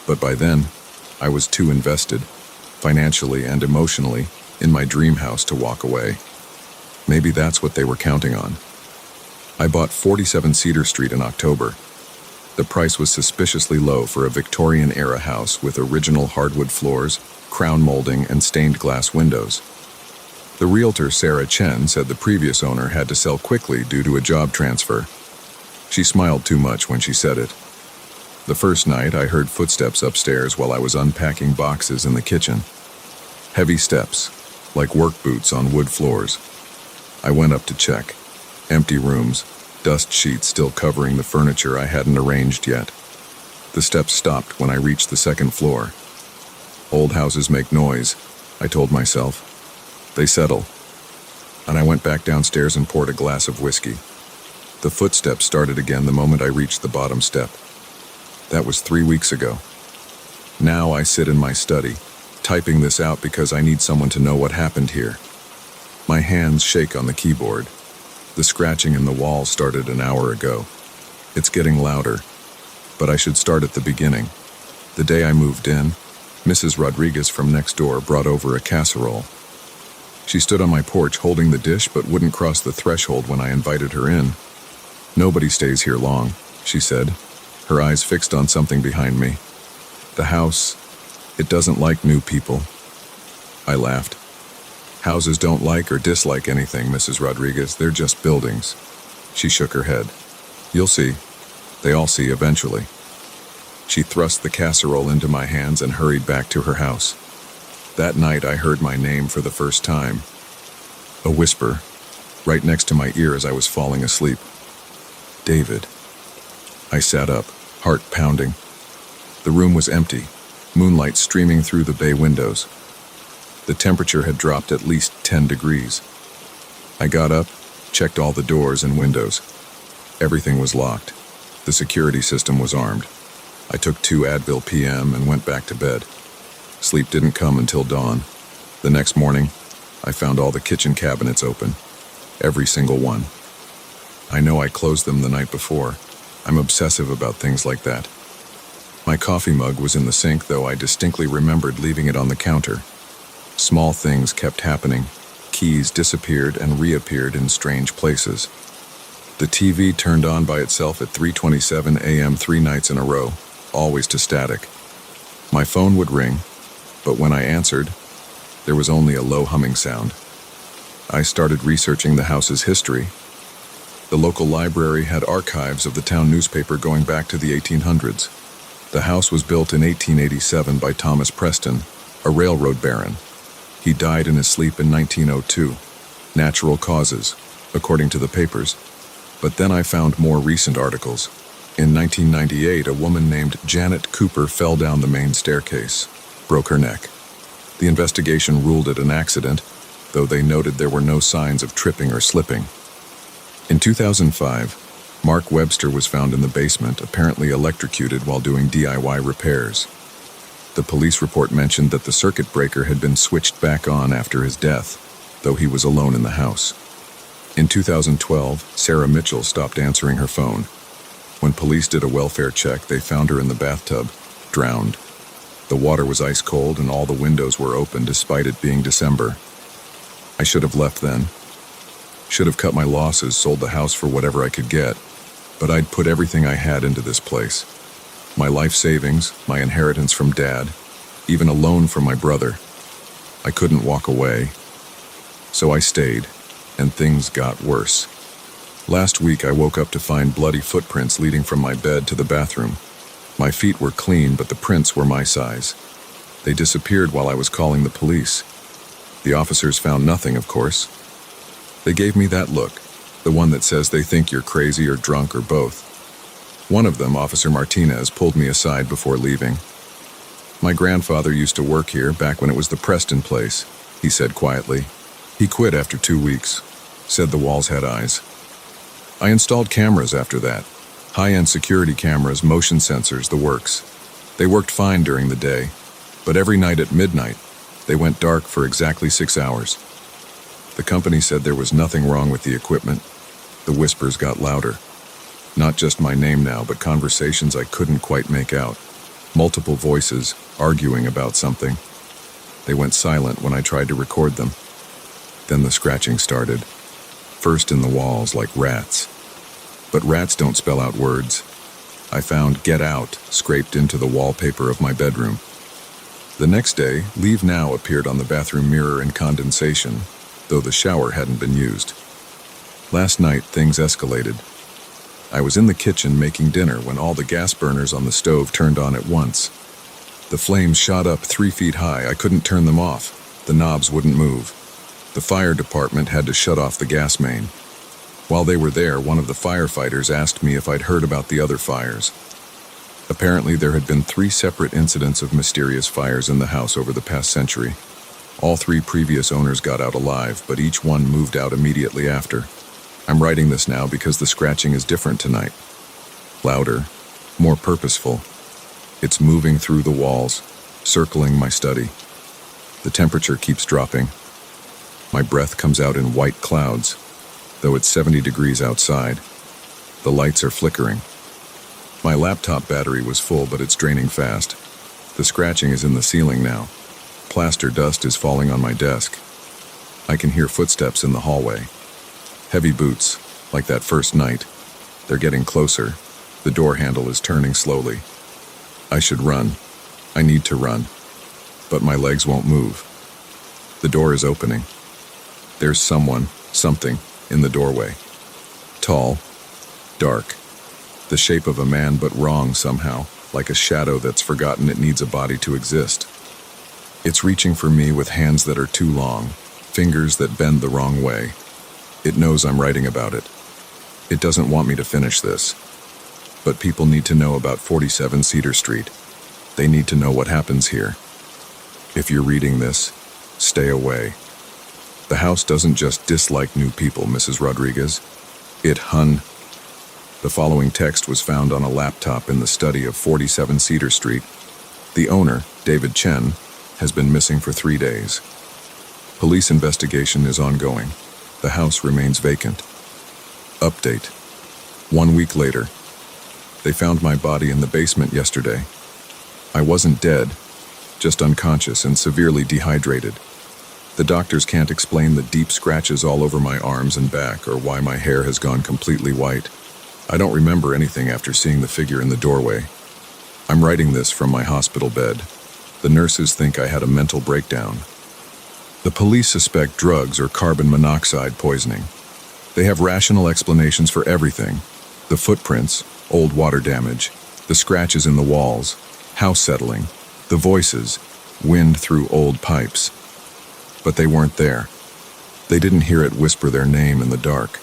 But by then, I was too invested, financially and emotionally, in my dream house to walk away. Maybe that's what they were counting on. I bought 47 Cedar Street in October. The price was suspiciously low for a Victorian-era house with original hardwood floors, crown molding, and stained glass windows. The realtor, Sarah Chen, said the previous owner had to sell quickly due to a job transfer. She smiled too much when she said it. The first night, I heard footsteps upstairs while I was unpacking boxes in the kitchen. Heavy steps, like work boots on wood floors. I went up to check. Empty rooms, dust sheets still covering the furniture I hadn't arranged yet. The steps stopped when I reached the second floor. Old houses make noise, I told myself. They settle. And I went back downstairs and poured a glass of whiskey. The footsteps started again the moment I reached the bottom step. That was 3 weeks ago. Now I sit in my study, typing this out because I need someone to know what happened here. My hands shake on the keyboard. The scratching in the wall started an hour ago. It's getting louder, but I should start at the beginning. The day I moved in, Mrs. Rodriguez from next door brought over a casserole. She stood on my porch holding the dish but wouldn't cross the threshold when I invited her in. "Nobody stays here long," she said, her eyes fixed on something behind me. "The house, it doesn't like new people." I laughed. "Houses don't like or dislike anything, Mrs. Rodriguez. They're just buildings." She shook her head. "You'll see. They all see eventually." She thrust the casserole into my hands and hurried back to her house. That night I heard my name for the first time. A whisper, right next to my ear as I was falling asleep. "David." I sat up, heart pounding. The room was empty, moonlight streaming through the bay windows. The temperature had dropped at least 10 degrees. I got up, checked all the doors and windows. Everything was locked. The security system was armed. I took 2 Advil PM and went back to bed. Sleep didn't come until dawn. The next morning, I found all the kitchen cabinets open. Every single one. I know I closed them the night before. I'm obsessive about things like that. My coffee mug was in the sink, though I distinctly remembered leaving it on the counter. Small things kept happening. Keys disappeared and reappeared in strange places. The TV turned on by itself at 3:27 a.m. 3 nights in a row, always to static. My phone would ring, but when I answered, there was only a low humming sound. I started researching the house's history. The local library had archives of the town newspaper going back to the 1800s. The house was built in 1887 by Thomas Preston, a railroad baron. He died in his sleep in 1902. Natural causes, according to the papers. But then I found more recent articles. In 1998, a woman named Janet Cooper fell down the main staircase, broke her neck. The investigation ruled it an accident, though they noted there were no signs of tripping or slipping. In 2005, Mark Webster was found in the basement, apparently electrocuted while doing DIY repairs. The police report mentioned that the circuit breaker had been switched back on after his death, though he was alone in the house. In 2012, Sarah Mitchell stopped answering her phone. When police did a welfare check, they found her in the bathtub, drowned. The water was ice cold and all the windows were open despite it being December. I should have left then. Should have cut my losses, sold the house for whatever I could get. But I'd put everything I had into this place. My life savings, my inheritance from Dad, even a loan from my brother. I couldn't walk away. So I stayed, and things got worse. Last week I woke up to find bloody footprints leading from my bed to the bathroom. My feet were clean, but the prints were my size. They disappeared while I was calling the police. The officers found nothing, of course. They gave me that look, the one that says they think you're crazy or drunk or both. One of them, Officer Martinez, pulled me aside before leaving. My grandfather used to work here back when it was the Preston place, he said quietly. He quit after 2 weeks, said the walls had eyes. I installed cameras after that. High-end security cameras, motion sensors, the works. They worked fine during the day, but every night at midnight, they went dark for exactly 6 hours. The company said there was nothing wrong with the equipment. The whispers got louder. Not just my name now, but conversations I couldn't quite make out. Multiple voices, arguing about something. They went silent when I tried to record them. Then the scratching started. First in the walls, like rats. But rats don't spell out words. I found "get out" scraped into the wallpaper of my bedroom. The next day, "leave now" appeared on the bathroom mirror in condensation, though the shower hadn't been used. Last night, things escalated. I was in the kitchen making dinner when all the gas burners on the stove turned on at once. The flames shot up 3 feet high. I couldn't turn them off. The knobs wouldn't move. The fire department had to shut off the gas main. While they were there, one of the firefighters asked me if I'd heard about the other fires. Apparently, there had been 3 separate incidents of mysterious fires in the house over the past century. All 3 previous owners got out alive, but each one moved out immediately after. I'm writing this now because the scratching is different tonight. Louder, more purposeful. It's moving through the walls, circling my study. The temperature keeps dropping. My breath comes out in white clouds, though it's 70 degrees outside. The lights are flickering. My laptop battery was full, but it's draining fast. The scratching is in the ceiling now. Plaster dust is falling on my desk. I can hear footsteps in the hallway. Heavy boots, like that first night. They're getting closer. The door handle is turning slowly. I should run. I need to run. But my legs won't move. The door is opening. There's someone, something, in the doorway. Tall, dark. The shape of a man, but wrong somehow, like a shadow that's forgotten it needs a body to exist. It's reaching for me with hands that are too long, fingers that bend the wrong way. It knows I'm writing about it. It doesn't want me to finish this. But people need to know about 47 Cedar Street. They need to know what happens here. If you're reading this, stay away. The house doesn't just dislike new people, Mrs. Rodriguez. The following text was found on a laptop in the study of 47 Cedar Street. The owner, David Chen, has been missing for 3 days. Police investigation is ongoing. The house remains vacant. Update. 1 week later. They found my body in the basement yesterday. I wasn't dead, just unconscious and severely dehydrated. The doctors can't explain the deep scratches all over my arms and back or why my hair has gone completely white. I don't remember anything after seeing the figure in the doorway. I'm writing this from my hospital bed. The nurses think I had a mental breakdown. The police suspect drugs or carbon monoxide poisoning. They have rational explanations for everything. The footprints, old water damage, the scratches in the walls, house settling, the voices, wind through old pipes. But they weren't there. They didn't hear it whisper their name in the dark.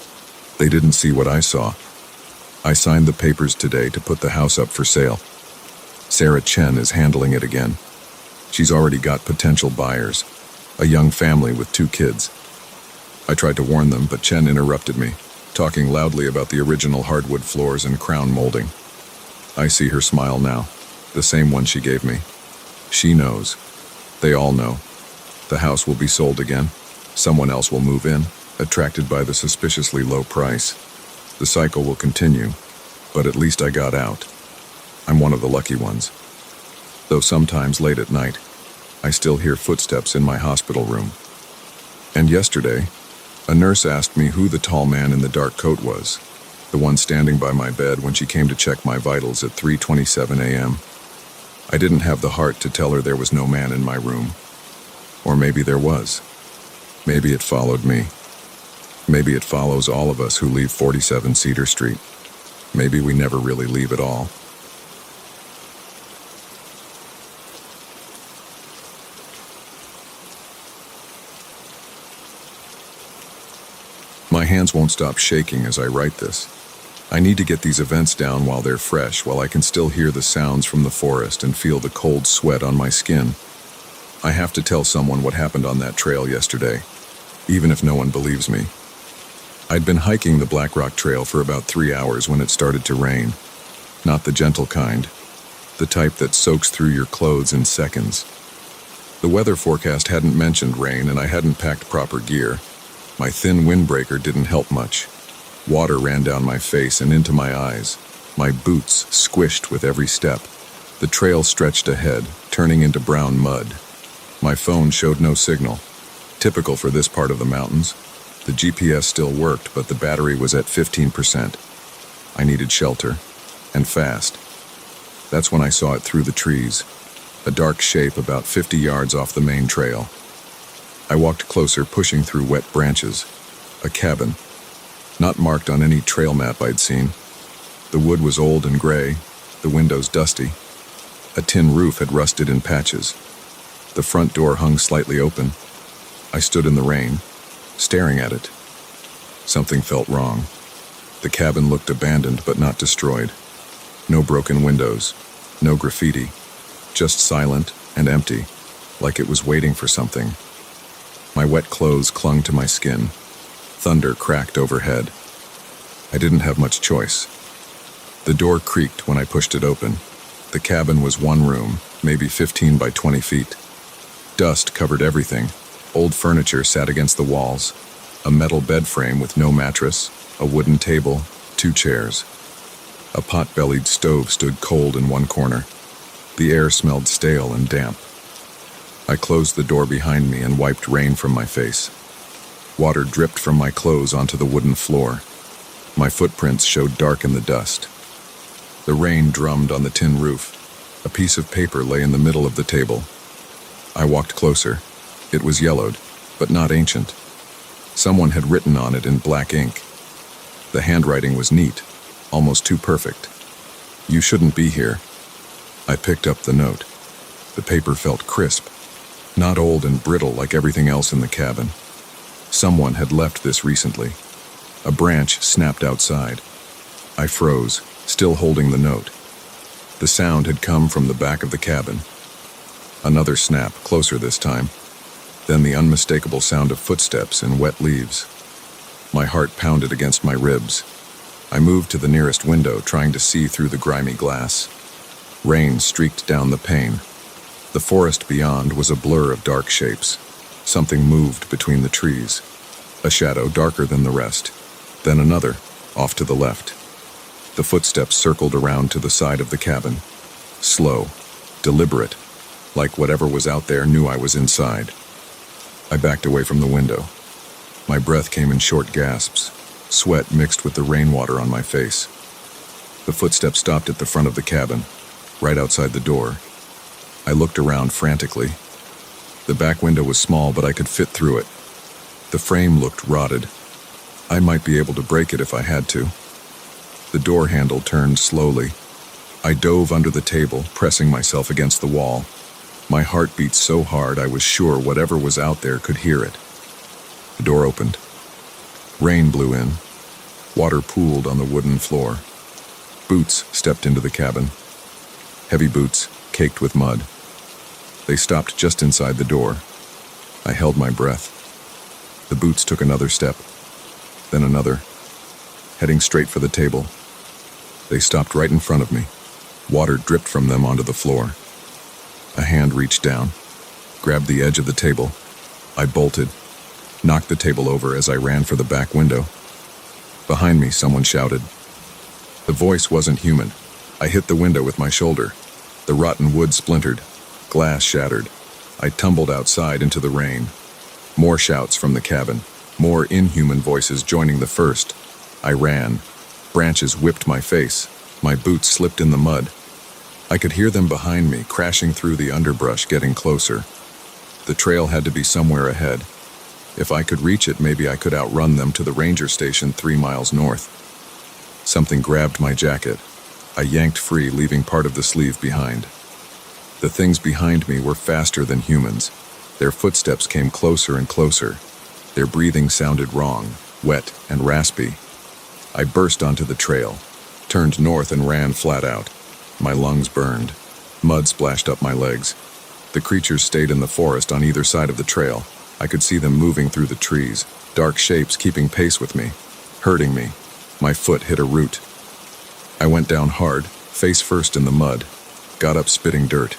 They didn't see what I saw. I signed the papers today to put the house up for sale. Sarah Chen is handling it again. She's already got potential buyers, a young family with 2 kids. I tried to warn them, but Chen interrupted me, talking loudly about the original hardwood floors and crown molding. I see her smile now, the same one she gave me. She knows. They all know. The house will be sold again. Someone else will move in, attracted by the suspiciously low price. The cycle will continue, but at least I got out. I'm one of the lucky ones. though sometimes late at night, I still hear footsteps in my hospital room. And yesterday, a nurse asked me who the tall man in the dark coat was, the one standing by my bed when she came to check my vitals at 3:27 a.m. I didn't have the heart to tell her there was no man in my room. Or maybe there was. Maybe it followed me. Maybe it follows all of us who leave 47 Cedar Street. Maybe we never really leave at all. My hands won't stop shaking as I write this. I need to get these events down while they're fresh, while I can still hear the sounds from the forest and feel the cold sweat on my skin. I have to tell someone what happened on that trail yesterday, even if no one believes me. I'd been hiking the Black Rock Trail for about 3 hours when it started to rain. Not the gentle kind, the type that soaks through your clothes in seconds. The weather forecast hadn't mentioned rain, and I hadn't packed proper gear. My thin windbreaker didn't help much. Water ran down my face and into my eyes. My boots squished with every step. The trail stretched ahead, turning into brown mud. My phone showed no signal. Typical for this part of the mountains. The GPS still worked, but the battery was at 15%. I needed shelter, and fast. That's when I saw it through the trees, a dark shape about 50 yards off the main trail. I walked closer, pushing through wet branches. A cabin, not marked on any trail map I'd seen. The wood was old and gray, the windows dusty. A tin roof had rusted in patches. The front door hung slightly open. I stood in the rain, staring at it. Something felt wrong. The cabin looked abandoned but not destroyed. No broken windows, no graffiti, just silent and empty, like it was waiting for something. My wet clothes clung to my skin. Thunder cracked overhead. I didn't have much choice. The door creaked when I pushed it open. The cabin was one room, maybe 15 by 20 feet. Dust covered everything. Old furniture sat against the walls. A metal bed frame with no mattress, a wooden table, 2 chairs. A pot-bellied stove stood cold in one corner. The air smelled stale and damp. I closed the door behind me and wiped rain from my face. Water dripped from my clothes onto the wooden floor. My footprints showed dark in the dust. The rain drummed on the tin roof. A piece of paper lay in the middle of the table. I walked closer. It was yellowed, but not ancient. Someone had written on it in black ink. The handwriting was neat, almost too perfect. "You shouldn't be here." I picked up the note. The paper felt crisp, not old and brittle like everything else in the cabin. Someone had left this recently. A branch snapped outside. I froze, still holding the note. The sound had come from the back of the cabin. Another snap, closer this time. Then the unmistakable sound of footsteps in wet leaves. My heart pounded against my ribs. I moved to the nearest window, trying to see through the grimy glass. Rain streaked down the pane. The forest beyond was a blur of dark shapes. Something moved between the trees. A shadow darker than the rest. Then another, off to the left. The footsteps circled around to the side of the cabin. Slow, deliberate, like whatever was out there knew I was inside. I backed away from the window. My breath came in short gasps. Sweat mixed with the rainwater on my face. The footsteps stopped at the front of the cabin, right outside the door. I looked around frantically. The back window was small, but I could fit through it. The frame looked rotted. I might be able to break it if I had to. The door handle turned slowly. I dove under the table, pressing myself against the wall. My heart beat so hard I was sure whatever was out there could hear it. The door opened. Rain blew in. Water pooled on the wooden floor. Boots stepped into the cabin. Heavy boots, caked with mud. They stopped just inside the door. I held my breath. The boots took another step, then another, heading straight for the table. They stopped right in front of me. Water dripped from them onto the floor. A hand reached down, grabbed the edge of the table. I bolted, knocked the table over as I ran for the back window. Behind me, someone shouted. The voice wasn't human. I hit the window with my shoulder. The rotten wood splintered. Glass shattered. I tumbled outside into the rain. More shouts from the cabin. More inhuman voices joining the first. I ran. Branches whipped my face. My boots slipped in the mud. I could hear them behind me, crashing through the underbrush, getting closer. The trail had to be somewhere ahead. If I could reach it, maybe I could outrun them to the ranger station 3 miles north. Something grabbed my jacket. I yanked free, leaving part of the sleeve behind. The things behind me were faster than humans. Their footsteps came closer and closer. Their breathing sounded wrong, wet and raspy. I burst onto the trail, turned north and ran flat out. My lungs burned. Mud splashed up my legs. The creatures stayed in the forest on either side of the trail. I could see them moving through the trees, dark shapes keeping pace with me, hurting me. My foot hit a root. I went down hard, face first in the mud, got up spitting dirt.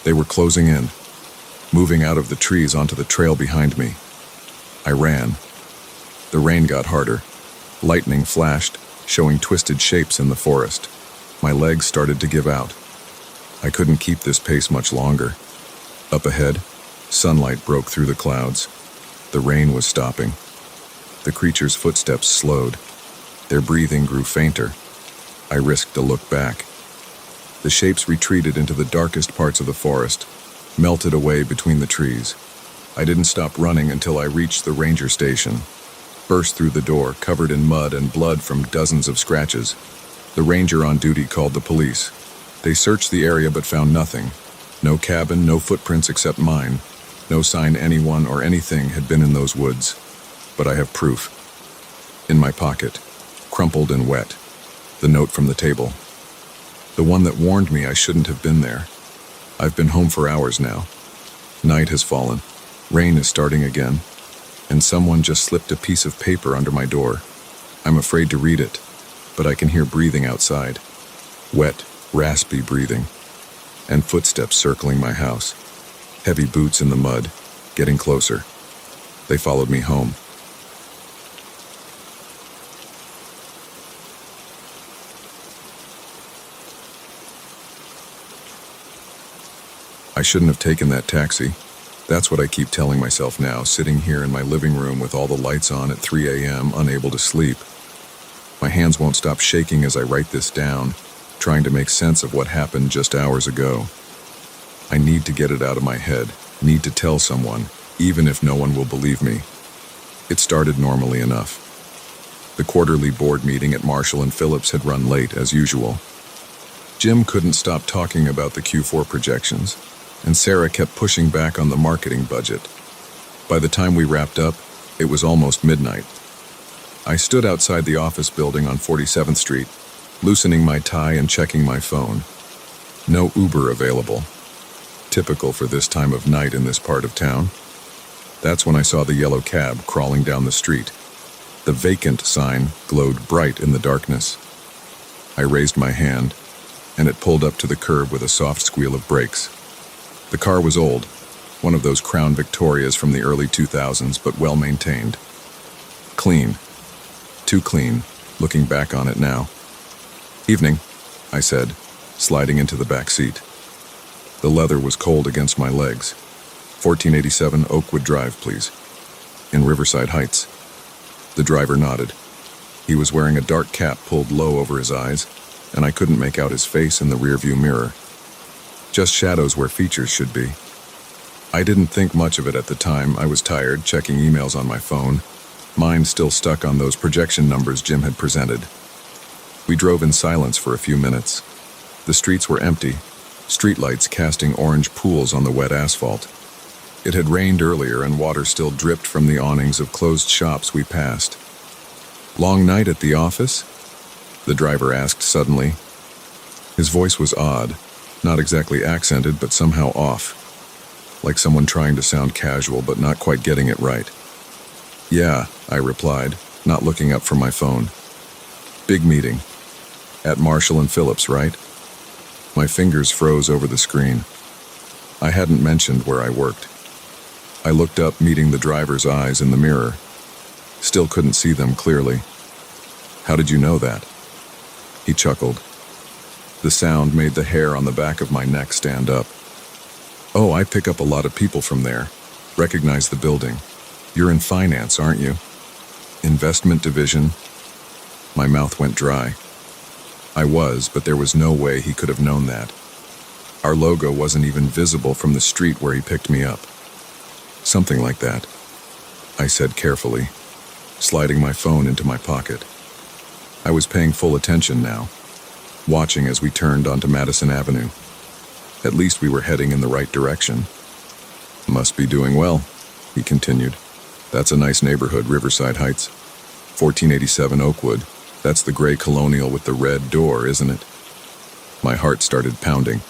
They were closing in, moving out of the trees onto the trail behind me. I ran. The rain got harder. Lightning flashed, showing twisted shapes in the forest. My legs started to give out. I couldn't keep this pace much longer. Up ahead, sunlight broke through the clouds. The rain was stopping. The creatures' footsteps slowed. Their breathing grew fainter. I risked a look back. The shapes retreated into the darkest parts of the forest, melted away between the trees. I didn't stop running until I reached the ranger station. Burst through the door, covered in mud and blood from dozens of scratches. The ranger on duty called the police. They searched the area but found nothing. No cabin, no footprints except mine. No sign anyone or anything had been in those woods. But I have proof. In my pocket, crumpled and wet. The note from the table. The one that warned me I shouldn't have been there. I've been home for hours now. Night has fallen. Rain is starting again. And someone just slipped a piece of paper under my door. I'm afraid to read it, but I can hear breathing outside. Wet, raspy breathing. And footsteps circling my house. Heavy boots in the mud, getting closer. They followed me home. I shouldn't have taken that taxi. That's what I keep telling myself now, sitting here in my living room with all the lights on at 3 a.m., unable to sleep. My hands won't stop shaking as I write this down, trying to make sense of what happened just hours ago. I need to get it out of my head, need to tell someone, even if no one will believe me. It started normally enough. The quarterly board meeting at Marshall and Phillips had run late, as usual. Jim couldn't stop talking about the Q4 projections, and Sarah kept pushing back on the marketing budget. By the time we wrapped up, it was almost midnight. I stood outside the office building on 47th Street, loosening my tie and checking my phone. No Uber available. Typical for this time of night in this part of town. That's when I saw the yellow cab crawling down the street. The vacant sign glowed bright in the darkness. I raised my hand, and it pulled up to the curb with a soft squeal of brakes. The car was old, one of those Crown Victorias from the early 2000s, but well maintained. Clean. Too clean, looking back on it now. "Evening," I said, sliding into the back seat. The leather was cold against my legs. 1487 Oakwood Drive, please. In Riverside Heights. The driver nodded. He was wearing a dark cap pulled low over his eyes, and I couldn't make out his face in the rearview mirror. Just shadows where features should be. I didn't think much of it at the time. I was tired, checking emails on my phone, mind still stuck on those projection numbers Jim had presented. We drove in silence for a few minutes. The streets were empty, streetlights casting orange pools on the wet asphalt. It had rained earlier and water still dripped from the awnings of closed shops we passed. "Long night at the office?" the driver asked suddenly. His voice was odd, not exactly accented, but somehow off, like someone trying to sound casual but not quite getting it right. "Yeah," I replied, not looking up from my phone. "Big meeting. At Marshall and Phillips, right?" My fingers froze over the screen. I hadn't mentioned where I worked. I looked up, meeting the driver's eyes in the mirror. Still couldn't see them clearly. "How did you know that?" He chuckled. The sound made the hair on the back of my neck stand up. Oh, I pick up a lot of people from there. Recognize the building. You're in finance, aren't you? Investment division. My mouth went dry. I was, but there was no way he could have known that. Our logo wasn't even visible from the street where he picked me up. Something like that, I said carefully, sliding my phone into my pocket. I was paying full attention now, watching as we turned onto Madison Avenue. At least we were heading in the right direction. Must be doing well, he continued. That's a nice neighborhood, Riverside Heights. 1487 Oakwood. That's the gray colonial with the red door, isn't it? My heart started pounding.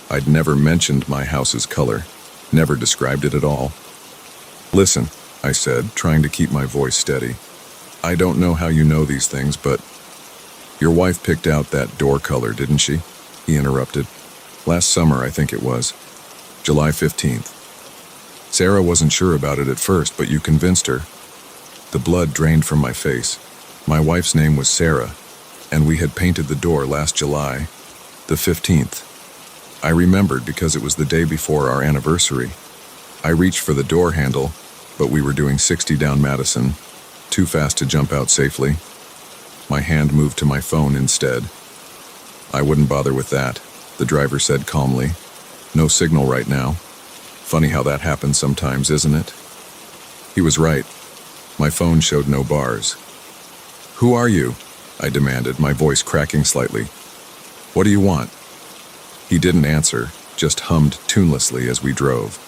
I'd never mentioned my house's color, never described it at all. Listen, I said, trying to keep my voice steady. I don't know how you know these things, but your wife picked out that door color, didn't she? He interrupted. Last summer, I think it was. July 15th. Sarah wasn't sure about it at first, but you convinced her. The blood drained from my face. My wife's name was Sarah, and we had painted the door last July, the 15th. I remembered because it was the day before our anniversary. I reached for the door handle, but we were doing 60 down Madison, too fast to jump out safely. My hand moved to my phone instead. I wouldn't bother with that, the driver said calmly. No signal right now. Funny how that happens sometimes, isn't it? He was right. My phone showed no bars. Who are you? I demanded, my voice cracking slightly. What do you want? He didn't answer, just hummed tunelessly as we drove.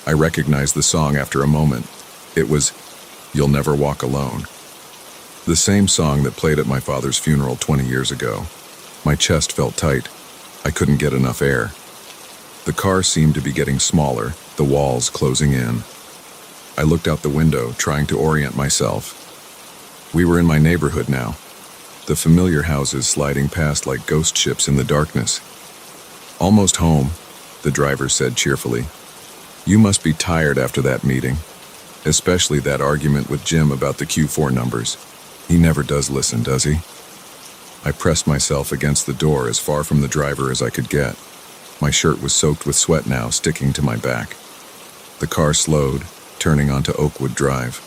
I recognized the song after a moment. It was You'll Never Walk Alone. The same song that played at my father's funeral 20 years ago. My chest felt tight. I couldn't get enough air. The car seemed to be getting smaller, the walls closing in. I looked out the window, trying to orient myself. We were in my neighborhood now, the familiar houses sliding past like ghost ships in the darkness. Almost home, the driver said cheerfully. You must be tired after that meeting, especially that argument with Jim about the Q4 numbers. He never does listen, does he? I pressed myself against the door as far from the driver as I could get. My shirt was soaked with sweat now, sticking to my back. The car slowed, turning onto Oakwood Drive.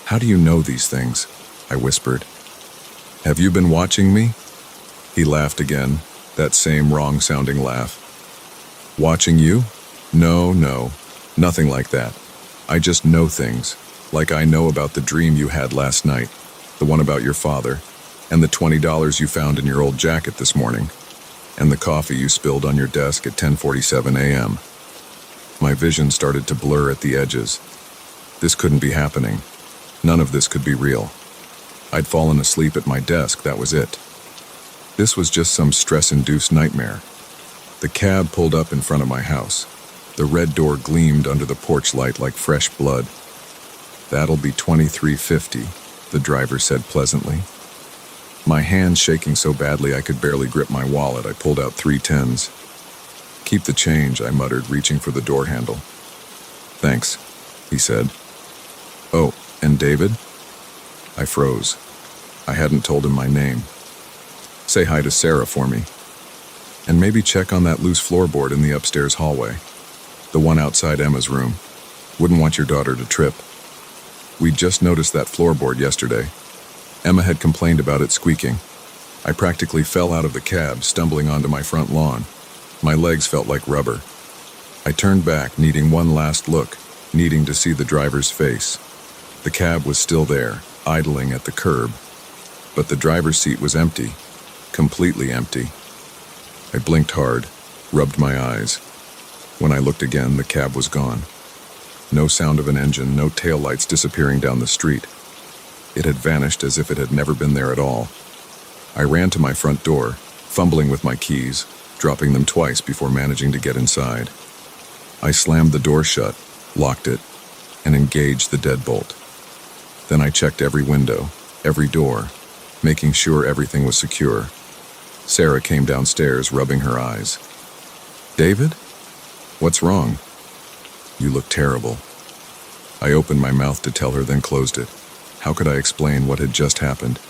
How do you know these things? I whispered. Have you been watching me? He laughed again, that same wrong-sounding laugh. Watching you? No, nothing like that. I just know things, like I know about the dream you had last night, the one about your father, and the $20 you found in your old jacket this morning, and the coffee you spilled on your desk at 10:47 a.m. My vision started to blur at the edges. This couldn't be happening. None of this could be real. I'd fallen asleep at my desk, that was it. This was just some stress-induced nightmare. The cab pulled up in front of my house. The red door gleamed under the porch light like fresh blood. That'll be $23.50, the driver said pleasantly. My hands shaking so badly I could barely grip my wallet, I pulled out 3 tens. Keep the change, I muttered, reaching for the door handle. Thanks, he said. Oh, and David? I froze. I hadn't told him my name. Say hi to Sarah for me. And maybe check on that loose floorboard in the upstairs hallway. The one outside Emma's room. Wouldn't want your daughter to trip. We'd just noticed that floorboard yesterday. Emma had complained about it squeaking. I practically fell out of the cab, stumbling onto my front lawn. My legs felt like rubber. I turned back, needing one last look, needing to see the driver's face. The cab was still there, idling at the curb, but the driver's seat was empty, completely empty. I blinked hard, rubbed my eyes. When I looked again, the cab was gone. No sound of an engine, no taillights disappearing down the street. It had vanished as if it had never been there at all. I ran to my front door, fumbling with my keys, dropping them twice before managing to get inside. I slammed the door shut, locked it, and engaged the deadbolt. Then I checked every window, every door, making sure everything was secure. Sarah came downstairs, rubbing her eyes. David? What's wrong? You look terrible. I opened my mouth to tell her, then closed it. How could I explain what had just happened?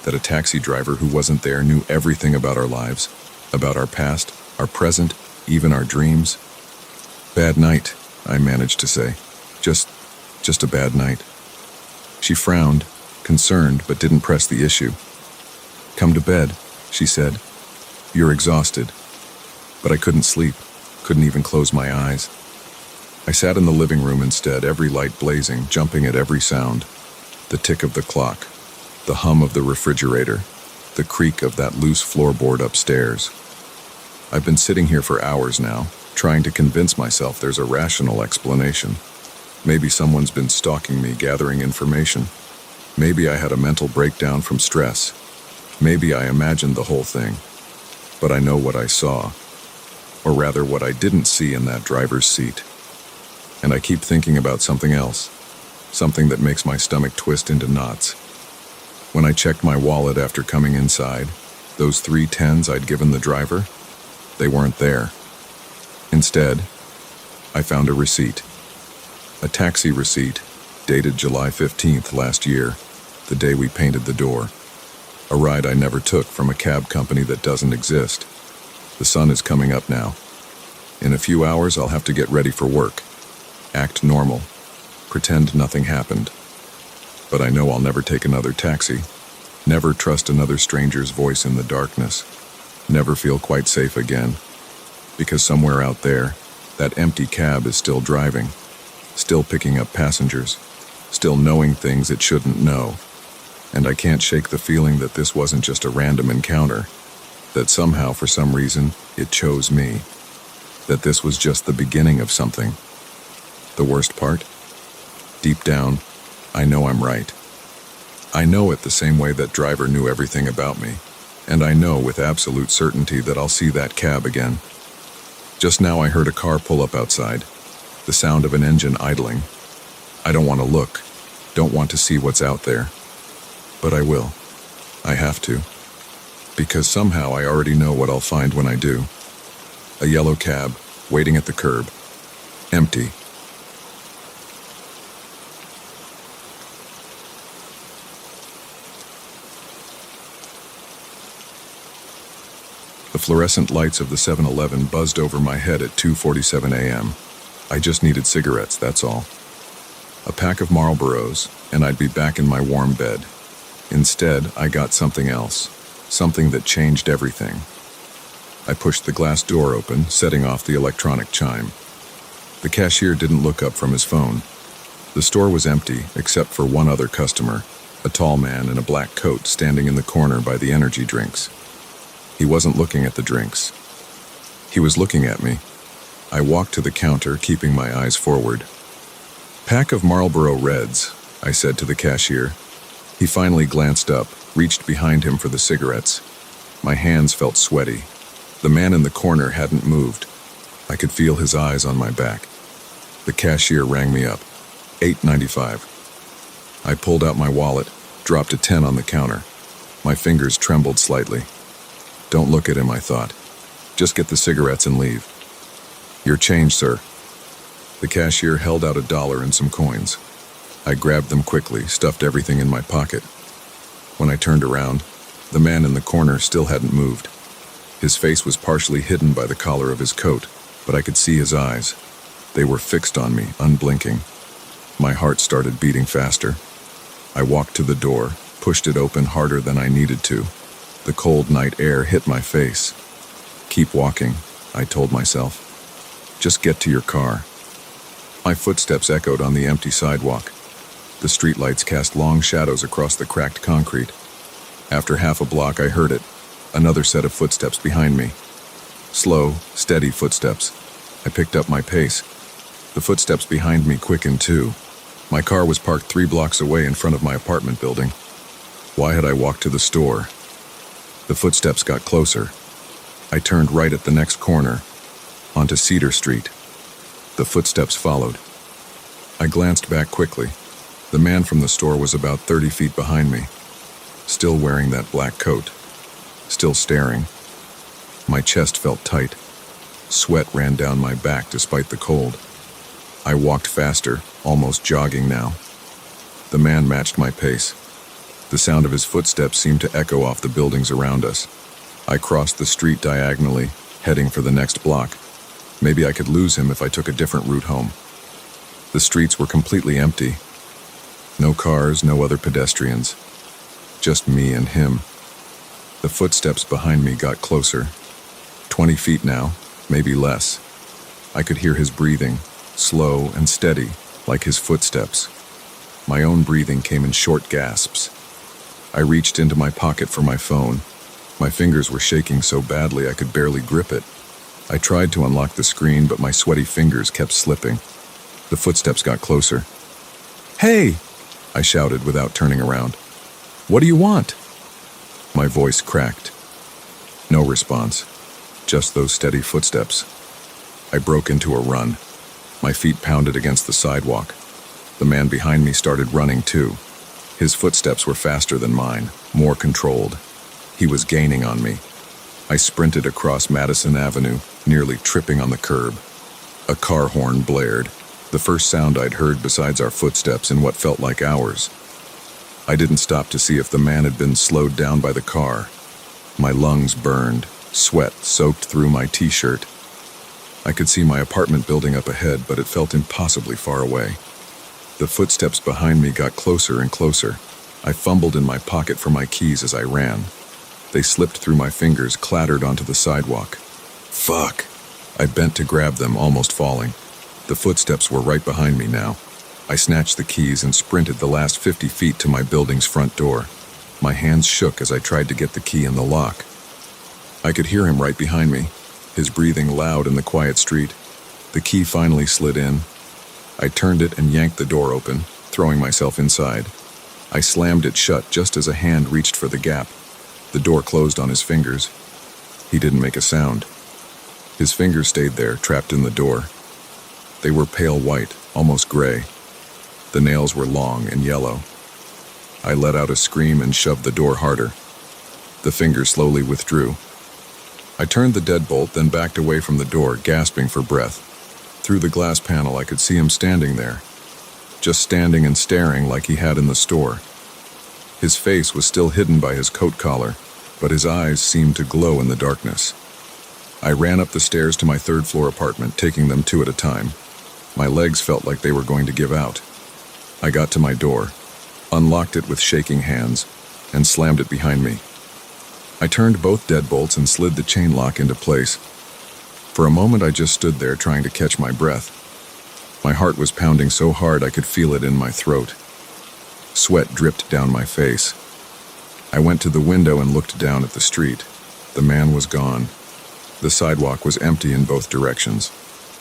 That a taxi driver who wasn't there knew everything about our lives? About our past, our present, even our dreams. Bad night, I managed to say. Just a bad night. She frowned, concerned, but didn't press the issue. Come to bed, she said. You're exhausted. But I couldn't sleep, couldn't even close my eyes. I sat in the living room instead, every light blazing, jumping at every sound. The tick of the clock, the hum of the refrigerator, the creak of that loose floorboard upstairs. I've been sitting here for hours now, trying to convince myself there's a rational explanation. Maybe someone's been stalking me, gathering information. Maybe I had a mental breakdown from stress. Maybe I imagined the whole thing. But I know what I saw. Or rather, what I didn't see in that driver's seat. And I keep thinking about something else. Something that makes my stomach twist into knots. When I checked my wallet after coming inside, those 3 tens I'd given the driver, they weren't there. Instead, I found a receipt. A taxi receipt, dated July 15th last year, the day we painted the door. A ride I never took from a cab company that doesn't exist. The sun is coming up now. In a few hours, I'll have to get ready for work. Act normal. Pretend nothing happened. But I know I'll never take another taxi. Never trust another stranger's voice in the darkness. Never feel quite safe again. Because somewhere out there, that empty cab is still driving. Still picking up passengers. Still knowing things it shouldn't know. And I can't shake the feeling that this wasn't just a random encounter. That somehow, for some reason, it chose me. That this was just the beginning of something. The worst part? Deep down, I know I'm right. I know it the same way that driver knew everything about me. And I know with absolute certainty that I'll see that cab again. Just now I heard a car pull up outside. The sound of an engine idling. I don't want to look. Don't want to see what's out there. But I will. I have to. Because somehow I already know what I'll find when I do. A yellow cab, waiting at the curb. Empty. The fluorescent lights of the 7-Eleven buzzed over my head at 2:47 a.m. I just needed cigarettes, that's all. A pack of Marlboros, and I'd be back in my warm bed. Instead, I got something else. Something that changed everything. I pushed the glass door open, setting off the electronic chime. The cashier didn't look up from his phone. The store was empty, except for one other customer, a tall man in a black coat standing in the corner by the energy drinks. He wasn't looking at the drinks. He was looking at me. I walked to the counter, keeping my eyes forward. Pack of Marlboro Reds, I said to the cashier. He finally glanced up, reached behind him for the cigarettes. My hands felt sweaty. The man in the corner hadn't moved. I could feel his eyes on my back. The cashier rang me up. $8.95. I pulled out my wallet, dropped a 10 on the counter. My fingers trembled slightly. Don't look at him, I thought. Just get the cigarettes and leave. Your change, sir. The cashier held out $1 and some coins. I grabbed them quickly, stuffed everything in my pocket. When I turned around, the man in the corner still hadn't moved. His face was partially hidden by the collar of his coat, but I could see his eyes. They were fixed on me, unblinking. My heart started beating faster. I walked to the door, pushed it open harder than I needed to. The cold night air hit my face. Keep walking, I told myself. Just get to your car. My footsteps echoed on the empty sidewalk. The streetlights cast long shadows across the cracked concrete. After half a block, I heard it. Another set of footsteps behind me. Slow, steady footsteps. I picked up my pace. The footsteps behind me quickened too. My car was parked 3 blocks away in front of my apartment building. Why had I walked to the store? The footsteps got closer. I turned right at the next corner, onto Cedar Street. The footsteps followed. I glanced back quickly. The man from the store was about 30 feet behind me, still wearing that black coat, still staring. My chest felt tight. Sweat ran down my back despite the cold. I walked faster, almost jogging now. The man matched my pace. The sound of his footsteps seemed to echo off the buildings around us. I crossed the street diagonally, heading for the next block. Maybe I could lose him if I took a different route home. The streets were completely empty. No cars, no other pedestrians. Just me and him. The footsteps behind me got closer. 20 feet now, maybe less. I could hear his breathing, slow and steady, like his footsteps. My own breathing came in short gasps. I reached into my pocket for my phone. My fingers were shaking so badly I could barely grip it. I tried to unlock the screen, but my sweaty fingers kept slipping. The footsteps got closer. "Hey!" I shouted without turning around. "What do you want?" My voice cracked. No response, just those steady footsteps. I broke into a run. My feet pounded against the sidewalk. The man behind me started running too. His footsteps were faster than mine, more controlled. He was gaining on me. I sprinted across Madison Avenue, nearly tripping on the curb. A car horn blared, the first sound I'd heard besides our footsteps in what felt like hours. I didn't stop to see if the man had been slowed down by the car. My lungs burned, sweat soaked through my t-shirt. I could see my apartment building up ahead, but it felt impossibly far away. The footsteps behind me got closer and closer. I fumbled in my pocket for my keys as I ran. They slipped through my fingers, clattered onto the sidewalk. Fuck! I bent to grab them, almost falling. The footsteps were right behind me now. I snatched the keys and sprinted the last 50 feet to my building's front door. My hands shook as I tried to get the key in the lock. I could hear him right behind me, his breathing loud in the quiet street. The key finally slid in. I turned it and yanked the door open, throwing myself inside. I slammed it shut just as a hand reached for the gap. The door closed on his fingers. He didn't make a sound. His fingers stayed there, trapped in the door. They were pale white, almost gray. The nails were long and yellow. I let out a scream and shoved the door harder. The fingers slowly withdrew. I turned the deadbolt, then backed away from the door, gasping for breath. Through the glass panel, I could see him standing there, just standing and staring like he had in the store. His face was still hidden by his coat collar, but his eyes seemed to glow in the darkness. I ran up the stairs to my third-floor apartment, taking them two at a time. My legs felt like they were going to give out. I got to my door, unlocked it with shaking hands, and slammed it behind me. I turned both deadbolts and slid the chain lock into place. For a moment, I just stood there trying to catch my breath. My heart was pounding so hard I could feel it in my throat. Sweat dripped down my face. I went to the window and looked down at the street. The man was gone. The sidewalk was empty in both directions.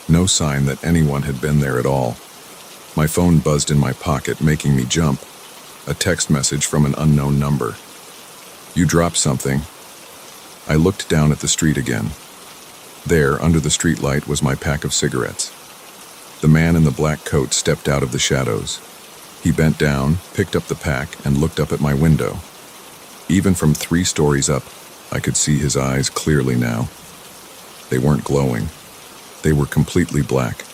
No sign that anyone had been there at all. My phone buzzed in my pocket, making me jump. A text message from an unknown number. "You dropped something." I looked down at the street again. There, under the streetlight, was my pack of cigarettes. The man in the black coat stepped out of the shadows. He bent down, picked up the pack, and looked up at my window. Even from 3 stories up, I could see his eyes clearly now. They weren't glowing. They were completely black.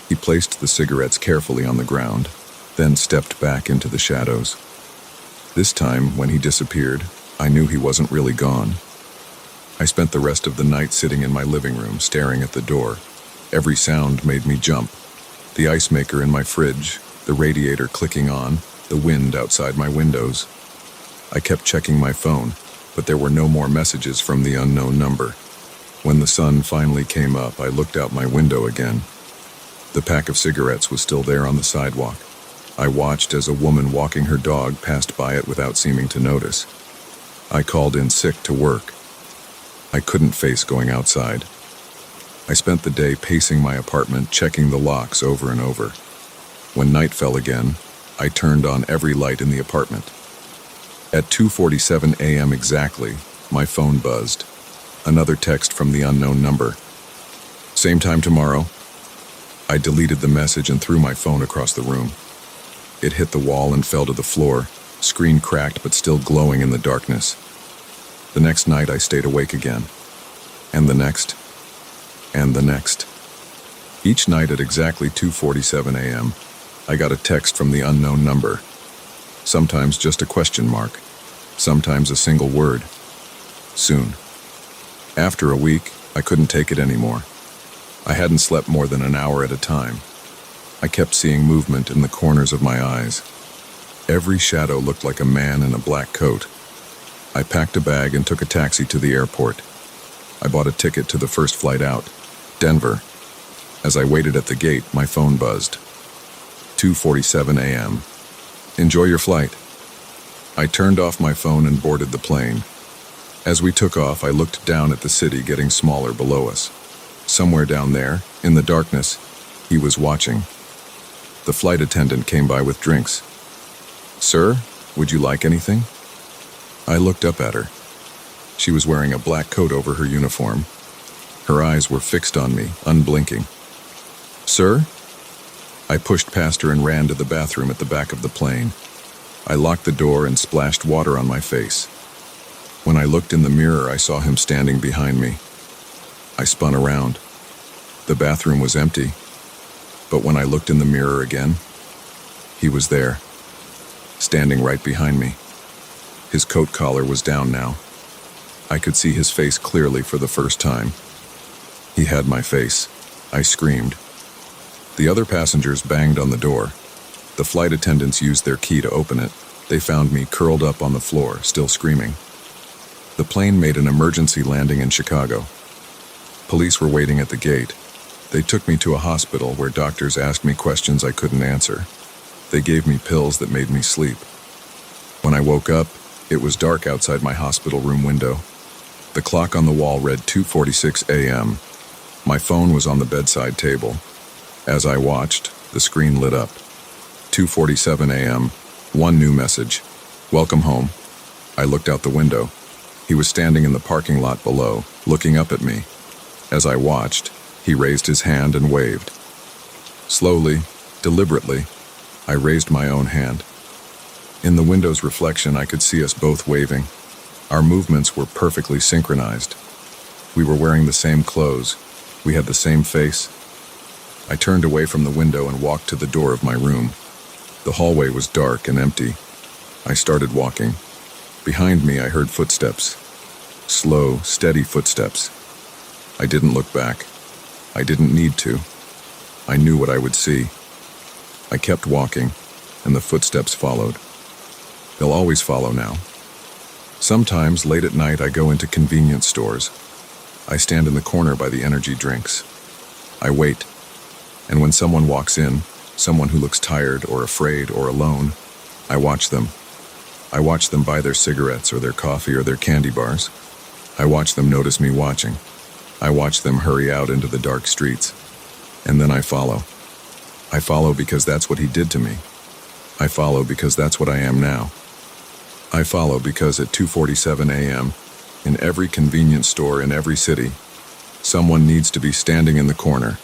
He placed the cigarettes carefully on the ground, then stepped back into the shadows. This time, when he disappeared, I knew he wasn't really gone. I spent the rest of the night sitting in my living room, staring at the door. Every sound made me jump. The ice maker in my fridge, the radiator clicking on, the wind outside my windows. I kept checking my phone, but there were no more messages from the unknown number. When the sun finally came up, I looked out my window again. The pack of cigarettes was still there on the sidewalk. I watched as a woman walking her dog passed by it without seeming to notice. I called in sick to work. I couldn't face going outside. I spent the day pacing my apartment, checking the locks over and over. When night fell again, I turned on every light in the apartment. At 2:47 a.m. exactly, my phone buzzed. Another text from the unknown number. "Same time tomorrow." I deleted the message and threw my phone across the room. It hit the wall and fell to the floor, screen cracked but still glowing in the darkness. The next night I stayed awake again. And the next. And the next. Each night at exactly 2:47 a.m., I got a text from the unknown number. Sometimes just a question mark. Sometimes a single word. "Soon." After a week, I couldn't take it anymore. I hadn't slept more than an hour at a time. I kept seeing movement in the corners of my eyes. Every shadow looked like a man in a black coat. I packed a bag and took a taxi to the airport. I bought a ticket to the first flight out, Denver. As I waited at the gate, my phone buzzed. 2:47 a.m. Enjoy your flight. I turned off my phone and boarded the plane. As we took off, I looked down at the city getting smaller below us. Somewhere down there, in the darkness, he was watching. The flight attendant came by with drinks. "Sir, would you like anything?" I looked up at her. She was wearing a black coat over her uniform. Her eyes were fixed on me, unblinking. "Sir?" I pushed past her and ran to the bathroom at the back of the plane. I locked the door and splashed water on my face. When I looked in the mirror, I saw him standing behind me. I spun around. The bathroom was empty, but when I looked in the mirror again, he was there, standing right behind me. His coat collar was down now. I could see his face clearly for the first time. He had my face. I screamed. The other passengers banged on the door. The flight attendants used their key to open it. They found me curled up on the floor, still screaming. The plane made an emergency landing in Chicago. Police were waiting at the gate. They took me to a hospital where doctors asked me questions I couldn't answer. They gave me pills that made me sleep. When I woke up, it was dark outside my hospital room window. The clock on the wall read 2:46 a.m. My phone was on the bedside table. As I watched, the screen lit up. 2:47 a.m., one new message. "Welcome home." I looked out the window. He was standing in the parking lot below, looking up at me. As I watched, he raised his hand and waved. Slowly, deliberately, I raised my own hand. In the window's reflection, I could see us both waving. Our movements were perfectly synchronized. We were wearing the same clothes. We had the same face. I turned away from the window and walked to the door of my room. The hallway was dark and empty. I started walking. Behind me, I heard footsteps. Slow, steady footsteps. I didn't look back. I didn't need to. I knew what I would see. I kept walking, and the footsteps followed. They'll always follow now. Sometimes, late at night, I go into convenience stores. I stand in the corner by the energy drinks. I wait, and when someone walks in, someone who looks tired or afraid or alone, I watch them. I watch them buy their cigarettes or their coffee or their candy bars. I watch them notice me watching. I watch them hurry out into the dark streets. And then I follow. I follow because that's what he did to me. I follow because that's what I am now. I follow because at 2:47 a.m., in every convenience store in every city, someone needs to be standing in the corner.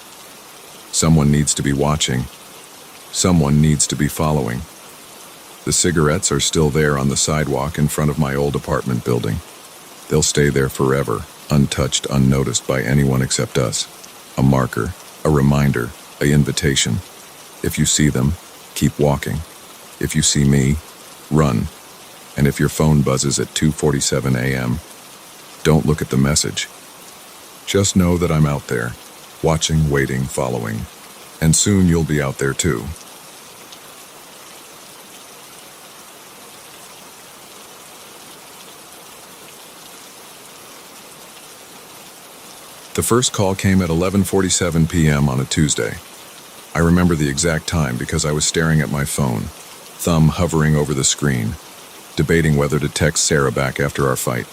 Someone needs to be watching. Someone needs to be following. The cigarettes are still there on the sidewalk in front of my old apartment building. They'll stay there forever, untouched, unnoticed by anyone except us. A marker, a reminder, an invitation. If you see them, keep walking. If you see me, run. And if your phone buzzes at 2:47 a.m., don't look at the message. Just know that I'm out there, watching, waiting, following. And soon you'll be out there too. The first call came at 11:47 p.m. on a Tuesday. I remember the exact time because I was staring at my phone, thumb hovering over the screen, debating whether to text Sarah back after our fight.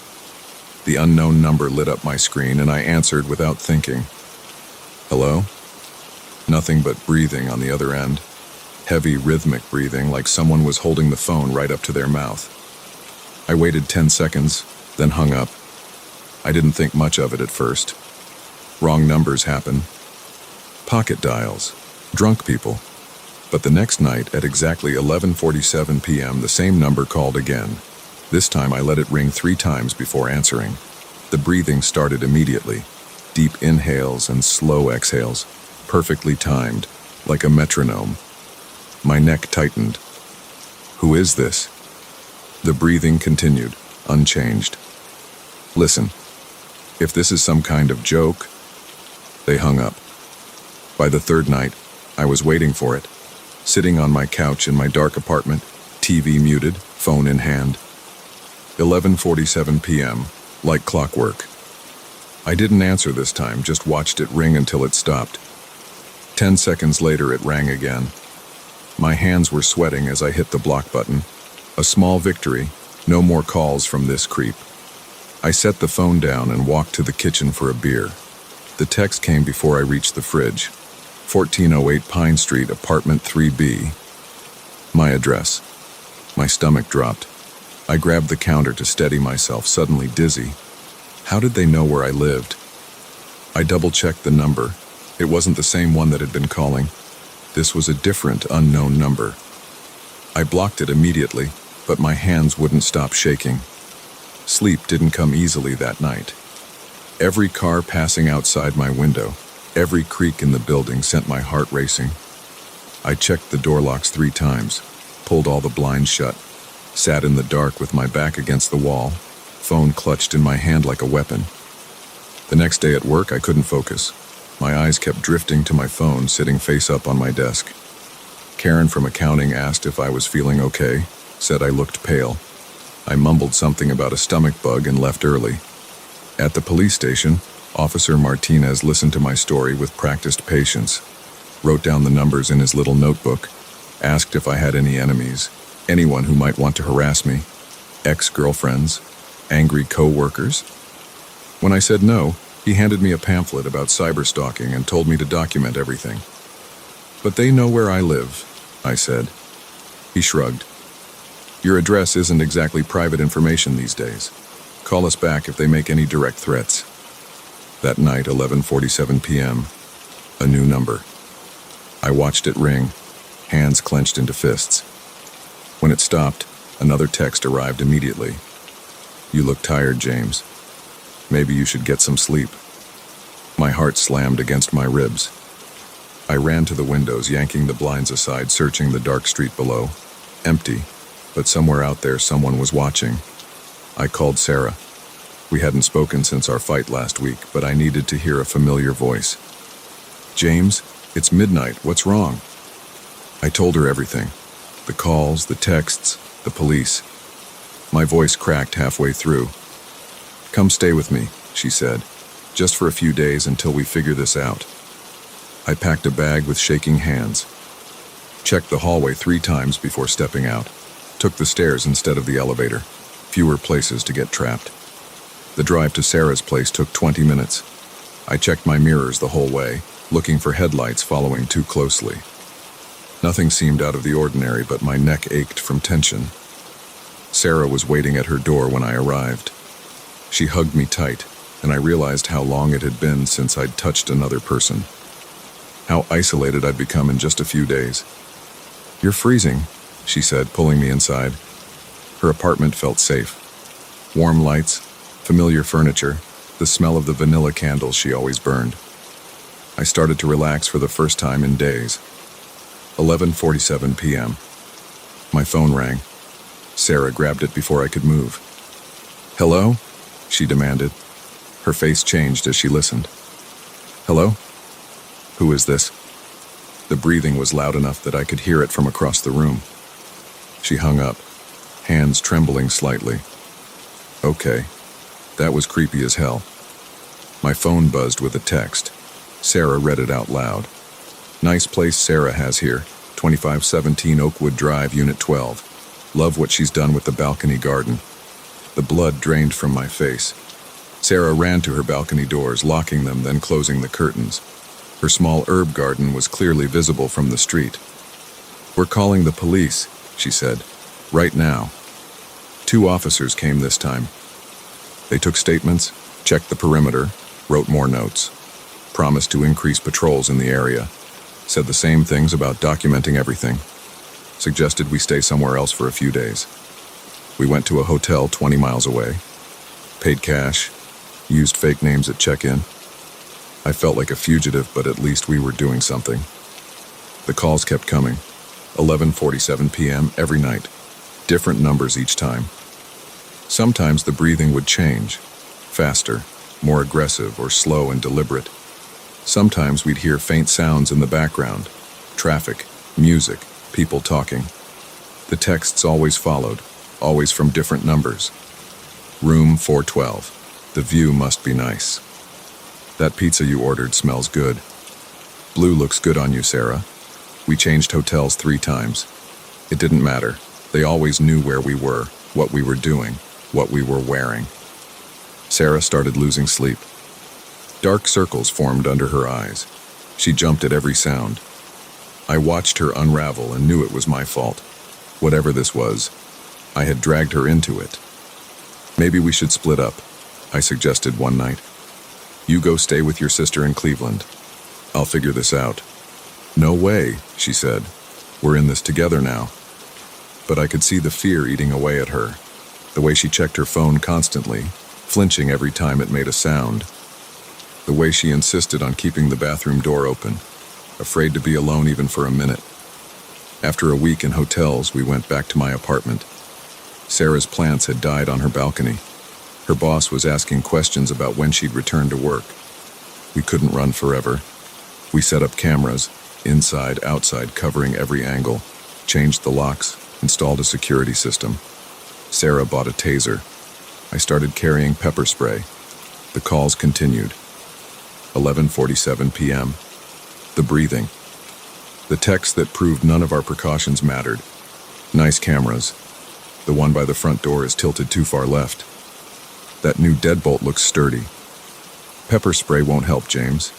The unknown number lit up my screen and I answered without thinking. Hello? Nothing but breathing on the other end. Heavy, rhythmic breathing like someone was holding the phone right up to their mouth. I waited 10 seconds, then hung up. I didn't think much of it at first. Wrong numbers happen. Pocket dials. Drunk people. But the next night, at exactly 11:47 p.m., the same number called again. This time I let it ring 3 times before answering. The breathing started immediately. Deep inhales and slow exhales, perfectly timed, like a metronome. My neck tightened. Who is this? The breathing continued, unchanged. Listen. If this is some kind of joke, they hung up. By the third night, I was waiting for it, sitting on my couch in my dark apartment, TV muted, phone in hand. 11:47 p.m., like clockwork. I didn't answer this time, just watched it ring until it stopped. 10 seconds later, it rang again. My hands were sweating as I hit the block button. A small victory, no more calls from this creep. I set the phone down and walked to the kitchen for a beer. The text came before I reached the fridge. 1408 Pine Street, apartment 3B. My address. My stomach dropped. I grabbed the counter to steady myself, suddenly dizzy. How did they know where I lived? I double-checked the number. It wasn't the same one that had been calling. This was a different, unknown number. I blocked it immediately, but my hands wouldn't stop shaking. Sleep didn't come easily that night. Every car passing outside my window, every creak in the building sent my heart racing. I checked the door locks 3 times, pulled all the blinds shut, sat in the dark with my back against the wall, phone clutched in my hand like a weapon. The next day at work, I couldn't focus. My eyes kept drifting to my phone, sitting face up on my desk. Karen from accounting asked if I was feeling okay, said I looked pale. I mumbled something about a stomach bug and left early. At the police station, Officer Martinez listened to my story with practiced patience, wrote down the numbers in his little notebook, asked if I had any enemies, anyone who might want to harass me, ex-girlfriends, angry co-workers. When I said no, he handed me a pamphlet about cyberstalking and told me to document everything. But they know where I live, I said. He shrugged. Your address isn't exactly private information these days. Call us back if they make any direct threats. That night, 11:47 p.m., a new number. I watched it ring, hands clenched into fists. When it stopped, another text arrived immediately. You look tired, James. Maybe you should get some sleep. My heart slammed against my ribs. I ran to the windows, yanking the blinds aside, searching the dark street below. Empty, but somewhere out there someone was watching. I called Sarah. We hadn't spoken since our fight last week, but I needed to hear a familiar voice. James, it's midnight. What's wrong? I told her everything. The calls, the texts, the police. My voice cracked halfway through. Come stay with me, she said, just for a few days until we figure this out. I packed a bag with shaking hands. Checked the hallway 3 times before stepping out. Took the stairs instead of the elevator. Fewer places to get trapped. The drive to Sarah's place took 20 minutes. I checked my mirrors the whole way, looking for headlights following too closely. Nothing seemed out of the ordinary, but my neck ached from tension. Sarah was waiting at her door when I arrived. She hugged me tight, and I realized how long it had been since I'd touched another person. How isolated I'd become in just a few days. You're freezing, she said, pulling me inside. Her apartment felt safe. Warm lights, familiar furniture, the smell of the vanilla candles she always burned. I started to relax for the first time in days. 11:47 p.m. My phone rang. Sarah grabbed it before I could move. Hello? She demanded. Her face changed as she listened. Hello? Who is this? The breathing was loud enough that I could hear it from across the room. She hung up, hands trembling slightly. Okay, that was creepy as hell. My phone buzzed with a text. Sarah read it out loud. Nice place Sarah has here, 2517 Oakwood Drive, Unit 12. Love what she's done with the balcony garden. The blood drained from my face. Sarah ran to her balcony doors, locking them, then closing the curtains. Her small herb garden was clearly visible from the street. We're calling the police, she said. Right now. 2 officers came this time. They took statements, checked the perimeter, wrote more notes. Promised to increase patrols in the area. Said the same things about documenting everything. Suggested we stay somewhere else for a few days. We went to a hotel 20 miles away. Paid cash. Used fake names at check-in. I felt like a fugitive, but at least we were doing something. The calls kept coming. 11:47 p.m. every night. Different numbers each time. Sometimes the breathing would change. Faster. more aggressive or slow and deliberate. Sometimes we'd hear faint sounds in the background, traffic, music, people talking. The texts always followed, always from different numbers. Room 412. The view must be nice. That pizza you ordered smells good. Blue looks good on you, Sarah. We changed hotels 3 times. It didn't matter. They always knew where we were, what we were doing, what we were wearing. Sarah started losing sleep. Dark circles formed under her eyes. She jumped at every sound. I watched her unravel and knew it was my fault. Whatever this was, I had dragged her into it. Maybe we should split up, I suggested one night. You go stay with your sister in Cleveland. I'll figure this out. No way, she said. We're in this together now. But I could see the fear eating away at her, the way she checked her phone constantly, flinching every time it made a sound, the way she insisted on keeping the bathroom door open, afraid to be alone even for a minute. After a week in hotels, we went back to my apartment. Sarah's plants had died on her balcony. Her boss was asking questions about when she'd return to work. We couldn't run forever. We set up cameras, inside, outside, covering every angle, changed the locks, installed a security system. Sarah bought a taser. I started carrying pepper spray. The calls continued. 11:47 p.m. The breathing. The text that proved none of our precautions mattered. Nice cameras. The one by the front door is tilted too far left. That new deadbolt looks sturdy. Pepper spray won't help, James.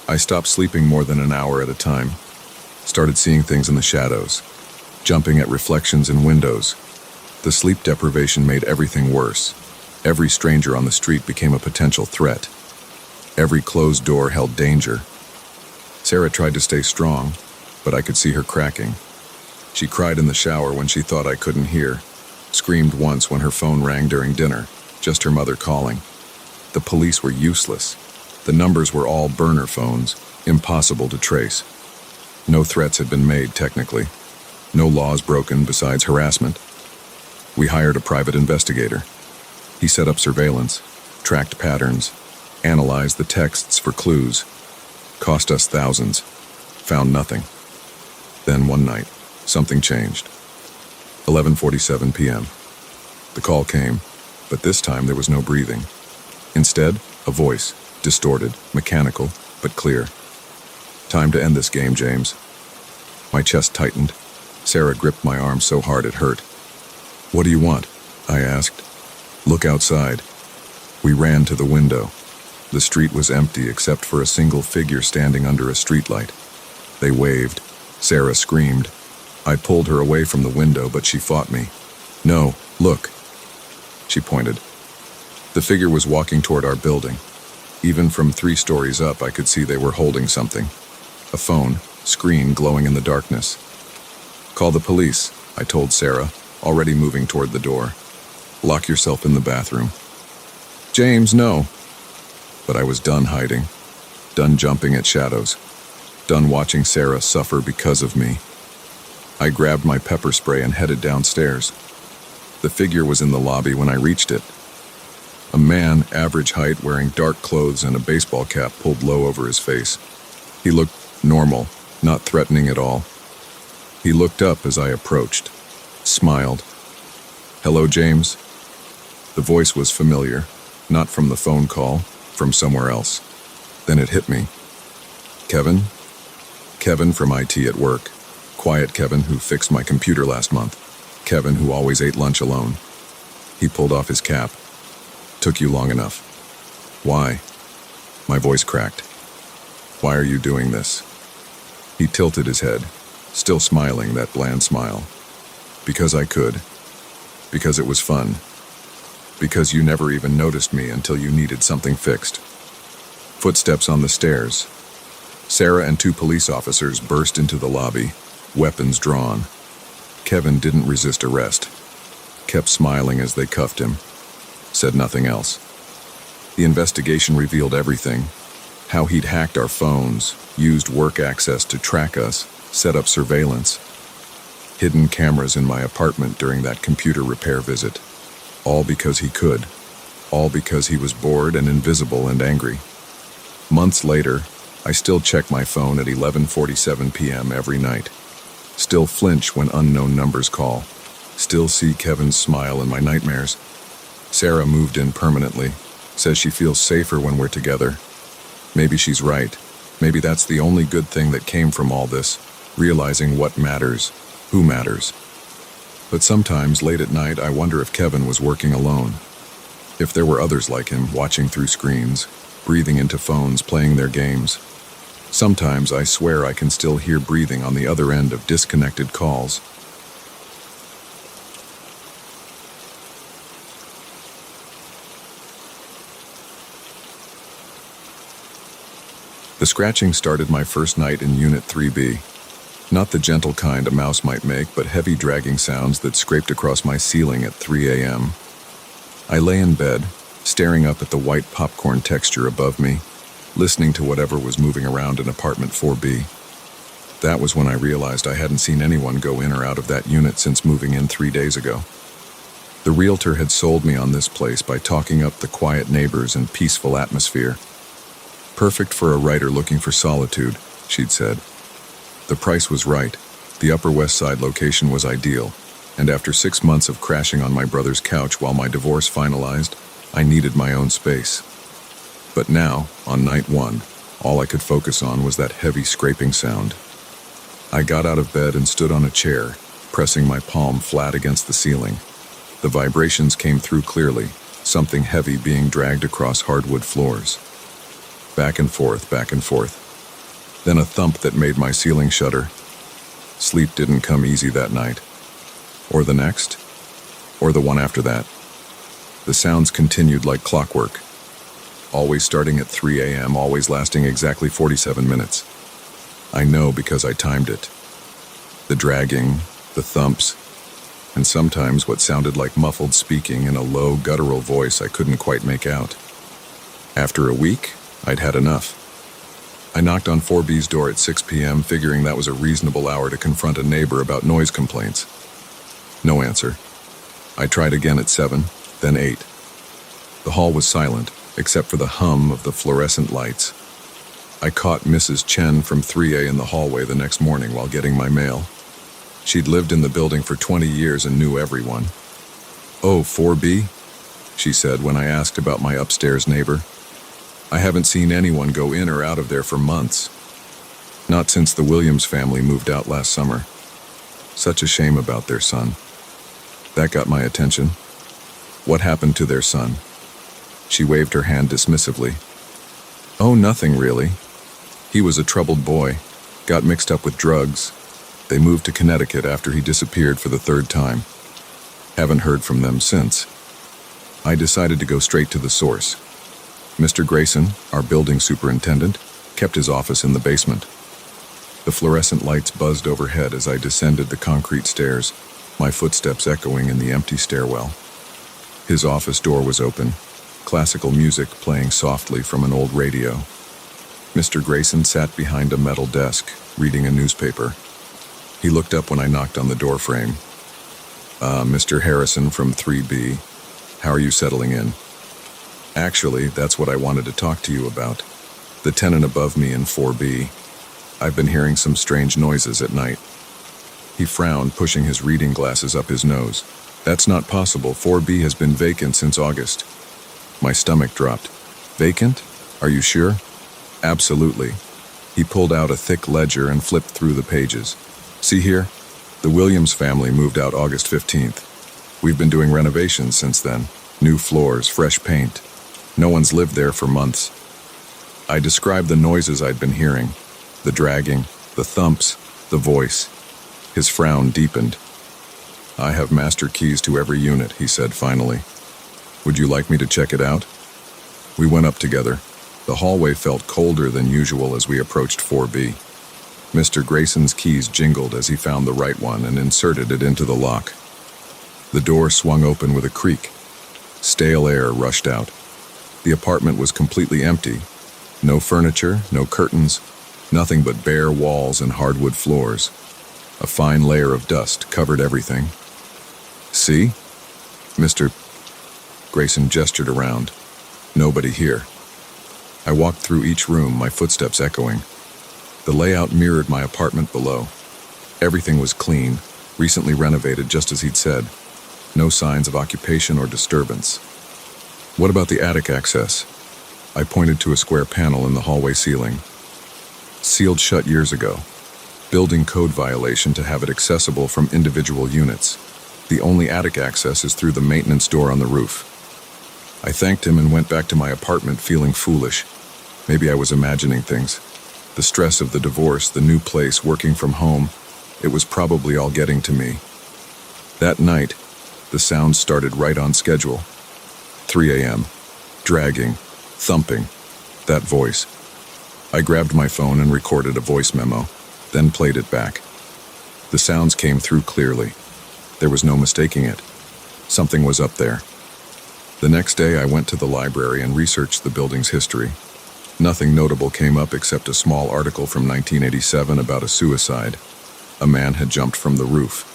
I stopped sleeping more than an hour at a time. Started seeing things in the shadows, jumping at reflections in windows. The sleep deprivation made everything worse. Every stranger on the street became a potential threat. Every closed door held danger. Sarah tried to stay strong, but I could see her cracking. She cried in the shower when she thought I couldn't hear, screamed once when her phone rang during dinner, just her mother calling. The police were useless. The numbers were all burner phones, impossible to trace. No threats had been made, technically. No laws broken besides harassment. We hired a private investigator. He set up surveillance, tracked patterns, analyzed the texts for clues. Cost us thousands. Found nothing. Then one night, something changed. 11:47 p.m. The call came, but this time there was no breathing. Instead, a voice, distorted, mechanical, but clear. Time to end this game, James. My chest tightened. Sarah gripped my arm so hard it hurt. What do you want? I asked. Look outside. We ran to the window. The street was empty except for a single figure standing under a streetlight. They waved. Sarah screamed. I pulled her away from the window, but she fought me. No, look. She pointed. The figure was walking toward our building. Even from 3 stories up, I could see they were holding something. A phone, screen glowing in the darkness. Call the police, I told Sarah, already moving toward the door. Lock yourself in the bathroom. James, no. But I was done hiding, done jumping at shadows, done watching Sarah suffer because of me. I grabbed my pepper spray and headed downstairs. The figure was in the lobby when I reached it. A man, average height, wearing dark clothes and a baseball cap pulled low over his face. He looked normal, not threatening at all. He looked up as I approached, smiled. Hello, James. The voice was familiar, not from the phone call, from somewhere else. Then it hit me. Kevin? Kevin from IT at work. Quiet Kevin who fixed my computer last month. Kevin who always ate lunch alone. He pulled off his cap. Took you long enough. Why? My voice cracked. Why are you doing this? He tilted his head, still smiling that bland smile. Because I could. Because it was fun. Because you never even noticed me until you needed something fixed. Footsteps on the stairs. Sarah and 2 police officers burst into the lobby, weapons drawn. Kevin didn't resist arrest. Kept smiling as they cuffed him. Said nothing else. The investigation revealed everything. How he'd hacked our phones, used work access to track us, set up surveillance. Hidden cameras in my apartment during that computer repair visit. All because he could. all because he was bored and invisible and angry. Months later, I still check my phone at 11:47 p.m. every night. Still flinch when unknown numbers call. Still see Kevin's smile in my nightmares. Sarah moved in permanently. Says she feels safer when we're together. Maybe she's right. Maybe that's the only good thing that came from all this, realizing what matters, who matters. But sometimes, late at night, I wonder if Kevin was working alone. If there were others like him, watching through screens, breathing into phones, playing their games. Sometimes I swear I can still hear breathing on the other end of disconnected calls. The scratching started my first night in Unit 3B. Not the gentle kind a mouse might make, but heavy dragging sounds that scraped across my ceiling at 3 a.m. I lay in bed, staring up at the white popcorn texture above me, listening to whatever was moving around in apartment 4B. That was when I realized I hadn't seen anyone go in or out of that unit since moving in 3 days ago. The realtor had sold me on this place by talking up the quiet neighbors and peaceful atmosphere. Perfect for a writer looking for solitude, she'd said. The price was right, the Upper West Side location was ideal, and after 6 months of crashing on my brother's couch while my divorce finalized, I needed my own space. But now, on night 1, all I could focus on was that heavy scraping sound. I got out of bed and stood on a chair, pressing my palm flat against the ceiling. The vibrations came through clearly, something heavy being dragged across hardwood floors. Back and forth, back and forth. Then a thump that made my ceiling shudder. Sleep didn't come easy that night. Or the next. Or the one after that. The sounds continued like clockwork. Always starting at 3 a.m., always lasting exactly 47 minutes. I know because I timed it. The dragging, the thumps, and sometimes what sounded like muffled speaking in a low, guttural voice I couldn't quite make out. After a week, I'd had enough. I knocked on 4B's door at 6 p.m., figuring that was a reasonable hour to confront a neighbor about noise complaints. No answer. I tried again at 7, then 8. The hall was silent, except for the hum of the fluorescent lights. I caught Mrs. Chen from 3A in the hallway the next morning while getting my mail. She'd lived in the building for 20 years and knew everyone. "Oh, 4B?" she said when I asked about my upstairs neighbor. "I haven't seen anyone go in or out of there for months. Not since the Williams family moved out last summer. Such a shame about their son." That got my attention. "What happened to their son?" She waved her hand dismissively. "Oh, nothing really. He was a troubled boy, got mixed up with drugs. They moved to Connecticut after he disappeared for the 3rd time. Haven't heard from them since." I decided to go straight to the source. Mr. Grayson, our building superintendent, kept his office in the basement. The fluorescent lights buzzed overhead as I descended the concrete stairs, my footsteps echoing in the empty stairwell. His office door was open, classical music playing softly from an old radio. Mr. Grayson sat behind a metal desk, reading a newspaper. He looked up when I knocked on the door frame. Mr. Harrison from 3B, how are you settling in?" "Actually, that's what I wanted to talk to you about. The tenant above me in 4B. I've been hearing some strange noises at night." He frowned, pushing his reading glasses up his nose. "That's not possible. 4B has been vacant since August." My stomach dropped. "Vacant? Are you sure?" "Absolutely." He pulled out a thick ledger and flipped through the pages. "See here? The Williams family moved out August 15th. We've been doing renovations since then. New floors, fresh paint. No one's lived there for months." I described the noises I'd been hearing. The dragging, the thumps, the voice. His frown deepened. "I have master keys to every unit," he said finally. "Would you like me to check it out?" We went up together. The hallway felt colder than usual as we approached 4B. Mr. Grayson's keys jingled as he found the right one and inserted it into the lock. The door swung open with a creak. Stale air rushed out. The apartment was completely empty. No furniture, no curtains, nothing but bare walls and hardwood floors. A fine layer of dust covered everything. "See?" Mr. Grayson gestured around. Nobody here. I walked through each room, my footsteps echoing. The layout mirrored my apartment below. Everything was clean, recently renovated just as he'd said. No signs of occupation or disturbance. What about the attic access? I pointed to a square panel in the hallway ceiling. Sealed shut years ago. Building code violation to have it accessible from individual units. The only attic access is through the maintenance door on the roof. I thanked him and went back to my apartment feeling foolish. Maybe I was imagining things. The stress of the divorce, the new place, working from home, it was probably all getting to me. That night, the sounds started right on schedule. 3 a.m. Dragging, thumping, that voice. I grabbed my phone and recorded a voice memo, then played it back. The sounds came through clearly. There was no mistaking it. Something was up there. The next day I went to the library and researched the building's history. Nothing notable came up except a small article from 1987 about a suicide. A man had jumped from the roof.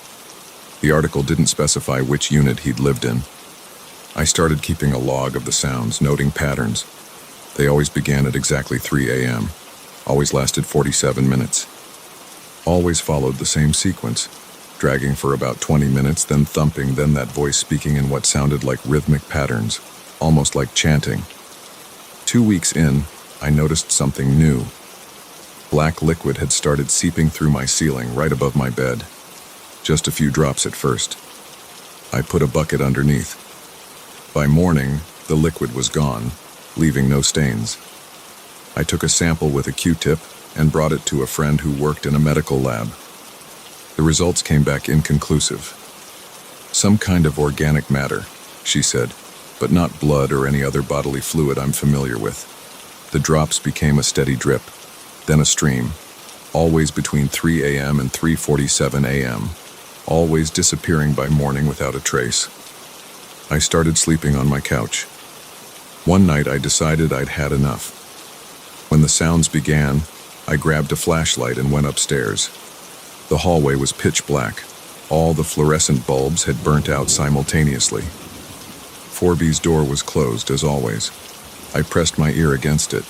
The article didn't specify which unit he'd lived in. I started keeping a log of the sounds, noting patterns. They always began at exactly 3 a.m., always lasted 47 minutes. Always followed the same sequence, dragging for about 20 minutes, then thumping, then that voice speaking in what sounded like rhythmic patterns, almost like chanting. 2 weeks in, I noticed something new. Black liquid had started seeping through my ceiling right above my bed. Just a few drops at first. I put a bucket underneath. By morning, the liquid was gone, leaving no stains. I took a sample with a Q-tip and brought it to a friend who worked in a medical lab. The results came back inconclusive. Some kind of organic matter, she said, but not blood or any other bodily fluid I'm familiar with. The drops became a steady drip, then a stream, always between 3 a.m. and 3:47 a.m., always disappearing by morning without a trace. I started sleeping on my couch. One night I decided I'd had enough. When the sounds began, I grabbed a flashlight and went upstairs. The hallway was pitch black. All the fluorescent bulbs had burnt out simultaneously. 4B's door was closed, as always. I pressed my ear against it.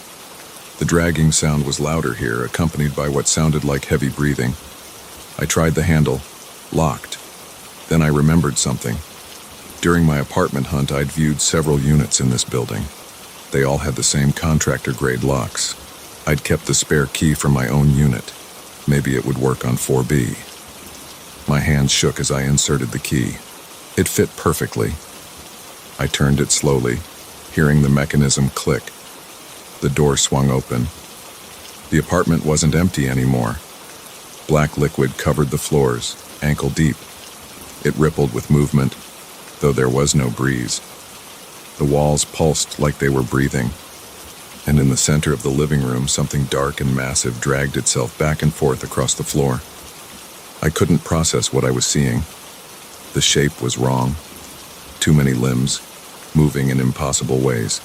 The dragging sound was louder here, accompanied by what sounded like heavy breathing. I tried the handle. Locked. Then I remembered something. During my apartment hunt, I'd viewed several units in this building. They all had the same contractor-grade locks. I'd kept the spare key from my own unit. Maybe it would work on 4B. My hands shook as I inserted the key. It fit perfectly. I turned it slowly, hearing the mechanism click. The door swung open. The apartment wasn't empty anymore. Black liquid covered the floors, ankle deep. It rippled with movement, though there was no breeze. The walls pulsed like they were breathing, and in the center of the living room, something dark and massive dragged itself back and forth across the floor. I couldn't process what I was seeing. The shape was wrong. Too many limbs, moving in impossible ways.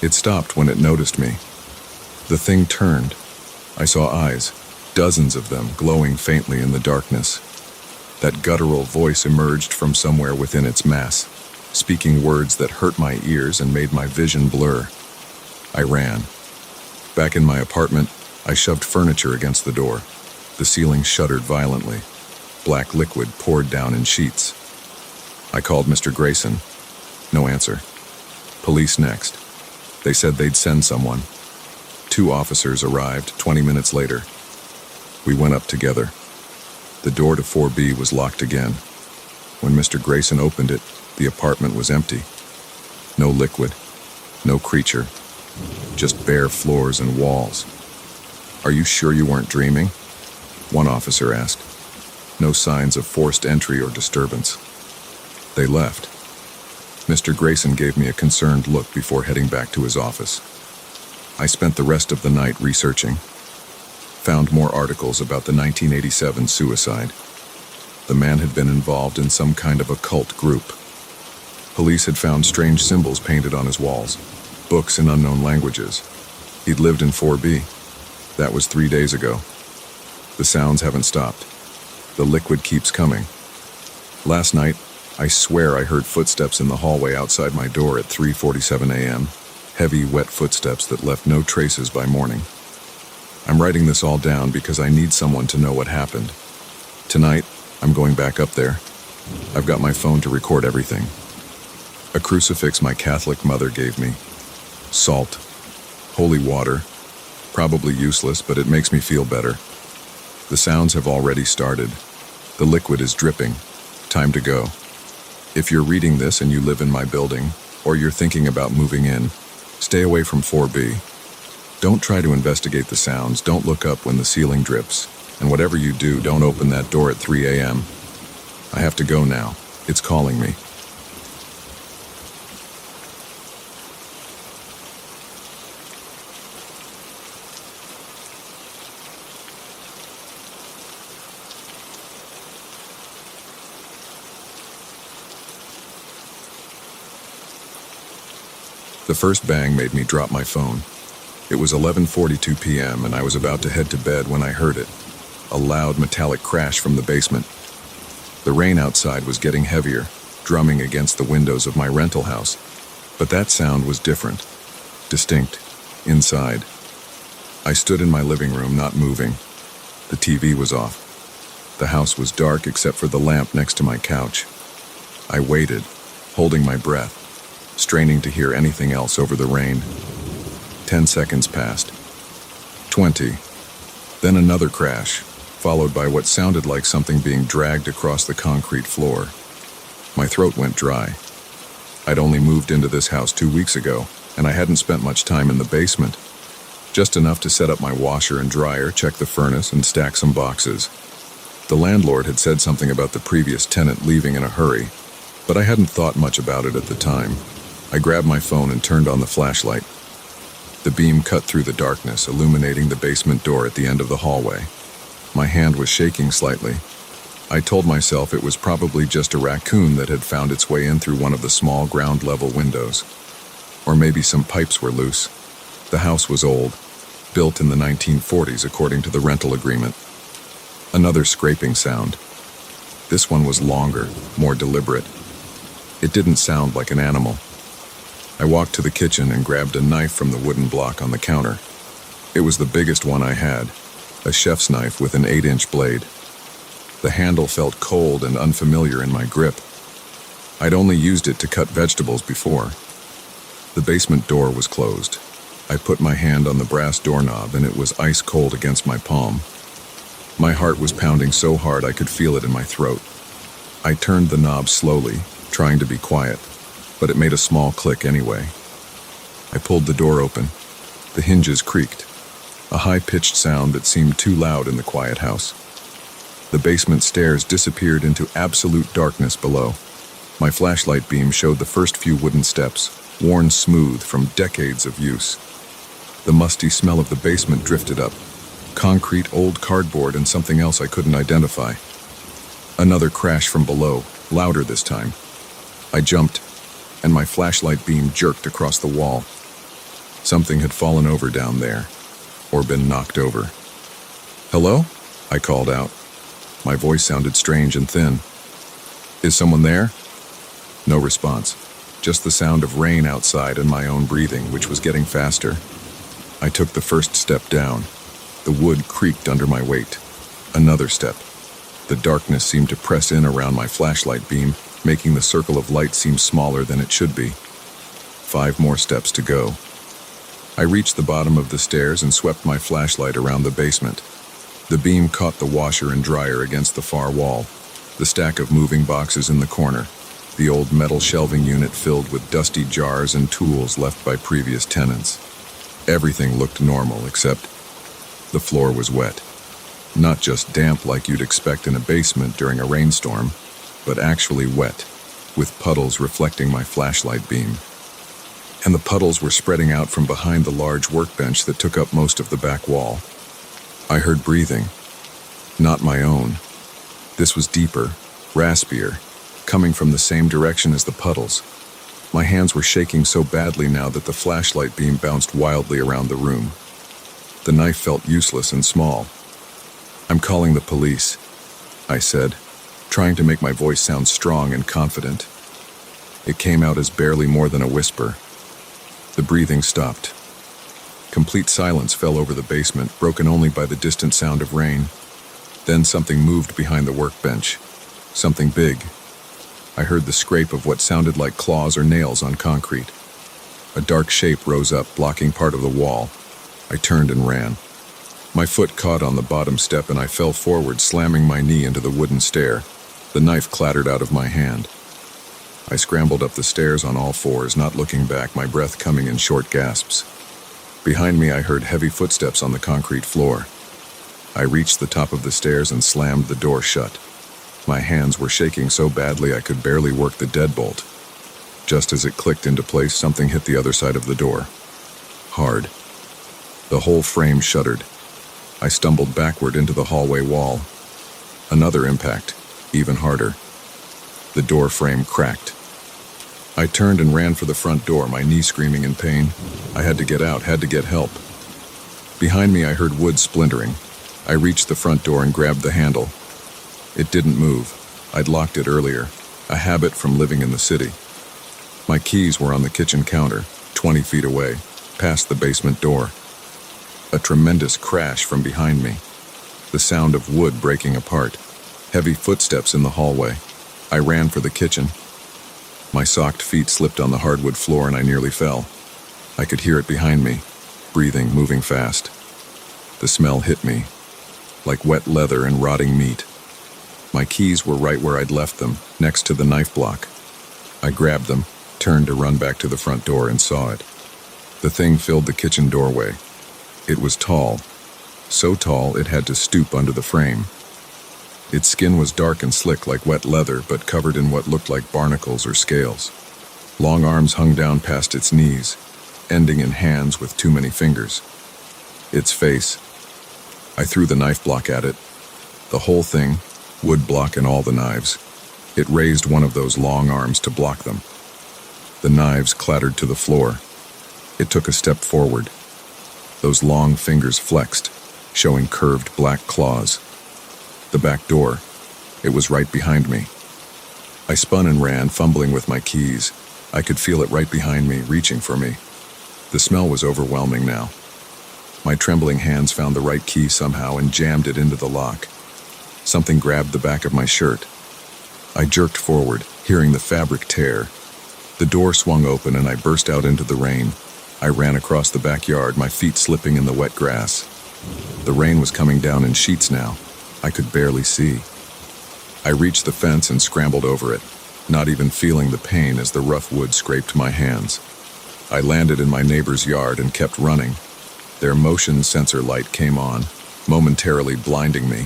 It stopped when it noticed me. The thing turned. I saw eyes, dozens of them, glowing faintly in the darkness. That guttural voice emerged from somewhere within its mass, speaking words that hurt my ears and made my vision blur. I ran. Back in my apartment, I shoved furniture against the door. The ceiling shuddered violently. Black liquid poured down in sheets. I called Mr. Grayson. No answer. Police next. They said they'd send someone. 2 officers arrived 20 minutes later. We went up together. The door to 4B was locked again. When Mr. Grayson opened it, the apartment was empty. No liquid, no creature, just bare floors and walls. "Are you sure you weren't dreaming?" one officer asked. No signs of forced entry or disturbance. They left. Mr. Grayson gave me a concerned look before heading back to his office. I spent the rest of the night researching. Found more articles about the 1987 suicide. The man had been involved in some kind of occult group. Police had found strange symbols painted on his walls, books in unknown languages. He'd lived in 4B. That was 3 days ago. The sounds haven't stopped. The liquid keeps coming. Last night, I swear I heard footsteps in the hallway outside my door at 3:47 a.m., heavy, wet footsteps that left no traces by morning. I'm writing this all down because I need someone to know what happened. Tonight, I'm going back up there. I've got my phone to record everything. A crucifix my Catholic mother gave me. Salt. Holy water. Probably useless, but it makes me feel better. The sounds have already started. The liquid is dripping. Time to go. If you're reading this and you live in my building, or you're thinking about moving in, stay away from 4B. Don't try to investigate the sounds, don't look up when the ceiling drips, and whatever you do, don't open that door at 3 a.m. I have to go now. It's calling me. The first bang made me drop my phone. It was 11:42 p.m. and I was about to head to bed when I heard it. A loud metallic crash from the basement. The rain outside was getting heavier, drumming against the windows of my rental house. But that sound was different. Distinct. Inside. I stood in my living room, not moving. The TV was off. The house was dark except for the lamp next to my couch. I waited, holding my breath, straining to hear anything else over the rain. 10 seconds passed. 20. Then another crash, followed by what sounded like something being dragged across the concrete floor. My throat went dry. I'd only moved into this house 2 weeks ago, and I hadn't spent much time in the basement. Just enough to set up my washer and dryer, check the furnace, and stack some boxes. The landlord had said something about the previous tenant leaving in a hurry, but I hadn't thought much about it at the time. I grabbed my phone and turned on the flashlight. The beam cut through the darkness, illuminating the basement door at the end of the hallway. My hand was shaking slightly. I told myself it was probably just a raccoon that had found its way in through one of the small ground-level windows. Or maybe some pipes were loose. The house was old, built in the 1940s according to the rental agreement. Another scraping sound. This one was longer, more deliberate. It didn't sound like an animal. I walked to the kitchen and grabbed a knife from the wooden block on the counter. It was the biggest one I had, a chef's knife with an 8-inch blade. The handle felt cold and unfamiliar in my grip. I'd only used it to cut vegetables before. The basement door was closed. I put my hand on the brass doorknob and it was ice cold against my palm. My heart was pounding so hard I could feel it in my throat. I turned the knob slowly, trying to be quiet, but it made a small click anyway. I pulled the door open. The hinges creaked, a high-pitched sound that seemed too loud in the quiet house. The basement stairs disappeared into absolute darkness below. My flashlight beam showed the first few wooden steps, worn smooth from decades of use. The musty smell of the basement drifted up. Concrete, old cardboard, and something else I couldn't identify. Another crash from below, louder this time. I jumped, and my flashlight beam jerked across the wall. Something had fallen over down there, or been knocked over. "Hello?" I called out. My voice sounded strange and thin. "Is someone there?" No response, just the sound of rain outside and my own breathing, which was getting faster. I took the first step down. The wood creaked under my weight. Another step. The darkness seemed to press in around my flashlight beam, making the circle of light seem smaller than it should be. 5 more steps to go. I reached the bottom of the stairs and swept my flashlight around the basement. The beam caught the washer and dryer against the far wall, the stack of moving boxes in the corner, the old metal shelving unit filled with dusty jars and tools left by previous tenants. Everything looked normal except the floor was wet. Not just damp like you'd expect in a basement during a rainstorm, but actually wet, with puddles reflecting my flashlight beam. And the puddles were spreading out from behind the large workbench that took up most of the back wall. I heard breathing. Not my own. This was deeper, raspier, coming from the same direction as the puddles. My hands were shaking so badly now that the flashlight beam bounced wildly around the room. The knife felt useless and small. "I'm calling the police," I said, trying to make my voice sound strong and confident. It came out as barely more than a whisper. The breathing stopped. Complete silence fell over the basement, broken only by the distant sound of rain. Then something moved behind the workbench. Something big. I heard the scrape of what sounded like claws or nails on concrete. A dark shape rose up, blocking part of the wall. I turned and ran. My foot caught on the bottom step and I fell forward, slamming my knee into the wooden stair. The knife clattered out of my hand. I scrambled up the stairs on all fours, not looking back, my breath coming in short gasps. Behind me, I heard heavy footsteps on the concrete floor. I reached the top of the stairs and slammed the door shut. My hands were shaking so badly I could barely work the deadbolt. Just as it clicked into place, something hit the other side of the door. Hard. The whole frame shuddered. I stumbled backward into the hallway wall. Another impact, even harder. The door frame cracked. I turned and ran for the front door, my knee screaming in pain. I had to get out, had to get help. Behind me, I heard wood splintering. I reached the front door and grabbed the handle. It didn't move. I'd locked it earlier, a habit from living in the city. My keys were on the kitchen counter, 20 feet away, past the basement door. A tremendous crash from behind me. The sound of wood breaking apart. Heavy footsteps in the hallway. I ran for the kitchen. My socked feet slipped on the hardwood floor and I nearly fell. I could hear it behind me, breathing, moving fast. The smell hit me, like wet leather and rotting meat. My keys were right where I'd left them, next to the knife block. I grabbed them, turned to run back to the front door and saw it. The thing filled the kitchen doorway. It was tall, so tall it had to stoop under the frame. Its skin was dark and slick like wet leather, but covered in what looked like barnacles or scales. Long arms hung down past its knees, ending in hands with too many fingers. Its face. I threw the knife block at it. The whole thing, wood block and all the knives. It raised one of those long arms to block them. The knives clattered to the floor. It took a step forward. Those long fingers flexed, showing curved black claws. The back door. It was right behind me. I spun and ran, fumbling with my keys. I could feel it right behind me, reaching for me. The smell was overwhelming now. My trembling hands found the right key somehow and jammed it into the lock. Something grabbed the back of my shirt. I jerked forward, hearing the fabric tear. The door swung open and I burst out into the rain. I ran across the backyard, my feet slipping in the wet grass. The rain was coming down in sheets now. I could barely see. I reached the fence and scrambled over it, not even feeling the pain as the rough wood scraped my hands. I landed in my neighbor's yard and kept running. Their motion sensor light came on, momentarily blinding me.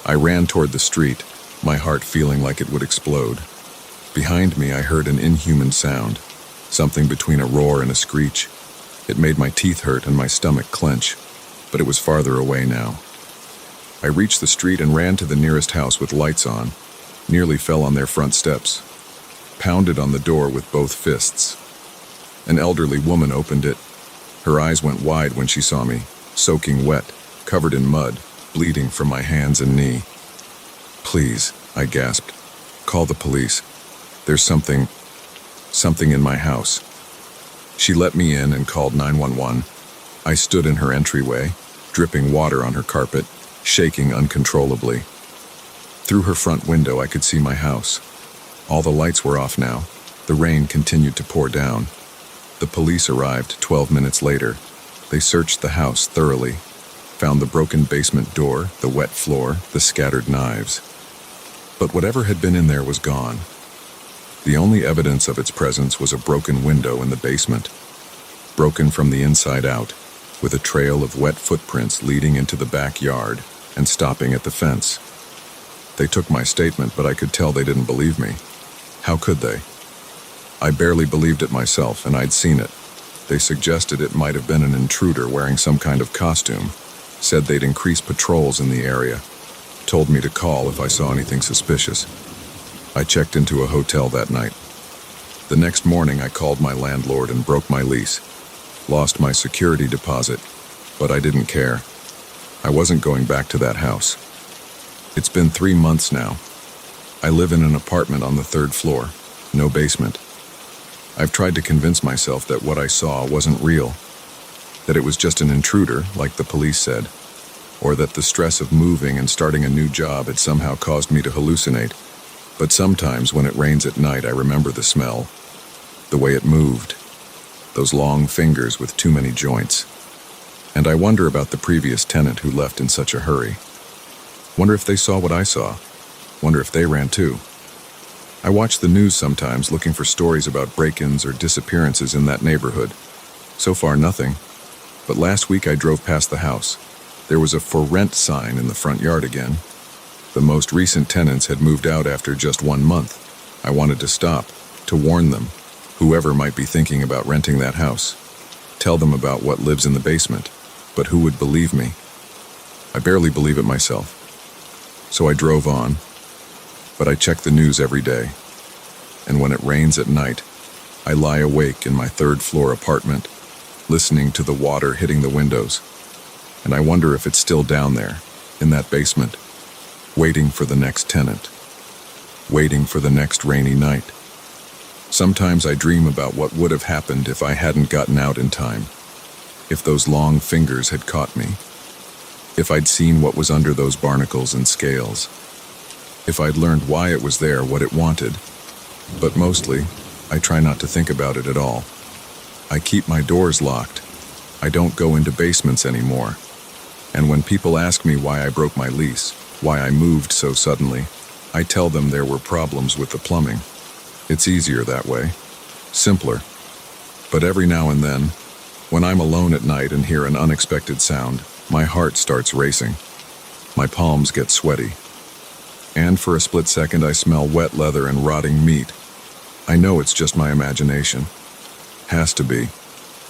I ran toward the street, my heart feeling like it would explode. Behind me, I heard an inhuman sound, something between a roar and a screech. It made my teeth hurt and my stomach clench, but it was farther away now. I reached the street and ran to the nearest house with lights on, nearly fell on their front steps, pounded on the door with both fists. An elderly woman opened it. Her eyes went wide when she saw me, soaking wet, covered in mud, bleeding from my hands and knee. "Please," I gasped. "Call the police. There's something in my house." She let me in and called 911. I stood in her entryway, dripping water on her carpet, shaking uncontrollably. Through her front window, I could see my house. All the lights were off now. The rain continued to pour down. The police arrived 12 minutes later. They searched the house thoroughly, found the broken basement door, the wet floor, the scattered knives. But whatever had been in there was gone. The only evidence of its presence was a broken window in the basement, broken from the inside out, with a trail of wet footprints leading into the backyard and stopping at the fence. They took my statement, but I could tell they didn't believe me. How could they? I barely believed it myself, and I'd seen it. They suggested it might have been an intruder wearing some kind of costume, said they'd increase patrols in the area, told me to call if I saw anything suspicious. I checked into a hotel that night. The next morning, I called my landlord and broke my lease. Lost my security deposit, but I didn't care. I wasn't going back to that house. It's been 3 months now. I live in an apartment on the third floor, no basement. I've tried to convince myself that what I saw wasn't real, that it was just an intruder, like the police said, or that the stress of moving and starting a new job had somehow caused me to hallucinate. But sometimes when it rains at night, I remember the smell, the way it moved, those long fingers with too many joints. And I wonder about the previous tenant who left in such a hurry. Wonder if they saw what I saw. Wonder if they ran too. I watch the news sometimes looking for stories about break-ins or disappearances in that neighborhood. So far, nothing. But last week I drove past the house. There was a for rent sign in the front yard again. The most recent tenants had moved out after just 1 month. I wanted to stop, to warn them, whoever might be thinking about renting that house. Tell them about what lives in the basement. But who would believe me? I barely believe it myself. So I drove on. But I check the news every day. And when it rains at night, I lie awake in my third-floor apartment, listening to the water hitting the windows. And I wonder if it's still down there, in that basement, waiting for the next tenant, waiting for the next rainy night. Sometimes I dream about what would have happened if I hadn't gotten out in time, if those long fingers had caught me, if I'd seen what was under those barnacles and scales, if I'd learned why it was there, what it wanted. But mostly, I try not to think about it at all. I keep my doors locked. I don't go into basements anymore. And when people ask me why I broke my lease, why I moved so suddenly, I tell them there were problems with the plumbing. It's easier that way. Simpler. But every now and then, when I'm alone at night and hear an unexpected sound, my heart starts racing. My palms get sweaty. And for a split second I smell wet leather and rotting meat. I know it's just my imagination. Has to be.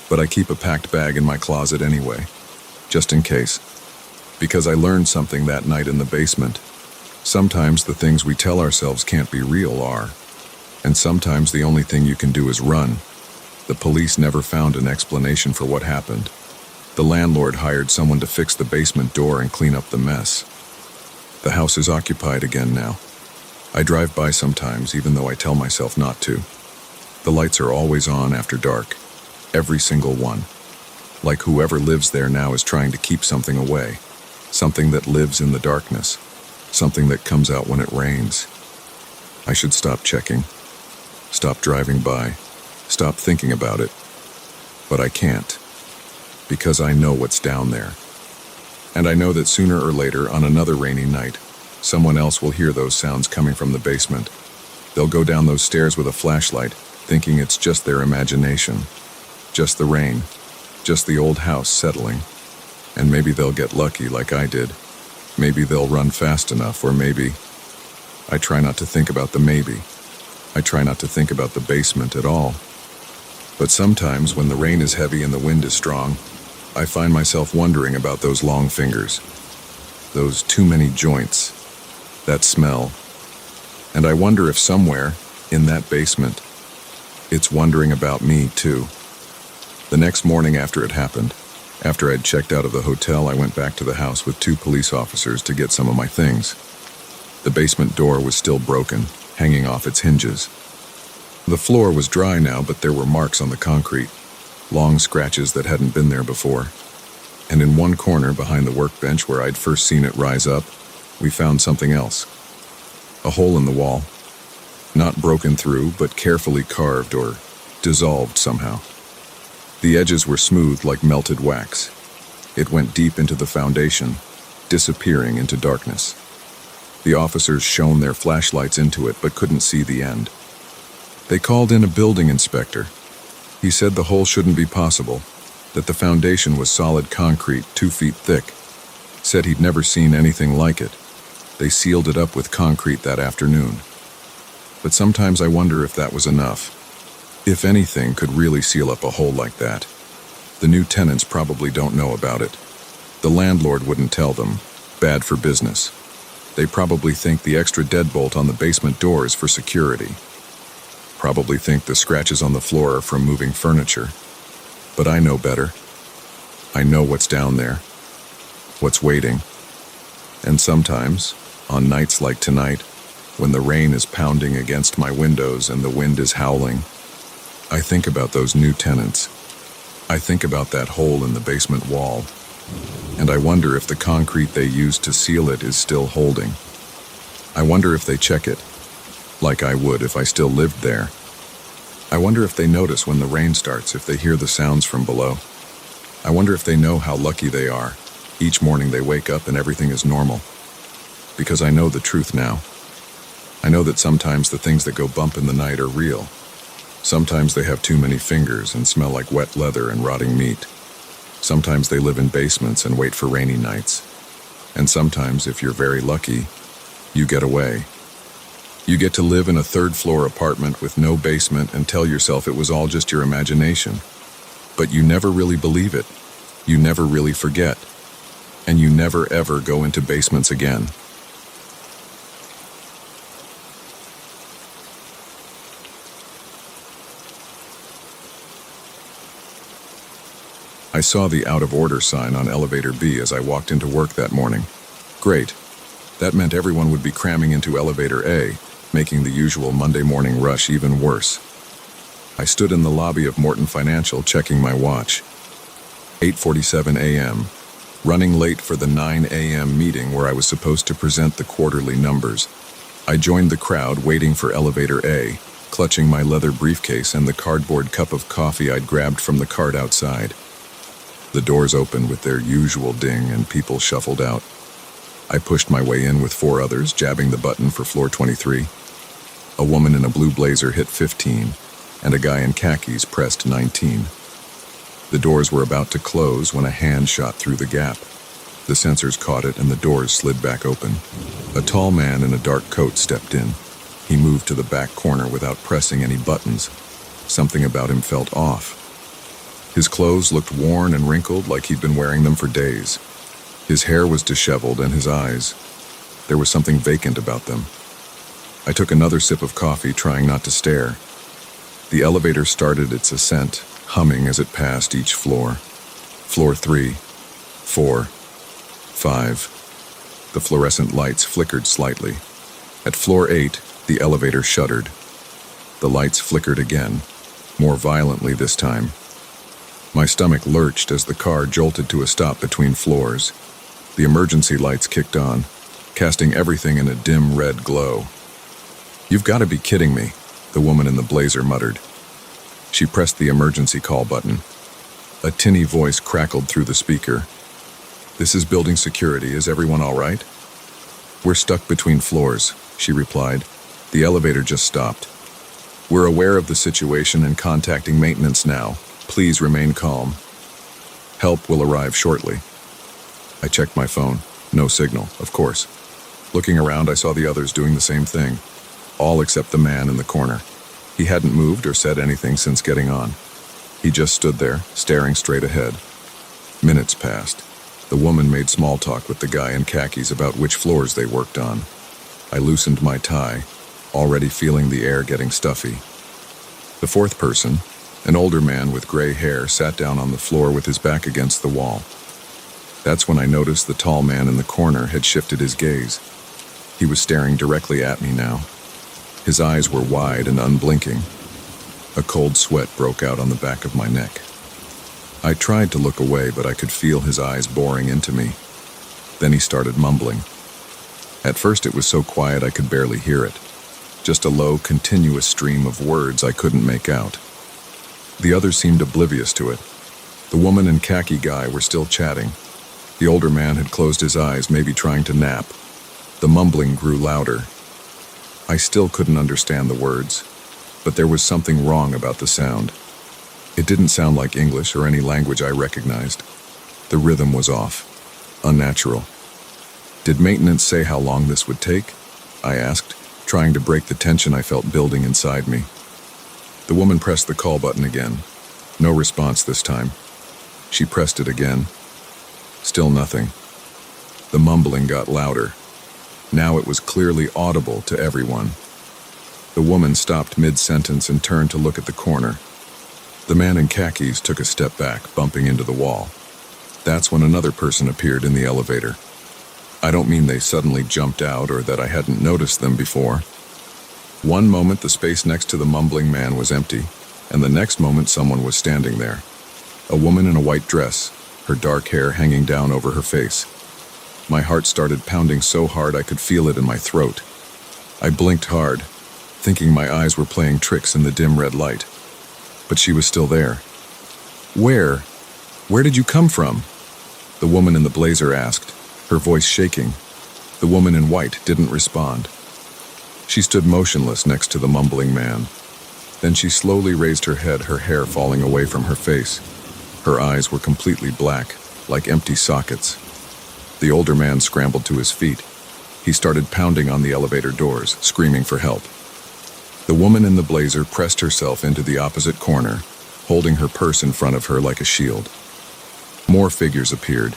But I keep a packed bag in my closet anyway, just in case. Because I learned something that night in the basement. Sometimes the things we tell ourselves can't be real are. And sometimes the only thing you can do is run. The police never found an explanation for what happened. The landlord hired someone to fix the basement door and clean up the mess. The house is occupied again now. I drive by sometimes, even though I tell myself not to. The lights are always on after dark. Every single one. Like whoever lives there now is trying to keep something away. Something that lives in the darkness. Something that comes out when it rains. I should stop checking. Stop driving by. Stop thinking about it. But I can't. Because I know what's down there. And I know that sooner or later, on another rainy night, someone else will hear those sounds coming from the basement. They'll go down those stairs with a flashlight, thinking it's just their imagination. Just the rain. Just the old house settling. And maybe they'll get lucky like I did. Maybe they'll run fast enough, or maybe... I try not to think about the maybe. I try not to think about the basement at all. But sometimes, when the rain is heavy and the wind is strong, I find myself wondering about those long fingers. Those too many joints. That smell. And I wonder if somewhere, in that basement, it's wondering about me too. The next morning after it happened, after I'd checked out of the hotel, I went back to the house with 2 police officers to get some of my things. The basement door was still broken, hanging off its hinges. The floor was dry now, but there were marks on the concrete, long scratches that hadn't been there before. And in one corner behind the workbench where I'd first seen it rise up, we found something else. A hole in the wall. Not broken through, but carefully carved or dissolved somehow. The edges were smooth like melted wax. It went deep into the foundation, disappearing into darkness. The officers shone their flashlights into it but couldn't see the end. They called in a building inspector. He said the hole shouldn't be possible, that the foundation was solid concrete 2 feet thick. Said he'd never seen anything like it. They sealed it up with concrete that afternoon. But sometimes I wonder if that was enough. If anything could really seal up a hole like that. The new tenants probably don't know about it. The landlord wouldn't tell them. Bad for business. They probably think the extra deadbolt on the basement door is for security. Probably think the scratches on the floor are from moving furniture. But I know better. I know what's down there. What's waiting. And sometimes, on nights like tonight, when the rain is pounding against my windows and the wind is howling. I think about those new tenants. I think about that hole in the basement wall, and I wonder if the concrete they used to seal it is still holding. I wonder if they check it, like I would if I still lived there. I wonder if they notice when the rain starts, if they hear the sounds from below. I wonder if they know how lucky they are. Each morning they wake up and everything is normal. Because I know the truth now. I know that sometimes the things that go bump in the night are real. Sometimes they have too many fingers and smell like wet leather and rotting meat. Sometimes they live in basements and wait for rainy nights. And sometimes, if you're very lucky, you get away. You get to live in a third-floor apartment with no basement and tell yourself it was all just your imagination. But you never really believe it. You never really forget. And you never ever go into basements again. I saw the out-of-order sign on elevator B as I walked into work that morning. Great. That meant everyone would be cramming into elevator A, making the usual Monday morning rush even worse. I stood in the lobby of Morton Financial checking my watch. 8:47 a.m., running late for the 9 a.m. meeting where I was supposed to present the quarterly numbers. I joined the crowd waiting for elevator A, clutching my leather briefcase and the cardboard cup of coffee I'd grabbed from the cart outside. The doors opened with their usual ding and people shuffled out. I pushed my way in with 4 others, jabbing the button for floor 23. A woman in a blue blazer hit 15, and a guy in khakis pressed 19. The doors were about to close when a hand shot through the gap. The sensors caught it and the doors slid back open. A tall man in a dark coat stepped in. He moved to the back corner without pressing any buttons. Something about him felt off. His clothes looked worn and wrinkled like he'd been wearing them for days. His hair was disheveled and his eyes, there was something vacant about them. I took another sip of coffee, trying not to stare. The elevator started its ascent, humming as it passed each floor. Floor 3, 4, 5. The fluorescent lights flickered slightly. At floor 8, the elevator shuddered. The lights flickered again, more violently this time. My stomach lurched as the car jolted to a stop between floors. The emergency lights kicked on, casting everything in a dim red glow. "You've got to be kidding me," the woman in the blazer muttered. She pressed the emergency call button. A tinny voice crackled through the speaker. "This is building security. Is everyone all right?" "We're stuck between floors," she replied. "The elevator just stopped. We're aware of the situation and contacting maintenance now. Please remain calm. Help will arrive shortly." I checked my phone. No signal, of course. Looking around, I saw the others doing the same thing. All except the man in the corner. He hadn't moved or said anything since getting on. He just stood there, staring straight ahead. Minutes passed. The woman made small talk with the guy in khakis about which floors they worked on. I loosened my tie, already feeling the air getting stuffy. The fourth person, an older man with gray hair, sat down on the floor with his back against the wall. That's when I noticed the tall man in the corner had shifted his gaze. He was staring directly at me now. His eyes were wide and unblinking. A cold sweat broke out on the back of my neck. I tried to look away, but I could feel his eyes boring into me. Then he started mumbling. At first it was so quiet I could barely hear it. Just a low, continuous stream of words I couldn't make out. The others seemed oblivious to it. The woman and khaki guy were still chatting. The older man had closed his eyes, maybe trying to nap. The mumbling grew louder. I still couldn't understand the words, but there was something wrong about the sound. It didn't sound like English or any language I recognized. The rhythm was off, unnatural. Did maintenance say how long this would take? I asked, trying to break the tension I felt building inside me. The woman pressed the call button again. No response this time. She pressed it again. Still nothing. The mumbling got louder. Now it was clearly audible to everyone. The woman stopped mid-sentence and turned to look at the corner. The man in khakis took a step back, bumping into the wall. That's when another person appeared in the elevator. I don't mean they suddenly jumped out or that I hadn't noticed them before. One moment the space next to the mumbling man was empty, and the next moment someone was standing there. A woman in a white dress, her dark hair hanging down over her face. My heart started pounding so hard I could feel it in my throat. I blinked hard, thinking my eyes were playing tricks in the dim red light. But she was still there. Where? Where did you come from? The woman in the blazer asked, her voice shaking. The woman in white didn't respond. She stood motionless next to the mumbling man. Then she slowly raised her head, her hair falling away from her face. Her eyes were completely black, like empty sockets. The older man scrambled to his feet. He started pounding on the elevator doors, screaming for help. The woman in the blazer pressed herself into the opposite corner, holding her purse in front of her like a shield. More figures appeared.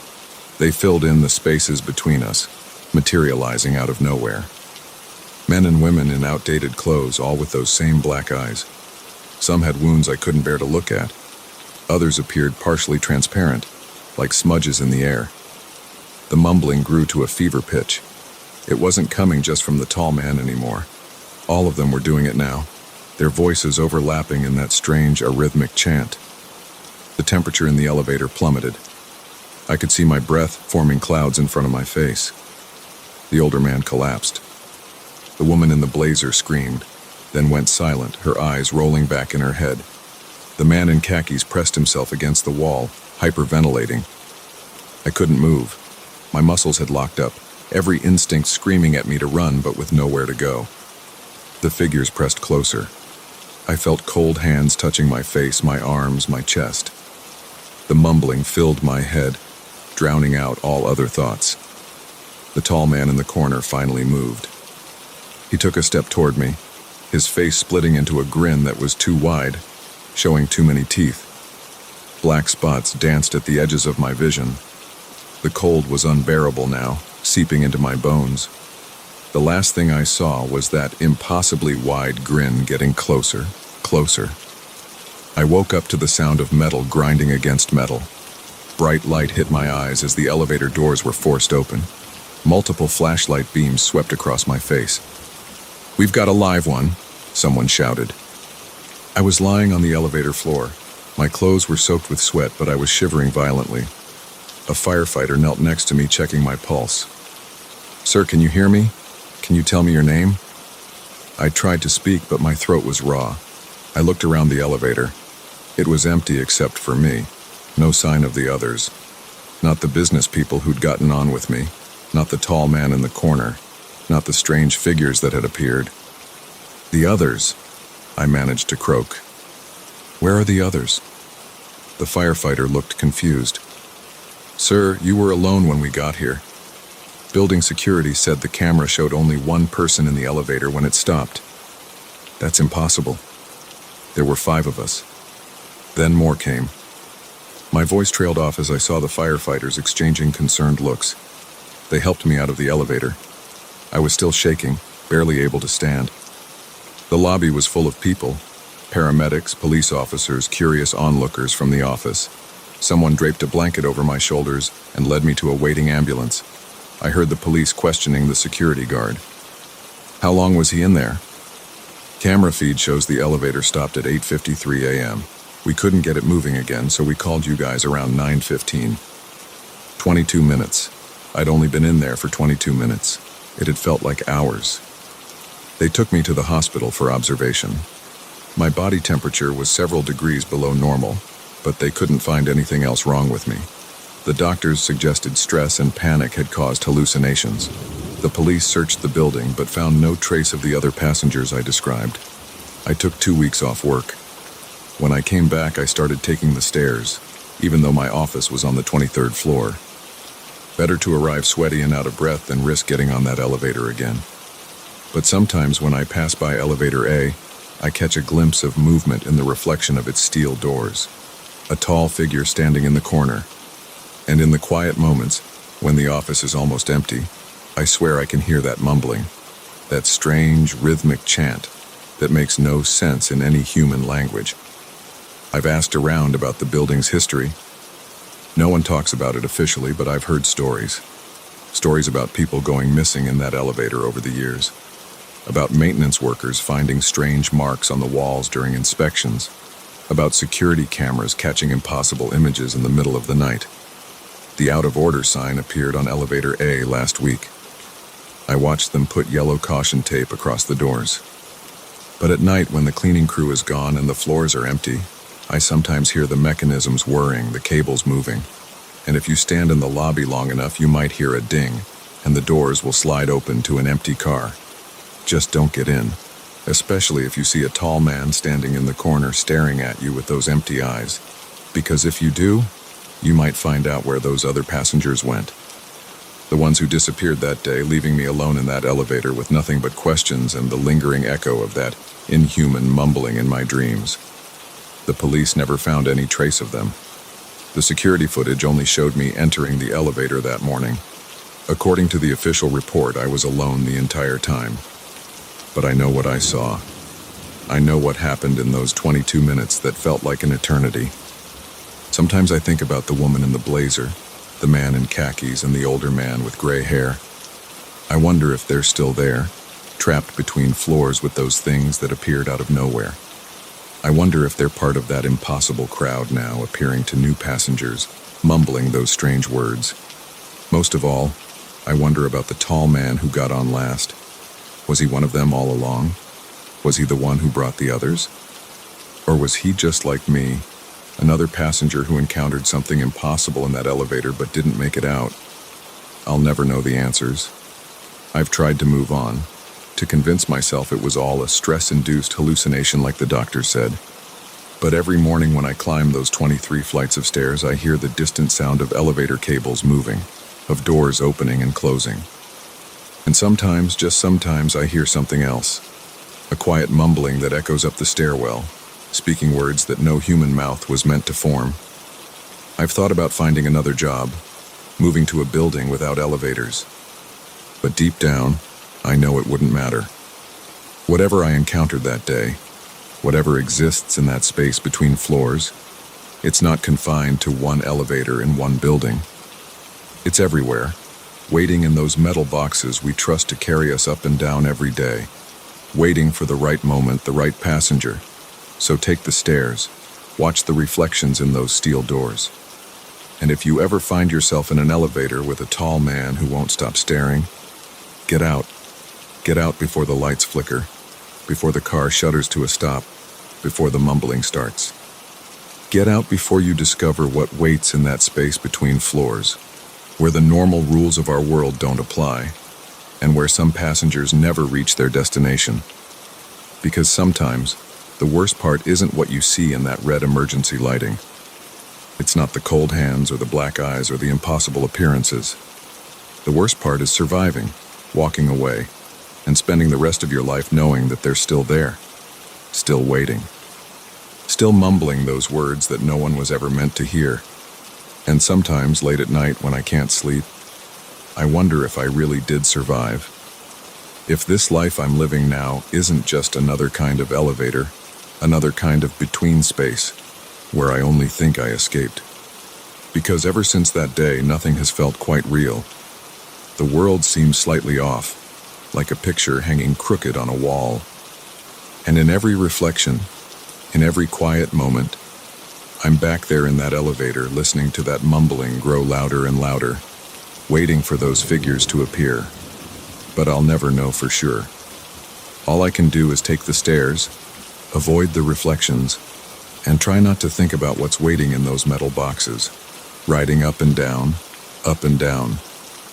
They filled in the spaces between us, materializing out of nowhere. Men and women in outdated clothes, all with those same black eyes. Some had wounds I couldn't bear to look at. Others appeared partially transparent, like smudges in the air. The mumbling grew to a fever pitch. It wasn't coming just from the tall man anymore. All of them were doing it now, their voices overlapping in that strange, arrhythmic chant. The temperature in the elevator plummeted. I could see my breath forming clouds in front of my face. The older man collapsed. The woman in the blazer screamed, then went silent, her eyes rolling back in her head. The man in khakis pressed himself against the wall, hyperventilating. I couldn't move. My muscles had locked up, every instinct screaming at me to run, but with nowhere to go. The figures pressed closer. I felt cold hands touching my face, my arms, my chest. The mumbling filled my head, drowning out all other thoughts. The tall man in the corner finally moved. He took a step toward me, his face splitting into a grin that was too wide, showing too many teeth. Black spots danced at the edges of my vision. The cold was unbearable now, seeping into my bones. The last thing I saw was that impossibly wide grin getting closer, closer. I woke up to the sound of metal grinding against metal. Bright light hit my eyes as the elevator doors were forced open. Multiple flashlight beams swept across my face. "We've got a live one," someone shouted. I was lying on the elevator floor. My clothes were soaked with sweat, but I was shivering violently. A firefighter knelt next to me, checking my pulse. "Sir, can you hear me? Can you tell me your name?" I tried to speak, but my throat was raw. I looked around the elevator. It was empty except for me. No sign of the others. Not the business people who'd gotten on with me. Not the tall man in the corner. Not the strange figures that had appeared. "The others," I managed to croak. "Where are the others?" The firefighter looked confused. "Sir, you were alone when we got here. Building security said the camera showed only one person in the elevator when it stopped." "That's impossible. There were 5 of us." Then more came. My voice trailed off as I saw the firefighters exchanging concerned looks. They helped me out of the elevator. I was still shaking, barely able to stand. The lobby was full of people. Paramedics, police officers, curious onlookers from the office. Someone draped a blanket over my shoulders and led me to a waiting ambulance. I heard the police questioning the security guard. "How long was he in there?" "Camera feed shows the elevator stopped at 8:53 a.m. We couldn't get it moving again, so we called you guys around 9:15. 22 minutes. I'd only been in there for 22 minutes. It had felt like hours. They took me to the hospital for observation. My body temperature was several degrees below normal, but they couldn't find anything else wrong with me. The doctors suggested stress and panic had caused hallucinations. The police searched the building but found no trace of the other passengers I described. I took 2 weeks off work. When I came back, I started taking the stairs, even though my office was on the 23rd floor. Better to arrive sweaty and out of breath than risk getting on that elevator again. But sometimes when I pass by elevator A, I catch a glimpse of movement in the reflection of its steel doors. A tall figure standing in the corner. And in the quiet moments, when the office is almost empty, I swear I can hear that mumbling, that strange rhythmic chant that makes no sense in any human language. I've asked around about the building's history. No one talks about it officially, but I've heard stories. Stories about people going missing in that elevator over the years. About maintenance workers finding strange marks on the walls during inspections. About security cameras catching impossible images in the middle of the night. The out of order sign appeared on elevator A last week. I watched them put yellow caution tape across the doors. But at night, when the cleaning crew is gone and the floors are empty, I sometimes hear the mechanisms whirring, the cables moving. And if you stand in the lobby long enough, you might hear a ding, and the doors will slide open to an empty car. Just don't get in, especially if you see a tall man standing in the corner staring at you with those empty eyes. Because if you do, you might find out where those other passengers went. The ones who disappeared that day, leaving me alone in that elevator with nothing but questions and the lingering echo of that inhuman mumbling in my dreams. The police never found any trace of them. The security footage only showed me entering the elevator that morning. According to the official report, I was alone the entire time. But I know what I saw. I know what happened in those 22 minutes that felt like an eternity. Sometimes I think about the woman in the blazer, the man in khakis, and the older man with gray hair. I wonder if they're still there, trapped between floors with those things that appeared out of nowhere. I wonder if they're part of that impossible crowd now, appearing to new passengers, mumbling those strange words. Most of all, I wonder about the tall man who got on last. Was he one of them all along? Was he the one who brought the others? Or was he just like me, another passenger who encountered something impossible in that elevator but didn't make it out? I'll never know the answers. I've tried to move on, to convince myself it was all a stress-induced hallucination like the doctor said. But every morning when I climb those 23 flights of stairs, I hear the distant sound of elevator cables moving, of doors opening and closing. And sometimes, just sometimes, I hear something else. A quiet mumbling that echoes up the stairwell, speaking words that no human mouth was meant to form. I've thought about finding another job, moving to a building without elevators. But deep down, I know it wouldn't matter. Whatever I encountered that day, whatever exists in that space between floors, it's not confined to one elevator in one building. It's everywhere, waiting in those metal boxes we trust to carry us up and down every day, waiting for the right moment, the right passenger. So take the stairs, watch the reflections in those steel doors. And if you ever find yourself in an elevator with a tall man who won't stop staring, get out. Get out before the lights flicker, before the car shudders to a stop, before the mumbling starts. Get out before you discover what waits in that space between floors, where the normal rules of our world don't apply, and where some passengers never reach their destination. Because sometimes, the worst part isn't what you see in that red emergency lighting. It's not the cold hands or the black eyes or the impossible appearances. The worst part is surviving, walking away, and spending the rest of your life knowing that they're still there, still waiting, still mumbling those words that no one was ever meant to hear. And sometimes, late at night when I can't sleep, I wonder if I really did survive. If this life I'm living now isn't just another kind of elevator, another kind of between space, where I only think I escaped. Because ever since that day, nothing has felt quite real. The world seems slightly off, like a picture hanging crooked on a wall. And in every reflection, in every quiet moment, I'm back there in that elevator listening to that mumbling grow louder and louder, waiting for those figures to appear. But I'll never know for sure. All I can do is take the stairs, avoid the reflections, and try not to think about what's waiting in those metal boxes, riding up and down,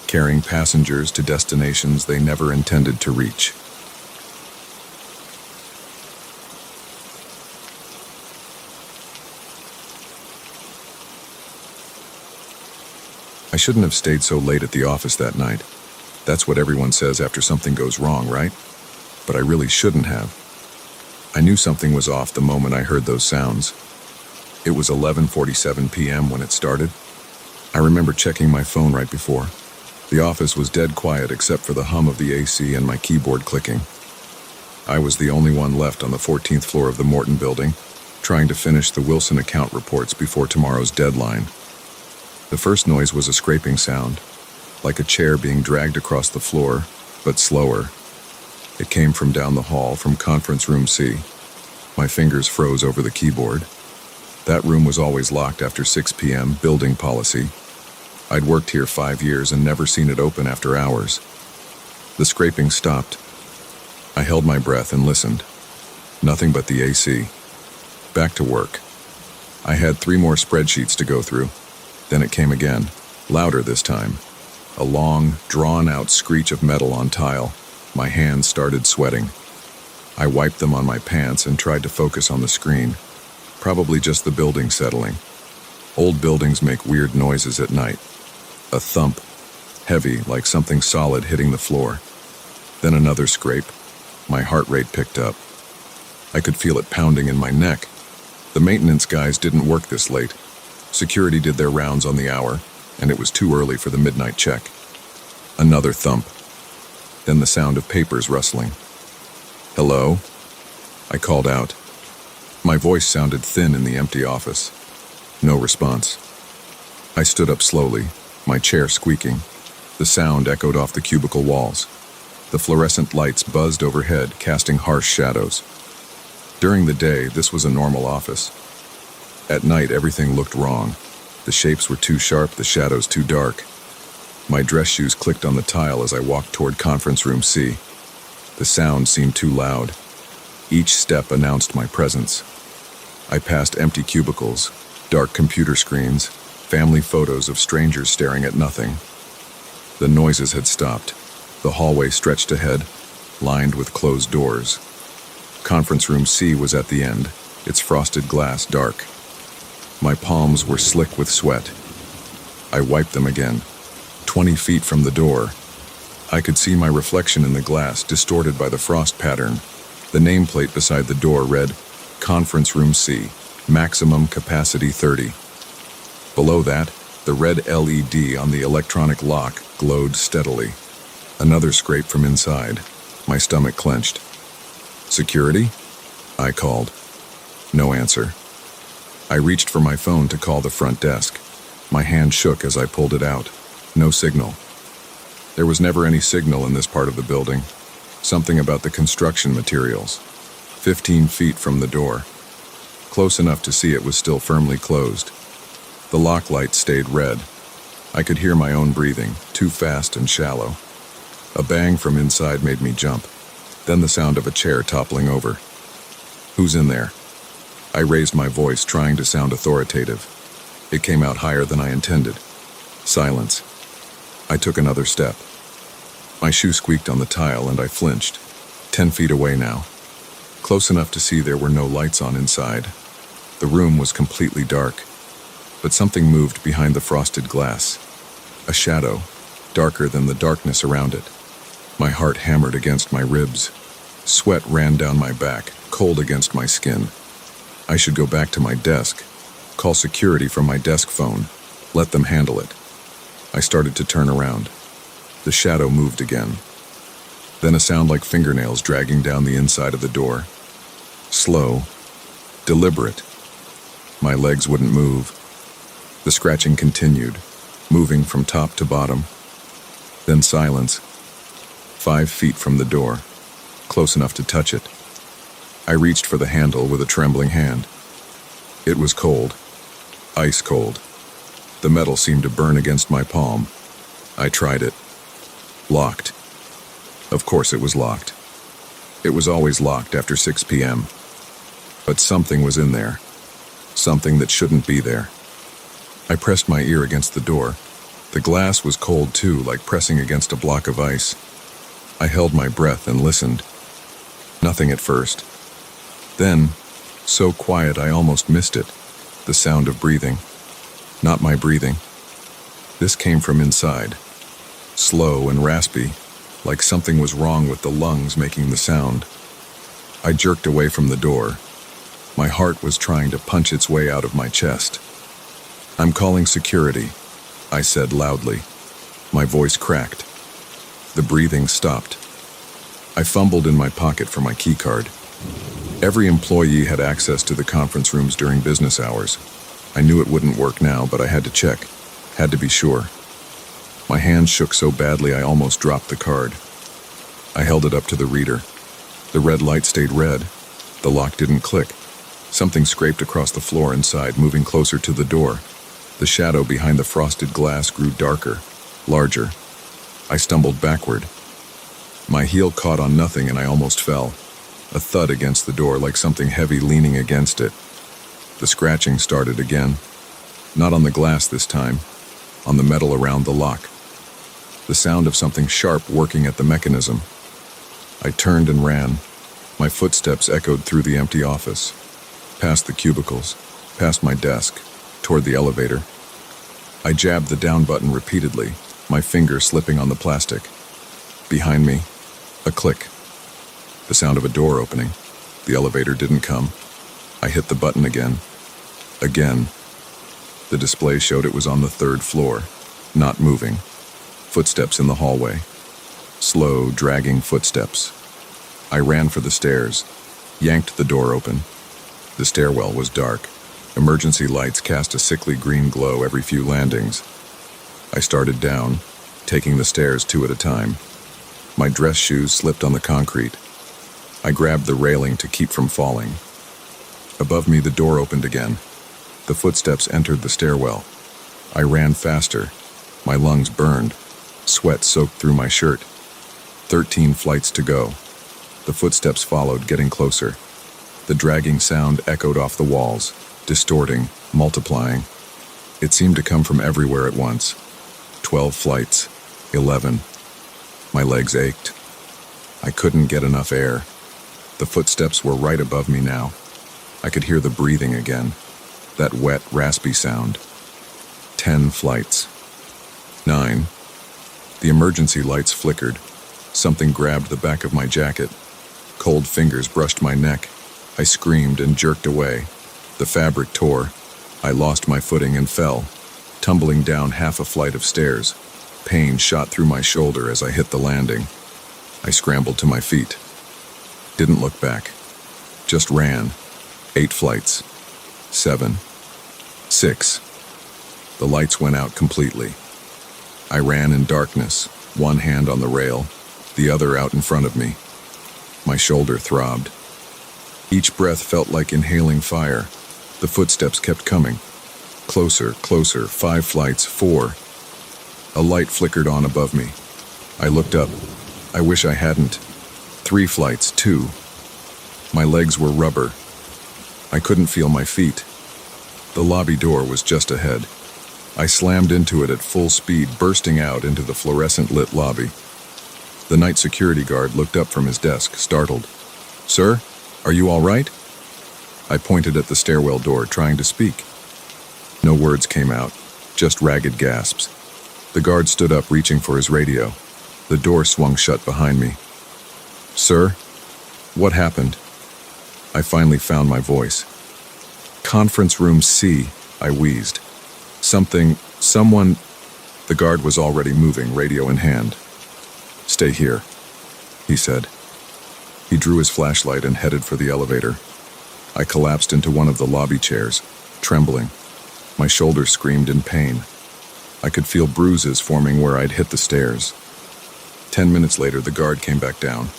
carrying passengers to destinations they never intended to reach. I shouldn't have stayed so late at the office that night. That's what everyone says after something goes wrong, right? But I really shouldn't have. I knew something was off the moment I heard those sounds. It was 11:47 p.m. when it started. I remember checking my phone right before. The office was dead quiet except for the hum of the AC and my keyboard clicking. I was the only one left on the 14th floor of the Morton building, trying to finish the Wilson account reports before tomorrow's deadline. The first noise was a scraping sound, like a chair being dragged across the floor, but slower. It came from down the hall, from conference room C. My fingers froze over the keyboard. That room was always locked after 6 p.m., building policy. I'd worked here 5 years and never seen it open after hours. The scraping stopped. I held my breath and listened. Nothing but the AC. Back to work. I had 3 more spreadsheets to go through. Then it came again, louder this time. A long, drawn-out screech of metal on tile. My hands started sweating. I wiped them on my pants and tried to focus on the screen. Probably just the building settling. Old buildings make weird noises at night. A thump, heavy, like something solid hitting the floor. Then another scrape. My heart rate picked up. I could feel it pounding in my neck. The maintenance guys didn't work this late. Security did their rounds on the hour, and it was too early for the midnight check. Another thump. Then the sound of papers rustling. "Hello?" I called out. My voice sounded thin in the empty office. No response. I stood up slowly, my chair squeaking. The sound echoed off the cubicle walls. The fluorescent lights buzzed overhead, casting harsh shadows. During the day, this was a normal office. At night, everything looked wrong. The shapes were too sharp, the shadows too dark. My dress shoes clicked on the tile as I walked toward conference room C. The sound seemed too loud. Each step announced my presence. I passed empty cubicles, dark computer screens, family photos of strangers staring at nothing. The noises had stopped. The hallway stretched ahead, lined with closed doors. Conference room C was at the end, its frosted glass dark. My palms were slick with sweat. I wiped them again. 20 feet from the door, I could see my reflection in the glass, distorted by the frost pattern. The nameplate beside the door read, "Conference Room C, maximum capacity 30." Below that, the red LED on the electronic lock glowed steadily. Another scrape from inside. My stomach clenched. "Security?" I called. No answer. I reached for my phone to call the front desk. My hand shook as I pulled it out. No signal. There was never any signal in this part of the building. Something about the construction materials. 15 feet from the door. Close enough to see it was still firmly closed. The lock light stayed red. I could hear my own breathing, too fast and shallow. A bang from inside made me jump. Then the sound of a chair toppling over. "Who's in there?" I raised my voice, trying to sound authoritative. It came out higher than I intended. Silence. I took another step. My shoe squeaked on the tile and I flinched. 10 feet away now. Close enough to see there were no lights on inside. The room was completely dark. But something moved behind the frosted glass. A shadow, darker than the darkness around it. My heart hammered against my ribs. Sweat ran down my back, cold against my skin. I should go back to my desk, call security from my desk phone, let them handle it. I started to turn around. The shadow moved again. Then a sound like fingernails dragging down the inside of the door. Slow, deliberate. My legs wouldn't move. The scratching continued, moving from top to bottom. Then silence. 5 feet from the door, close enough to touch it. I reached for the handle with a trembling hand. It was cold, ice cold. The metal seemed to burn against my palm. I tried it. Locked. Of course it was locked. It was always locked after 6 p.m. But something was in there. Something that shouldn't be there. I pressed my ear against the door. The glass was cold too, like pressing against a block of ice. I held my breath and listened. Nothing at first. Then, so quiet I almost missed it, the sound of breathing. Not my breathing. This came from inside. Slow and raspy, like something was wrong with the lungs making the sound. I jerked away from the door. My heart was trying to punch its way out of my chest. "I'm calling security," I said loudly. My voice cracked. The breathing stopped. I fumbled in my pocket for my keycard. Every employee had access to the conference rooms during business hours. I knew it wouldn't work now, but I had to check. Had to be sure. My hand shook so badly I almost dropped the card. I held it up to the reader. The red light stayed red. The lock didn't click. Something scraped across the floor inside, moving closer to the door. The shadow behind the frosted glass grew darker, larger. I stumbled backward. My heel caught on nothing and I almost fell. A thud against the door, like something heavy leaning against it. The scratching started again. Not on the glass this time, on the metal around the lock. The sound of something sharp working at the mechanism. I turned and ran. My footsteps echoed through the empty office, past the cubicles, past my desk, toward the elevator. I jabbed the down button repeatedly, my finger slipping on the plastic. Behind me, a click. The sound of a door opening. The elevator didn't come. I hit the button again. Again. The display showed it was on the 3rd floor, not moving. Footsteps in the hallway. Slow, dragging footsteps. I ran for the stairs, yanked the door open. The stairwell was dark. Emergency lights cast a sickly green glow every few landings. I started down, taking the stairs 2 at a time. My dress shoes slipped on the concrete. I grabbed the railing to keep from falling. Above me, the door opened again. The footsteps entered the stairwell. I ran faster. My lungs burned. Sweat soaked through my shirt. 13 flights to go. The footsteps followed, getting closer. The dragging sound echoed off the walls, distorting, multiplying. It seemed to come from everywhere at once. 12 flights. 11. My legs ached. I couldn't get enough air. The footsteps were right above me now. I could hear the breathing again. That wet, raspy sound. 10 flights. 9. The emergency lights flickered. Something grabbed the back of my jacket. Cold fingers brushed my neck. I screamed and jerked away. The fabric tore. I lost my footing and fell, tumbling down half a flight of stairs. Pain shot through my shoulder as I hit the landing. I scrambled to my feet. Didn't look back. Just ran. 8 flights. 7. 6. The lights went out completely. I ran in darkness, one hand on the rail, the other out in front of me. My shoulder throbbed. Each breath felt like inhaling fire. The footsteps kept coming. Closer, closer, 5 flights, 4. A light flickered on above me. I looked up. I wish I hadn't. 3 flights, 2. My legs were rubber. I couldn't feel my feet. The lobby door was just ahead. I slammed into it at full speed, bursting out into the fluorescent-lit lobby. The night security guard looked up from his desk, startled. "Sir, are you all right?" I pointed at the stairwell door, trying to speak. No words came out, just ragged gasps. The guard stood up, reaching for his radio. The door swung shut behind me. "Sir, what happened?" I finally found my voice. "Conference room C," I wheezed. Someone... The guard was already moving, radio in hand. "Stay here," he said. He drew his flashlight and headed for the elevator. I collapsed into one of the lobby chairs, trembling. My shoulders screamed in pain. I could feel bruises forming where I'd hit the stairs. 10 minutes later, the guard came back down.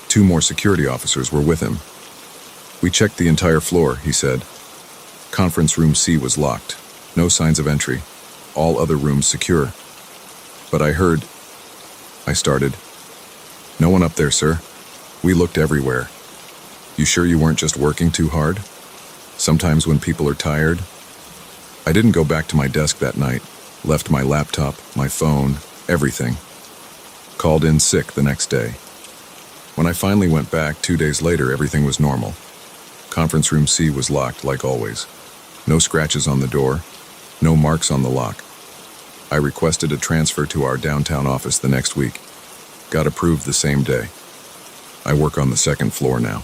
2 more security officers were with him. "We checked the entire floor," he said. "Conference room C was locked. No signs of entry. All other rooms secure. But I heard..." I started. "No one up there, sir. We looked everywhere." "You sure you weren't just working too hard? Sometimes when people are tired..." I didn't go back to my desk that night. Left my laptop, my phone, everything. Called in sick the next day. When I finally went back 2 days later, everything was normal. Conference room C was locked like always. No scratches on the door. No marks on the lock. I requested a transfer to our downtown office the next week. Got approved the same day. I work on the 2nd floor now.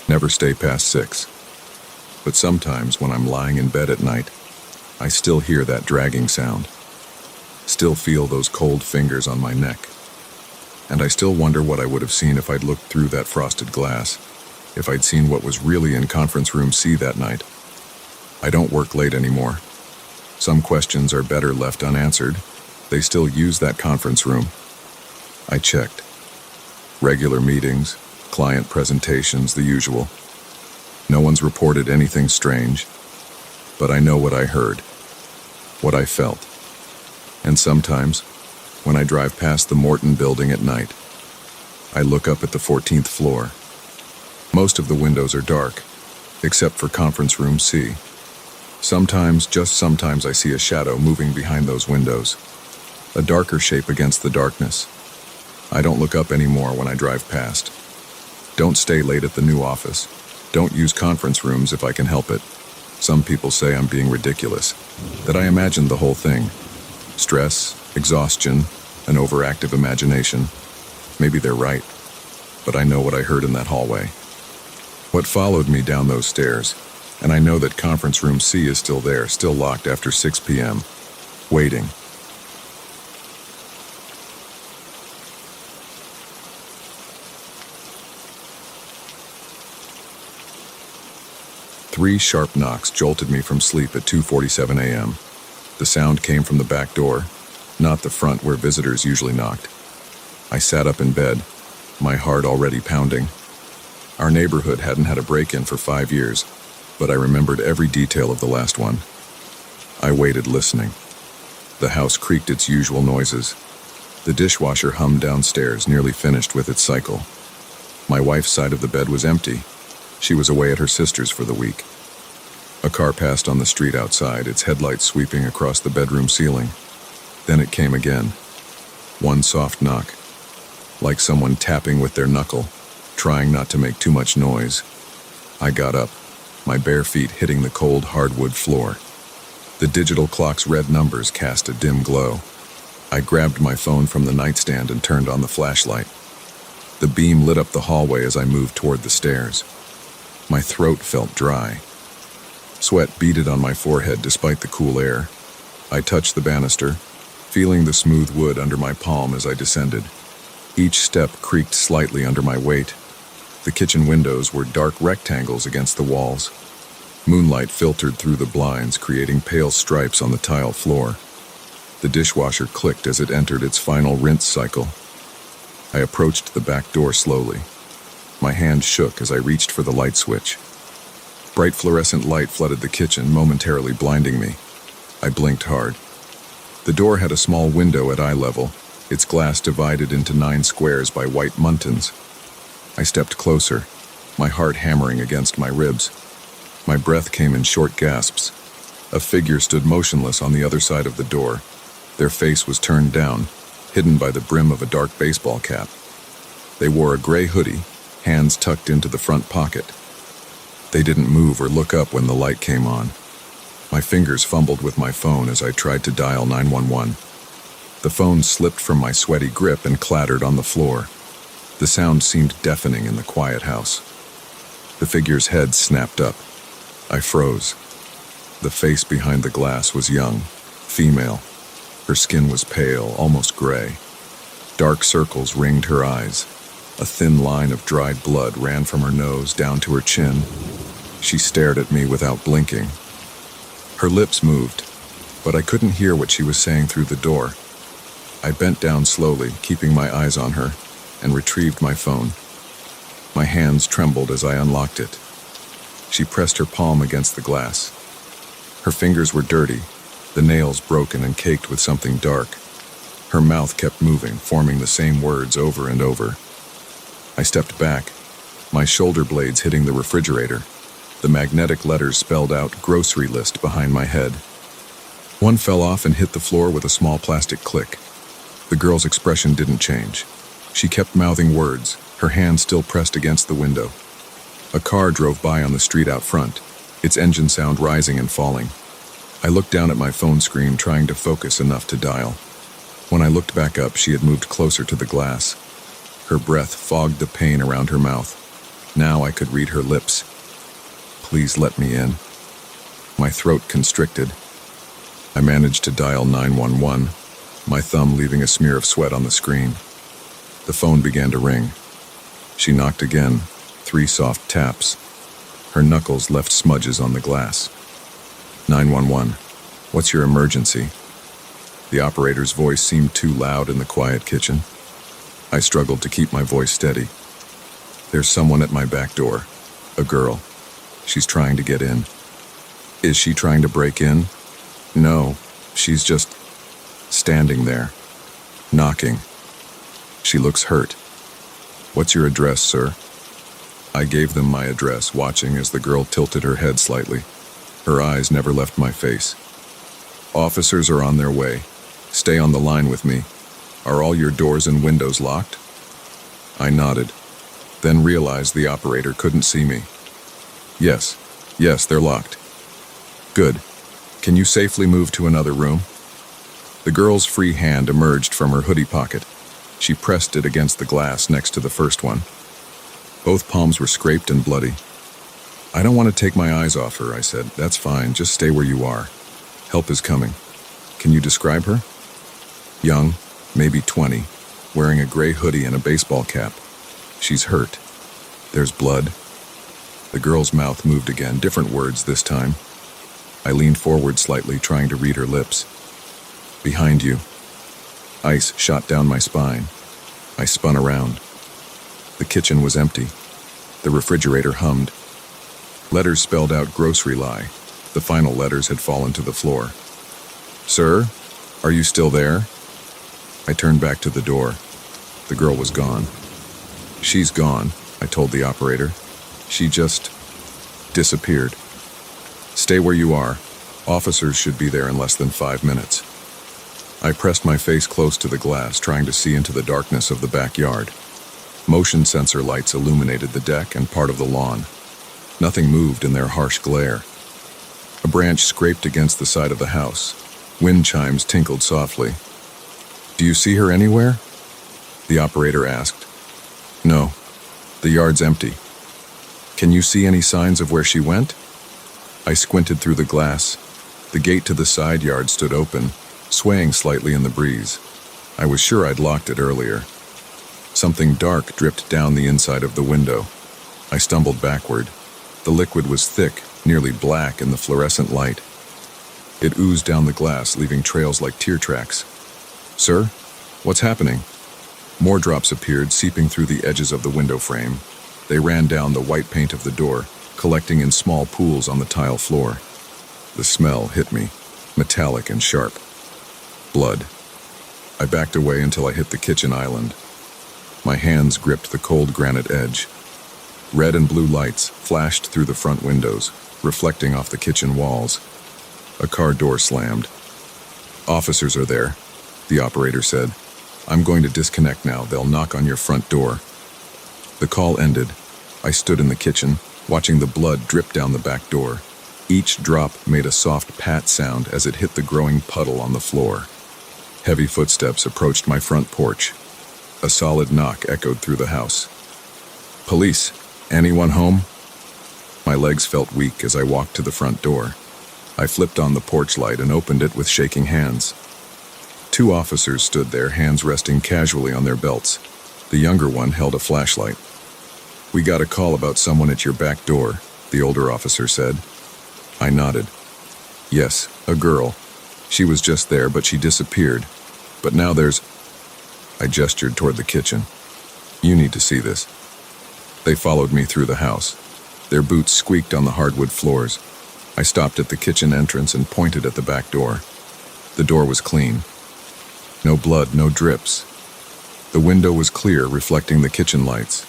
Never stay past 6. But sometimes when I'm lying in bed at night, I still hear that dragging sound. Still feel those cold fingers on my neck. And I still wonder what I would have seen if I'd looked through that frosted glass, if I'd seen what was really in conference room C that night. I don't work late anymore. Some questions are better left unanswered, They still use that conference room. I checked. Regular meetings, client presentations, the usual. No one's reported anything strange, but I know what I heard, what I felt. And sometimes, when I drive past the Morton building at night, I look up at the 14th floor. Most of the windows are dark, except for conference room C. Sometimes, just sometimes, I see a shadow moving behind those windows, a darker shape against the darkness. I don't look up anymore when I drive past. Don't stay late at the new office. Don't use conference rooms if I can help it. Some people say I'm being ridiculous, that I imagined the whole thing. Stress, exhaustion, an overactive imagination. Maybe they're right, but I know what I heard in that hallway. What followed me down those stairs, and I know that conference room C is still there, still locked after 6 p.m., waiting. Three sharp knocks jolted me from sleep at 2:47 a.m. The sound came from the back door, not the front where visitors usually knocked. I sat up in bed, my heart already pounding. Our neighborhood hadn't had a break-in for 5 years, but I remembered every detail of the last one. I waited, listening. The house creaked its usual noises. The dishwasher hummed downstairs, nearly finished with its cycle. My wife's side of the bed was empty. She was away at her sister's for the week. A car passed on the street outside, its headlights sweeping across the bedroom ceiling. Then it came again. One soft knock, like someone tapping with their knuckle, trying not to make too much noise. I got up, my bare feet hitting the cold hardwood floor. The digital clock's red numbers cast a dim glow. I grabbed my phone from the nightstand and turned on the flashlight. The beam lit up the hallway as I moved toward the stairs. My throat felt dry. Sweat beaded on my forehead despite the cool air. I touched the banister, feeling the smooth wood under my palm as I descended. Each step creaked slightly under my weight. The kitchen windows were dark rectangles against the walls. Moonlight filtered through the blinds, creating pale stripes on the tile floor. The dishwasher clicked as it entered its final rinse cycle. I approached the back door slowly. My hand shook as I reached for the light switch. Bright fluorescent light flooded the kitchen, momentarily blinding me. I blinked hard. The door had a small window at eye level, its glass divided into 9 squares by white muntins. I stepped closer, my heart hammering against my ribs. My breath came in short gasps. A figure stood motionless on the other side of the door. Their face was turned down, hidden by the brim of a dark baseball cap. They wore a gray hoodie, hands tucked into the front pocket. They didn't move or look up when the light came on. My fingers fumbled with my phone as I tried to dial 911. The phone slipped from my sweaty grip and clattered on the floor. The sound seemed deafening in the quiet house. The figure's head snapped up. I froze. The face behind the glass was young, female. Her skin was pale, almost gray. Dark circles ringed her eyes. A thin line of dried blood ran from her nose down to her chin. She stared at me without blinking. Her lips moved, but I couldn't hear what she was saying through the door. I bent down slowly, keeping my eyes on her, and retrieved my phone. My hands trembled as I unlocked it. She pressed her palm against the glass. Her fingers were dirty, the nails broken and caked with something dark. Her mouth kept moving, forming the same words over and over. I stepped back, my shoulder blades hitting the refrigerator. The magnetic letters spelled out grocery list behind my head. One fell off and hit the floor with a small plastic click. The girl's expression didn't change. She kept mouthing words, her hand still pressed against the window. A car drove by on the street out front, its engine sound rising and falling. I looked down at my phone screen, trying to focus enough to dial. When I looked back up, she had moved closer to the glass. Her breath fogged the pain around her mouth. Now I could read her lips. Please let me in. My throat constricted. I managed to dial 911, my thumb leaving a smear of sweat on the screen. The phone began to ring. She knocked again, 3 soft taps. Her knuckles left smudges on the glass. 911, what's your emergency? The operator's voice seemed too loud in the quiet kitchen. I struggled to keep my voice steady. There's someone at my back door. A girl. She's trying to get in. Is she trying to break in? No, she's just standing there, knocking. She looks hurt. What's your address, sir? I gave them my address, watching as the girl tilted her head slightly. Her eyes never left my face. Officers are on their way. Stay on the line with me. Are all your doors and windows locked? I nodded, then realized the operator couldn't see me. Yes, they're locked. Good. Can you safely move to another room? The girl's free hand emerged from her hoodie pocket. She pressed it against the glass next to the first one. Both palms were scraped and bloody. I don't want to take my eyes off her, I said. That's fine, just stay where you are. Help is coming. Can you describe her? Young, maybe 20, wearing a gray hoodie and a baseball cap. She's hurt. There's blood. The girl's mouth moved again, different words this time. I leaned forward slightly, trying to read her lips. Behind you. Ice shot down my spine. I spun around. The kitchen was empty. The refrigerator hummed. Letters spelled out grocery lie. The final letters had fallen to the floor. Sir, are you still there? I turned back to the door. The girl was gone. She's gone, I told the operator. She just disappeared. Stay where you are. Officers should be there in less than 5 minutes. I pressed my face close to the glass, trying to see into the darkness of the backyard. Motion sensor lights illuminated the deck and part of the lawn. Nothing moved in their harsh glare. A branch scraped against the side of the house. Wind chimes tinkled softly. Do you see her anywhere? The operator asked. No. The yard's empty. Can you see any signs of where she went? I squinted through the glass. The gate to the side yard stood open, swaying slightly in the breeze. I was sure I'd locked it earlier. Something dark dripped down the inside of the window. I stumbled backward. The liquid was thick, nearly black in the fluorescent light. It oozed down the glass, leaving trails like tear tracks. Sir, what's happening? More drops appeared, seeping through the edges of the window frame. They ran down the white paint of the door, collecting in small pools on the tile floor. The smell hit me, metallic and sharp. Blood. I backed away until I hit the kitchen island. My hands gripped the cold granite edge. Red and blue lights flashed through the front windows, reflecting off the kitchen walls. A car door slammed. Officers are there, the operator said. I'm going to disconnect now. They'll knock on your front door. The call ended. I stood in the kitchen, watching the blood drip down the back door. Each drop made a soft pat sound as it hit the growing puddle on the floor. Heavy footsteps approached my front porch. A solid knock echoed through the house. Police, anyone home? My legs felt weak as I walked to the front door. I flipped on the porch light and opened it with shaking hands. 2 officers stood there, hands resting casually on their belts. The younger one held a flashlight. We got a call about someone at your back door, the older officer said. I nodded. Yes, a girl. She was just there, but she disappeared. But now there's... I gestured toward the kitchen. You need to see this. They followed me through the house. Their boots squeaked on the hardwood floors. I stopped at the kitchen entrance and pointed at the back door. The door was clean. No blood, no drips. The window was clear, reflecting the kitchen lights.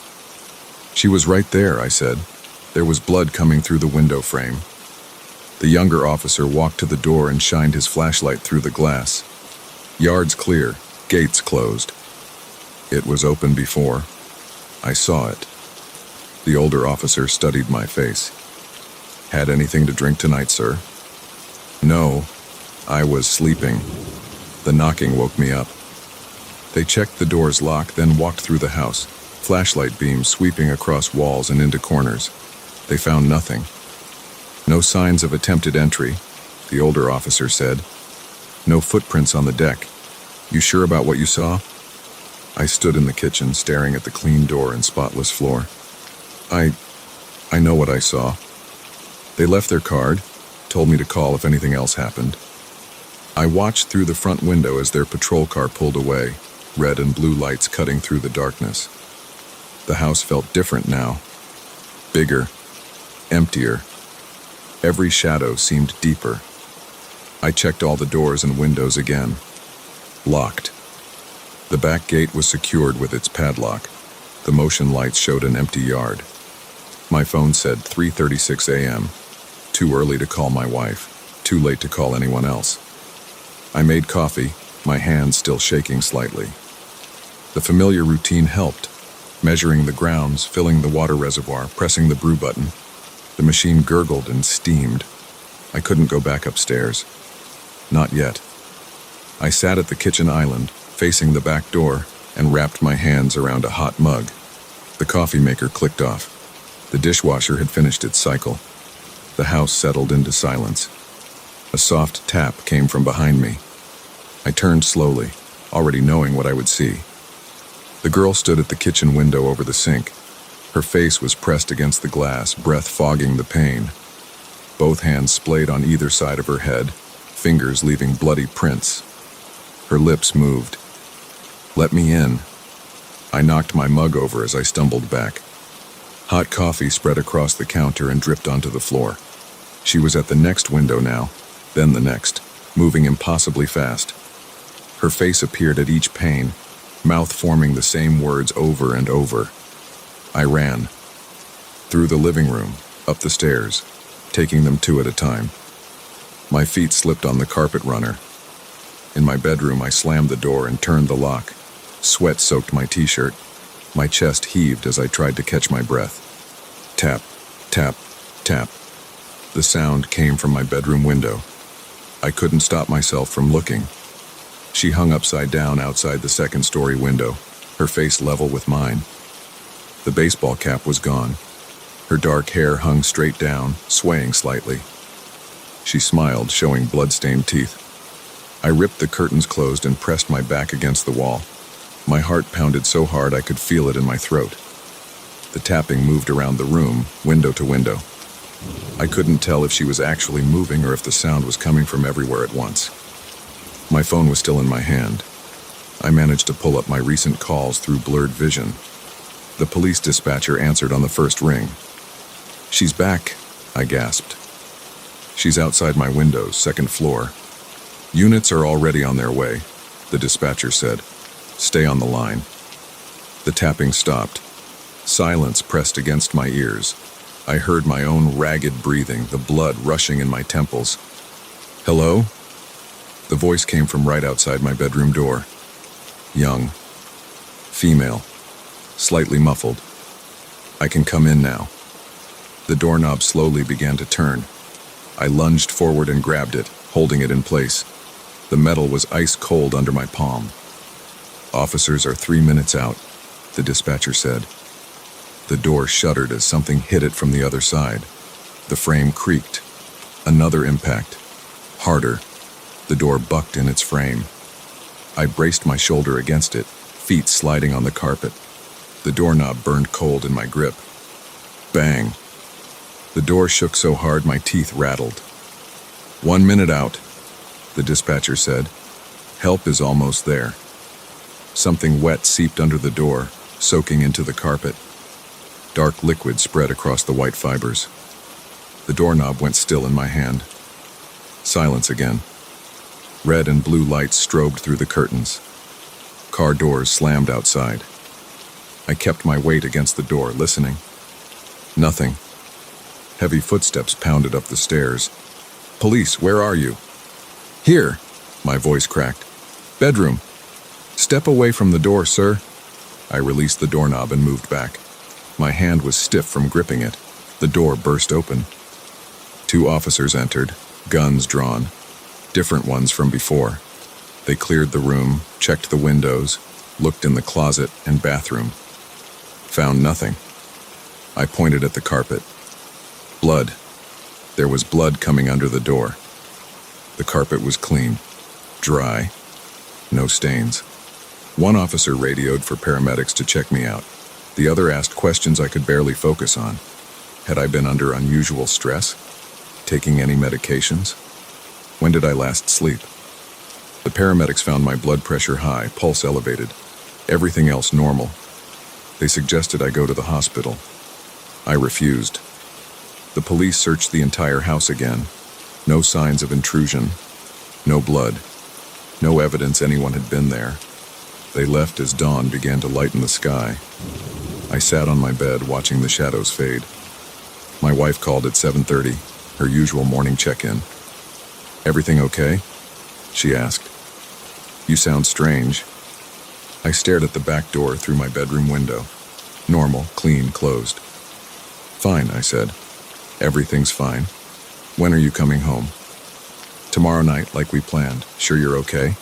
She was right there, I said. There was blood coming through the window frame. The younger officer walked to the door and shined his flashlight through the glass. Yards clear, gates closed. It was open before. I saw it. The older officer studied my face. Had anything to drink tonight, sir? No, I was sleeping. The knocking woke me up. They checked the door's lock, then walked through the house, flashlight beams sweeping across walls and into corners. They found nothing. No signs of attempted entry, the older officer said. No footprints on the deck. You sure about what you saw? I stood in the kitchen, staring at the clean door and spotless floor. I know what I saw. They left their card, told me to call if anything else happened. I watched through the front window as their patrol car pulled away, red and blue lights cutting through the darkness. The house felt different now. Bigger, emptier. Every shadow seemed deeper. I checked all the doors and windows again. Locked. The back gate was secured with its padlock. The motion lights showed an empty yard. My phone said 3:36 a.m. Too early to call my wife. Too late to call anyone else. I made coffee, my hands still shaking slightly. The familiar routine helped. Measuring the grounds, filling the water reservoir, pressing the brew button. The machine gurgled and steamed. I couldn't go back upstairs. Not yet. I sat at the kitchen island, facing the back door, and wrapped my hands around a hot mug. The coffee maker clicked off. The dishwasher had finished its cycle. The house settled into silence. A soft tap came from behind me. I turned slowly, already knowing what I would see. The girl stood at the kitchen window over the sink. Her face was pressed against the glass, breath fogging the pane. Both hands splayed on either side of her head, fingers leaving bloody prints. Her lips moved. "Let me in." I knocked my mug over as I stumbled back. Hot coffee spread across the counter and dripped onto the floor. She was at the next window now, then the next, moving impossibly fast. Her face appeared at each pane, mouth forming the same words over and over. I ran. Through the living room, up the stairs, taking them two at a time. My feet slipped on the carpet runner. In my bedroom, I slammed the door and turned the lock. Sweat soaked my t-shirt. My chest heaved as I tried to catch my breath. Tap, tap, tap. The sound came from my bedroom window. I couldn't stop myself from looking. She hung upside down outside the second-story window, her face level with mine. The baseball cap was gone. Her dark hair hung straight down, swaying slightly. She smiled, showing blood-stained teeth. I ripped the curtains closed and pressed my back against the wall. My heart pounded so hard I could feel it in my throat. The tapping moved around the room, window to window. I couldn't tell if she was actually moving or if the sound was coming from everywhere at once. My phone was still in my hand. I managed to pull up my recent calls through blurred vision. The police dispatcher answered on the first ring. "She's back," I gasped. "She's outside my windows, second floor. Units are already on their way," the dispatcher said. "Stay on the line." The tapping stopped. Silence pressed against my ears. I heard my own ragged breathing, the blood rushing in my temples. "Hello?" The voice came from right outside my bedroom door. Young. Female. Slightly muffled. "I can come in now." The doorknob slowly began to turn. I lunged forward and grabbed it, holding it in place. The metal was ice cold under my palm. "Officers are 3 minutes out," the dispatcher said. The door shuddered as something hit it from the other side. The frame creaked. Another impact. Harder. The door bucked in its frame. I braced my shoulder against it, feet sliding on the carpet. The doorknob burned cold in my grip. Bang. The door shook so hard my teeth rattled. 1 minute out, the dispatcher said. "Help is almost there." Something wet seeped under the door, soaking into the carpet. Dark liquid spread across the white fibers. The doorknob went still in my hand. Silence again. Red and blue lights strobed through the curtains. Car doors slammed outside. I kept my weight against the door, listening. Nothing. Heavy footsteps pounded up the stairs. "Police, where are you?" "Here," my voice cracked. "Bedroom." "Step away from the door, sir." I released the doorknob and moved back. My hand was stiff from gripping it. The door burst open. 2 officers entered, guns drawn. Different ones from before. They cleared the room, checked the windows, looked in the closet and bathroom. Found nothing. I pointed at the carpet. Blood. There was blood coming under the door. The carpet was clean, dry, no stains. One officer radioed for paramedics to check me out. The other asked questions I could barely focus on. Had I been under unusual stress? Taking any medications? When did I last sleep? The paramedics found my blood pressure high, pulse elevated, everything else normal. They suggested I go to the hospital. I refused. The police searched the entire house again. No signs of intrusion. No blood. No evidence anyone had been there. They left as dawn began to lighten the sky. I sat on my bed watching the shadows fade. My wife called at 7:30, her usual morning check-in. "Everything okay?" she asked. "You sound strange." I stared at the back door through my bedroom window. Normal, clean, closed. "Fine," I said. "Everything's fine. When are you coming home?" "Tomorrow night, like we planned. Sure you're okay?"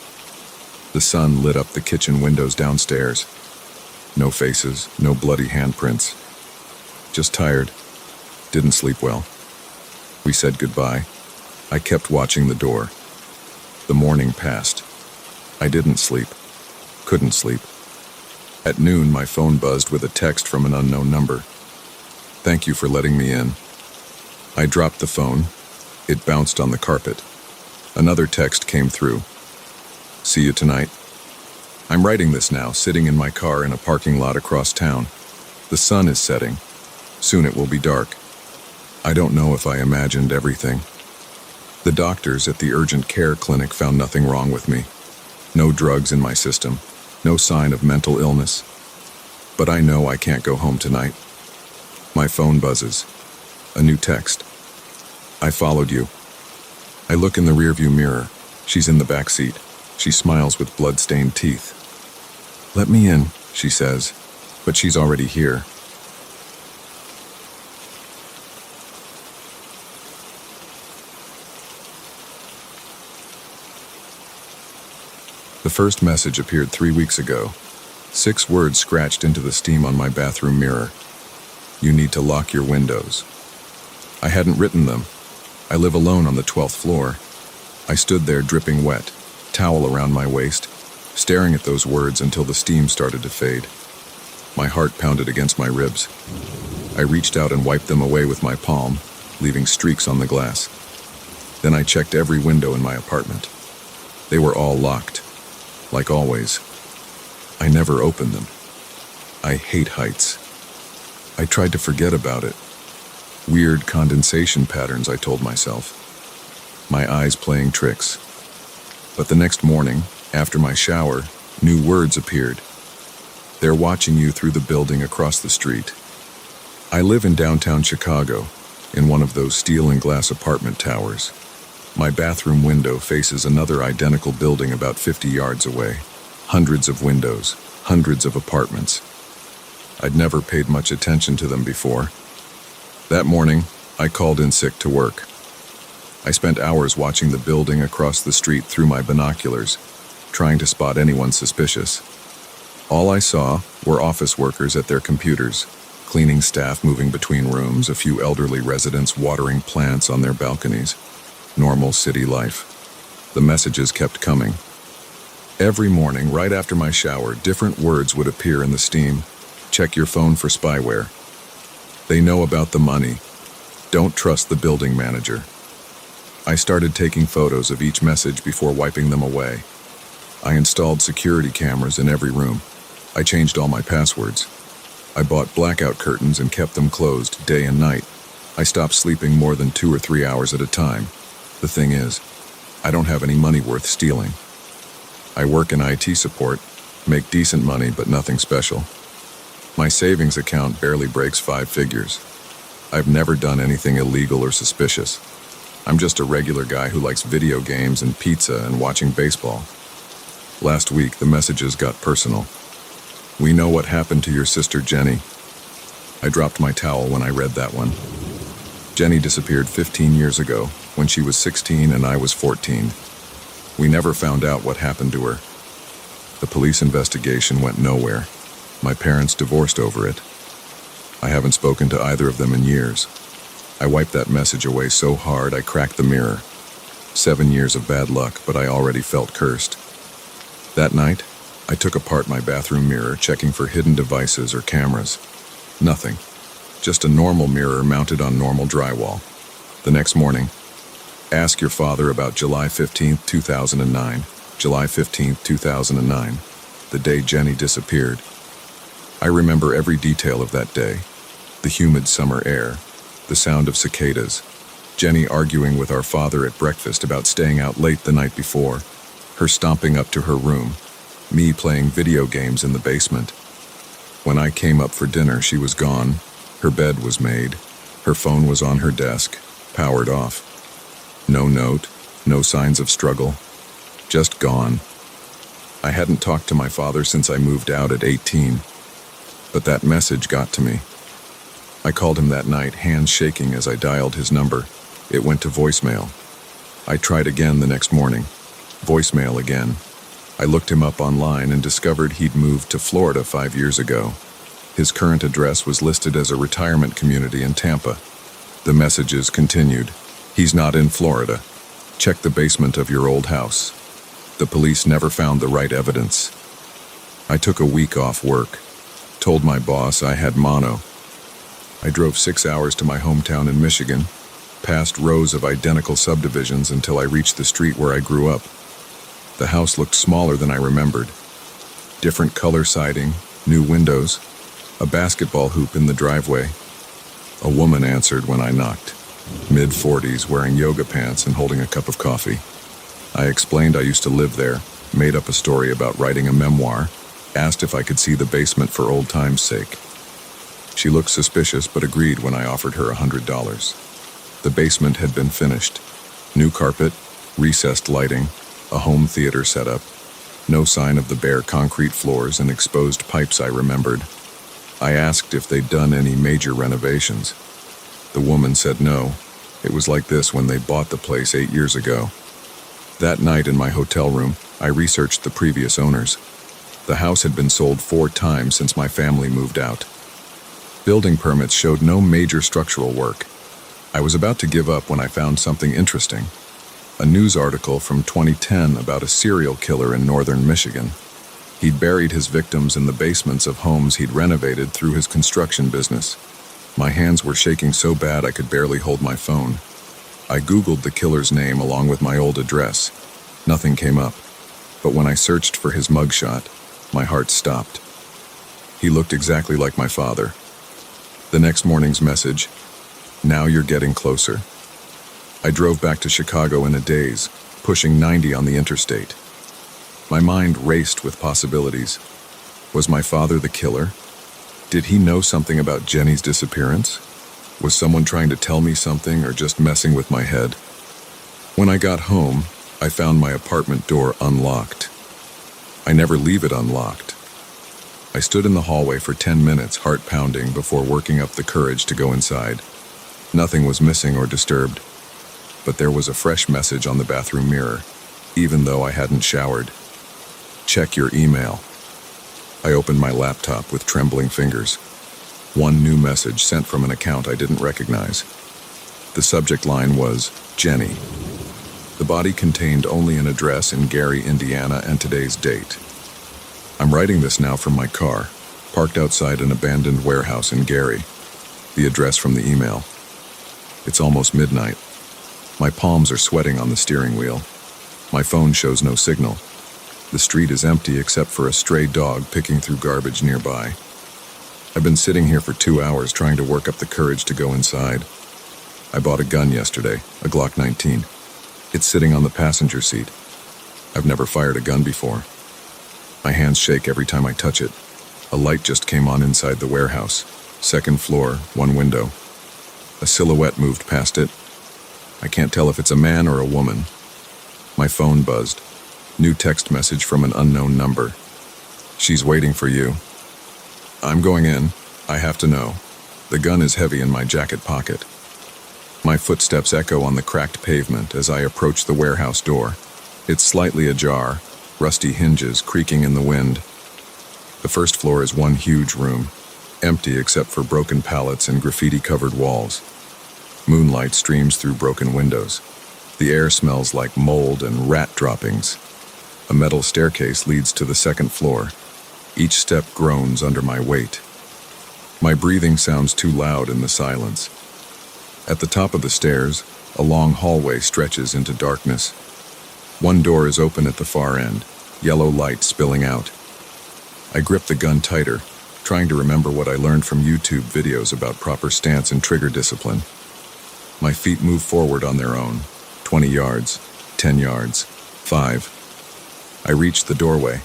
The sun lit up the kitchen windows downstairs. No faces, no bloody handprints. Just tired. Didn't sleep well. We said goodbye. I kept watching the door. The morning passed. I didn't sleep. Couldn't sleep. At noon, my phone buzzed with a text from an unknown number. "Thank you for letting me in." I dropped the phone. It bounced on the carpet. Another text came through. "See you tonight." I'm writing this now, sitting in my car in a parking lot across town. The sun is setting. Soon it will be dark. I don't know if I imagined everything. The doctors at the urgent care clinic found nothing wrong with me. No drugs in my system. No sign of mental illness. But I know I can't go home tonight. My phone buzzes. A new text. "I followed you." I look in the rearview mirror. She's in the back seat. She smiles with blood-stained teeth. "Let me in," she says, but she's already here. The first message appeared 3 weeks ago. 6 words scratched into the steam on my bathroom mirror. "You need to lock your windows." I hadn't written them. I live alone on the 12th floor. I stood there dripping wet, towel around my waist, staring at those words until the steam started to fade. My heart pounded against my ribs. I reached out and wiped them away with my palm, leaving streaks on the glass. Then I checked every window in my apartment. They were all locked, like always. I never opened them. I hate heights. I tried to forget about it. Weird condensation patterns, I told myself. My eyes playing tricks. But the next morning, after my shower, new words appeared. "They're watching you through the building across the street." I live in downtown Chicago, in one of those steel and glass apartment towers. My bathroom window faces another identical building about 50 yards away. Hundreds of windows, hundreds of apartments. I'd never paid much attention to them before. That morning, I called in sick to work. I spent hours watching the building across the street through my binoculars, trying to spot anyone suspicious. All I saw were office workers at their computers, cleaning staff moving between rooms, a few elderly residents watering plants on their balconies. Normal city life. The messages kept coming. Every morning, right after my shower, different words would appear in the steam. "Check your phone for spyware." "They know about the money." "Don't trust the building manager." I started taking photos of each message before wiping them away. I installed security cameras in every room. I changed all my passwords. I bought blackout curtains and kept them closed day and night. I stopped sleeping more than 2 or 3 hours at a time. The thing is, I don't have any money worth stealing. I work in IT support, make decent money but nothing special. My savings account barely breaks 5 figures. I've never done anything illegal or suspicious. I'm just a regular guy who likes video games and pizza and watching baseball. Last week, the messages got personal. "We know what happened to your sister Jenny." I dropped my towel when I read that one. Jenny disappeared 15 years ago, when she was 16 and I was 14. We never found out what happened to her. The police investigation went nowhere. My parents divorced over it. I haven't spoken to either of them in years. I wiped that message away so hard I cracked the mirror. 7 years of bad luck, but I already felt cursed. That night, I took apart my bathroom mirror, checking for hidden devices or cameras. Nothing. Just a normal mirror mounted on normal drywall. The next morning, ask your father about July 15th, 2009. July 15, 2009, the day Jenny disappeared. I remember every detail of that day. The humid summer air, the sound of cicadas, Jenny arguing with our father at breakfast about staying out late the night before, her stomping up to her room, me playing video games in the basement. When I came up for dinner, she was gone. Her bed was made. Her phone was on her desk, powered off. No note, no signs of struggle. Just gone. I hadn't talked to my father since I moved out at 18. But that message got to me. I called him that night, hands shaking as I dialed his number. It went to voicemail. I tried again the next morning. Voicemail again. I looked him up online and discovered he'd moved to Florida 5 years ago. His current address was listed as a retirement community in Tampa. The messages continued. He's not in Florida. Check the basement of your old house. The police never found the right evidence. I took a week off work. Told my boss I had mono. I drove 6 hours to my hometown in Michigan, past rows of identical subdivisions until I reached the street where I grew up. The house looked smaller than I remembered. Different color siding, new windows, a basketball hoop in the driveway. A woman answered when I knocked, mid-40s, wearing yoga pants and holding a cup of coffee. I explained I used to live there, made up a story about writing a memoir, asked if I could see the basement for old time's sake. She looked suspicious but agreed when I offered her $100. The basement had been finished. New carpet, recessed lighting, a home theater setup. No sign of the bare concrete floors and exposed pipes I remembered. I asked if they'd done any major renovations. The woman said no. It was like this when they bought the place 8 years ago. That night in my hotel room, I researched the previous owners. The house had been sold 4 times since my family moved out. Building permits showed no major structural work. I was about to give up when I found something interesting. A news article from 2010 about a serial killer in northern Michigan. He'd buried his victims in the basements of homes he'd renovated through his construction business. My hands were shaking so bad I could barely hold my phone. I Googled the killer's name along with my old address. Nothing came up. But when I searched for his mugshot, my heart stopped. He looked exactly like my father. The next morning's message, "Now you're getting closer." I drove back to Chicago in a daze, pushing 90 on the interstate. My mind raced with possibilities. Was my father the killer? Did he know something about Jenny's disappearance? Was someone trying to tell me something or just messing with my head? When I got home, I found my apartment door unlocked. I never leave it unlocked. I stood in the hallway for 10 minutes, heart pounding, before working up the courage to go inside. Nothing was missing or disturbed, but there was a fresh message on the bathroom mirror, even though I hadn't showered. Check your email. I opened my laptop with trembling fingers. One new message sent from an account I didn't recognize. The subject line was, Jenny. The body contained only an address in Gary, Indiana, and today's date. I'm writing this now from my car, parked outside an abandoned warehouse in Gary. The address from the email. It's almost midnight. My palms are sweating on the steering wheel. My phone shows no signal. The street is empty except for a stray dog picking through garbage nearby. I've been sitting here for 2 hours trying to work up the courage to go inside. I bought a gun yesterday, a Glock 19. It's sitting on the passenger seat. I've never fired a gun before. My hands shake every time I touch it. A light just came on inside the warehouse. 2nd floor, 1 window. A silhouette moved past it. I can't tell if it's a man or a woman. My phone buzzed. New text message from an unknown number. She's waiting for you. I'm going in. I have to know. The gun is heavy in my jacket pocket. My footsteps echo on the cracked pavement as I approach the warehouse door. It's slightly ajar, rusty hinges creaking in the wind. The 1st floor is one huge room, empty except for broken pallets and graffiti-covered walls. Moonlight streams through broken windows. The air smells like mold and rat droppings. A metal staircase leads to the 2nd floor. Each step groans under my weight. My breathing sounds too loud in the silence. At the top of the stairs, a long hallway stretches into darkness. One door is open at the far end, yellow light spilling out. I grip the gun tighter, trying to remember what I learned from YouTube videos about proper stance and trigger discipline. My feet move forward on their own, 20 yards, 10 yards, 5. I reach the doorway.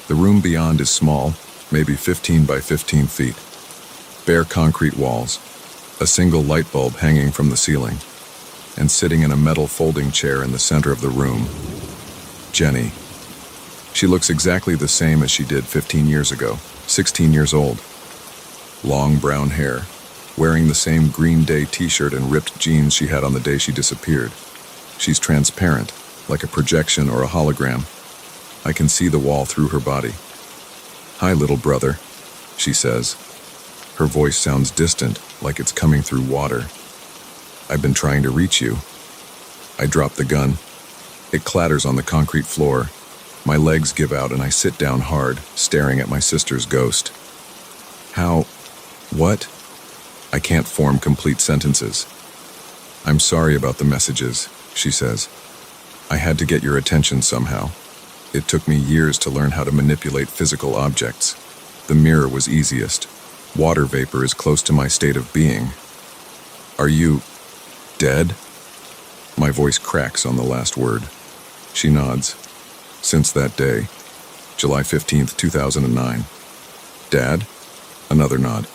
The room beyond is small, maybe 15 by 15 feet. Bare concrete walls, a single light bulb hanging from the ceiling, and sitting in a metal folding chair in the center of the room, Jenny. She looks exactly the same as she did 15 years ago, 16 years old. Long brown hair, wearing the same Green Day t-shirt and ripped jeans she had on the day she disappeared. She's transparent, like a projection or a hologram. I can see the wall through her body. "Hi, little brother," she says. Her voice sounds distant, like it's coming through water. "I've been trying to reach you." I drop the gun. It clatters on the concrete floor. My legs give out and I sit down hard, staring at my sister's ghost. "How? What?" I can't form complete sentences. "I'm sorry about the messages," she says. "I had to get your attention somehow. It took me years to learn how to manipulate physical objects. The mirror was easiest. Water vapor is close to my state of being. Are you dead?" My voice cracks on the last word. She nods. "Since that day, July 15th, 2009. Dad?" Another nod.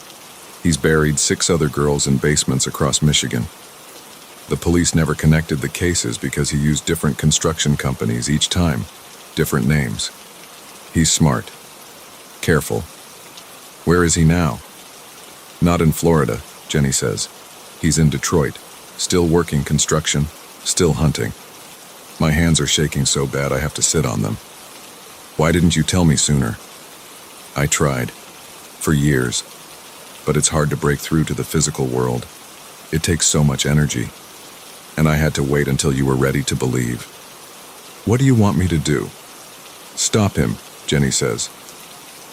"He's buried 6 other girls in basements across Michigan. The police never connected the cases because he used different construction companies each time, different names. He's smart. Careful. Where is he now?" "Not in Florida," Jenny says. "He's in Detroit, still working construction, still hunting." My hands are shaking so bad I have to sit on them. "Why didn't you tell me sooner?" "I tried. For years. But it's hard to break through to the physical world. It takes so much energy. And I had to wait until you were ready to believe." "What do you want me to do?" "Stop him," Jenny says.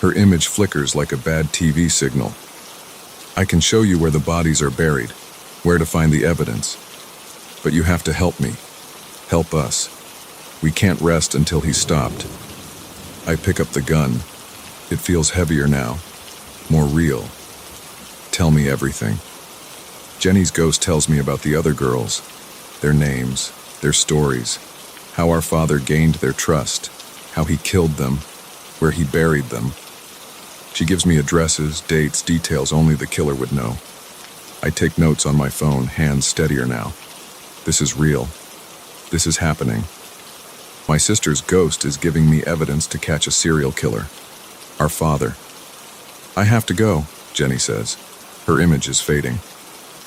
Her image flickers like a bad TV signal. "I can show you where the bodies are buried, where to find the evidence. But you have to help me. Help us. We can't rest until he's stopped." I pick up the gun. It feels heavier now, more real. "Tell me everything." Jenny's ghost tells me about the other girls, their names, their stories, how our father gained their trust, how he killed them, where he buried them. She gives me addresses, dates, details only the killer would know. I take notes on my phone, hands steadier now. This is real. This is happening. My sister's ghost is giving me evidence to catch a serial killer. Our father. "I have to go," Jenny says. Her image is fading.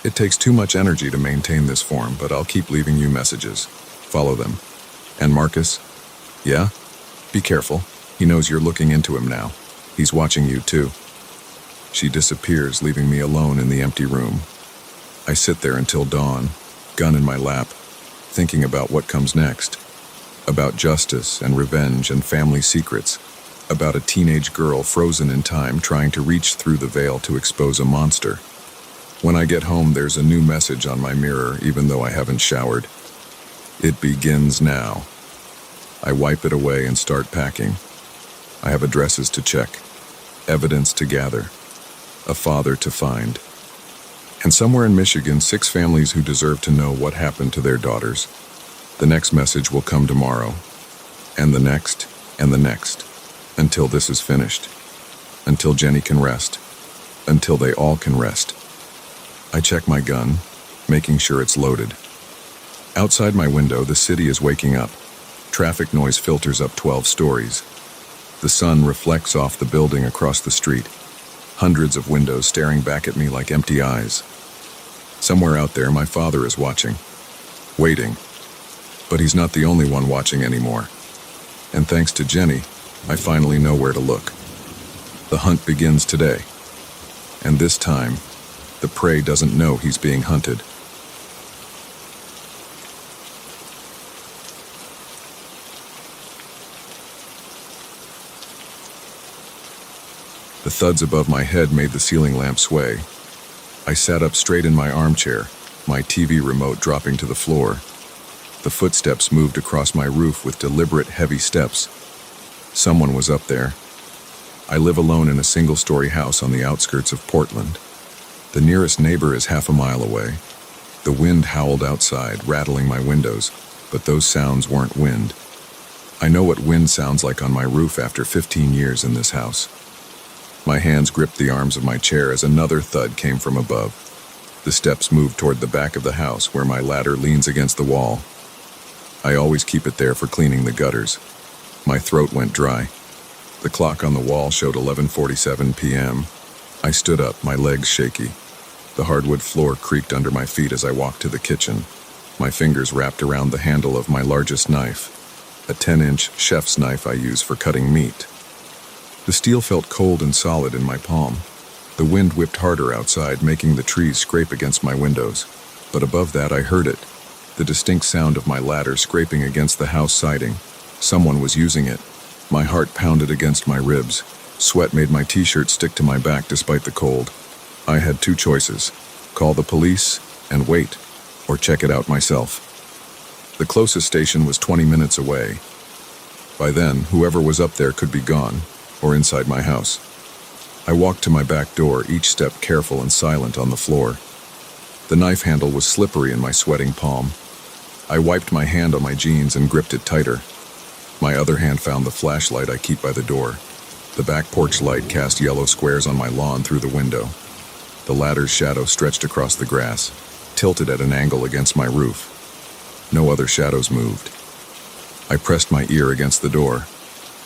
"It takes too much energy to maintain this form, but I'll keep leaving you messages. Follow them. And Marcus? Yeah? Be careful. He knows you're looking into him now. He's watching you too." She disappears, leaving me alone in the empty room. I sit there until dawn, gun in my lap, thinking about what comes next. About justice and revenge and family secrets. About a teenage girl frozen in time trying to reach through the veil to expose a monster. When I get home, there's a new message on my mirror, even though I haven't showered. "It begins now." I wipe it away and start packing. I have addresses to check, evidence to gather, a father to find. And somewhere in Michigan, 6 families who deserve to know what happened to their daughters. The next message will come tomorrow, and the next, and the next, until this is finished, until Jenny can rest, until they all can rest. I check my gun, making sure it's loaded. Outside my window, the city is waking up. Traffic noise filters up 12 stories. The sun reflects off the building across the street. Hundreds of windows staring back at me like empty eyes. Somewhere out there, my father is watching. Waiting. But he's not the only one watching anymore. And thanks to Jenny, I finally know where to look. The hunt begins today. And this time, the prey doesn't know he's being hunted. The thuds above my head made the ceiling lamp sway. I sat up straight in my armchair, my TV remote dropping to the floor. The footsteps moved across my roof with deliberate, heavy steps. Someone was up there. I live alone in a single-story house on the outskirts of Portland. The nearest neighbor is half a mile away. The wind howled outside, rattling my windows, but those sounds weren't wind. I know what wind sounds like on my roof after 15 years in this house. My hands gripped the arms of my chair as another thud came from above. The steps moved toward the back of the house where my ladder leans against the wall. I always keep it there for cleaning the gutters. My throat went dry. The clock on the wall showed 11:47 p.m. I stood up, my legs shaky. The hardwood floor creaked under my feet as I walked to the kitchen. My fingers wrapped around the handle of my largest knife, a 10-inch chef's knife I use for cutting meat. The steel felt cold and solid in my palm. The wind whipped harder outside, making the trees scrape against my windows. But above that, I heard it, the distinct sound of my ladder scraping against the house siding. Someone was using it. My heart pounded against my ribs. Sweat made my t-shirt stick to my back despite the cold. I had two choices: call the police and wait, or check it out myself. The closest station was 20 minutes away. By then, whoever was up there could be gone, or inside my house. I walked to my back door, each step careful and silent on the floor. The knife handle was slippery in my sweating palm. I wiped my hand on my jeans and gripped it tighter. My other hand found the flashlight I keep by the door. The back porch light cast yellow squares on my lawn through the window. The ladder's shadow stretched across the grass, tilted at an angle against my roof. No other shadows moved. I pressed my ear against the door.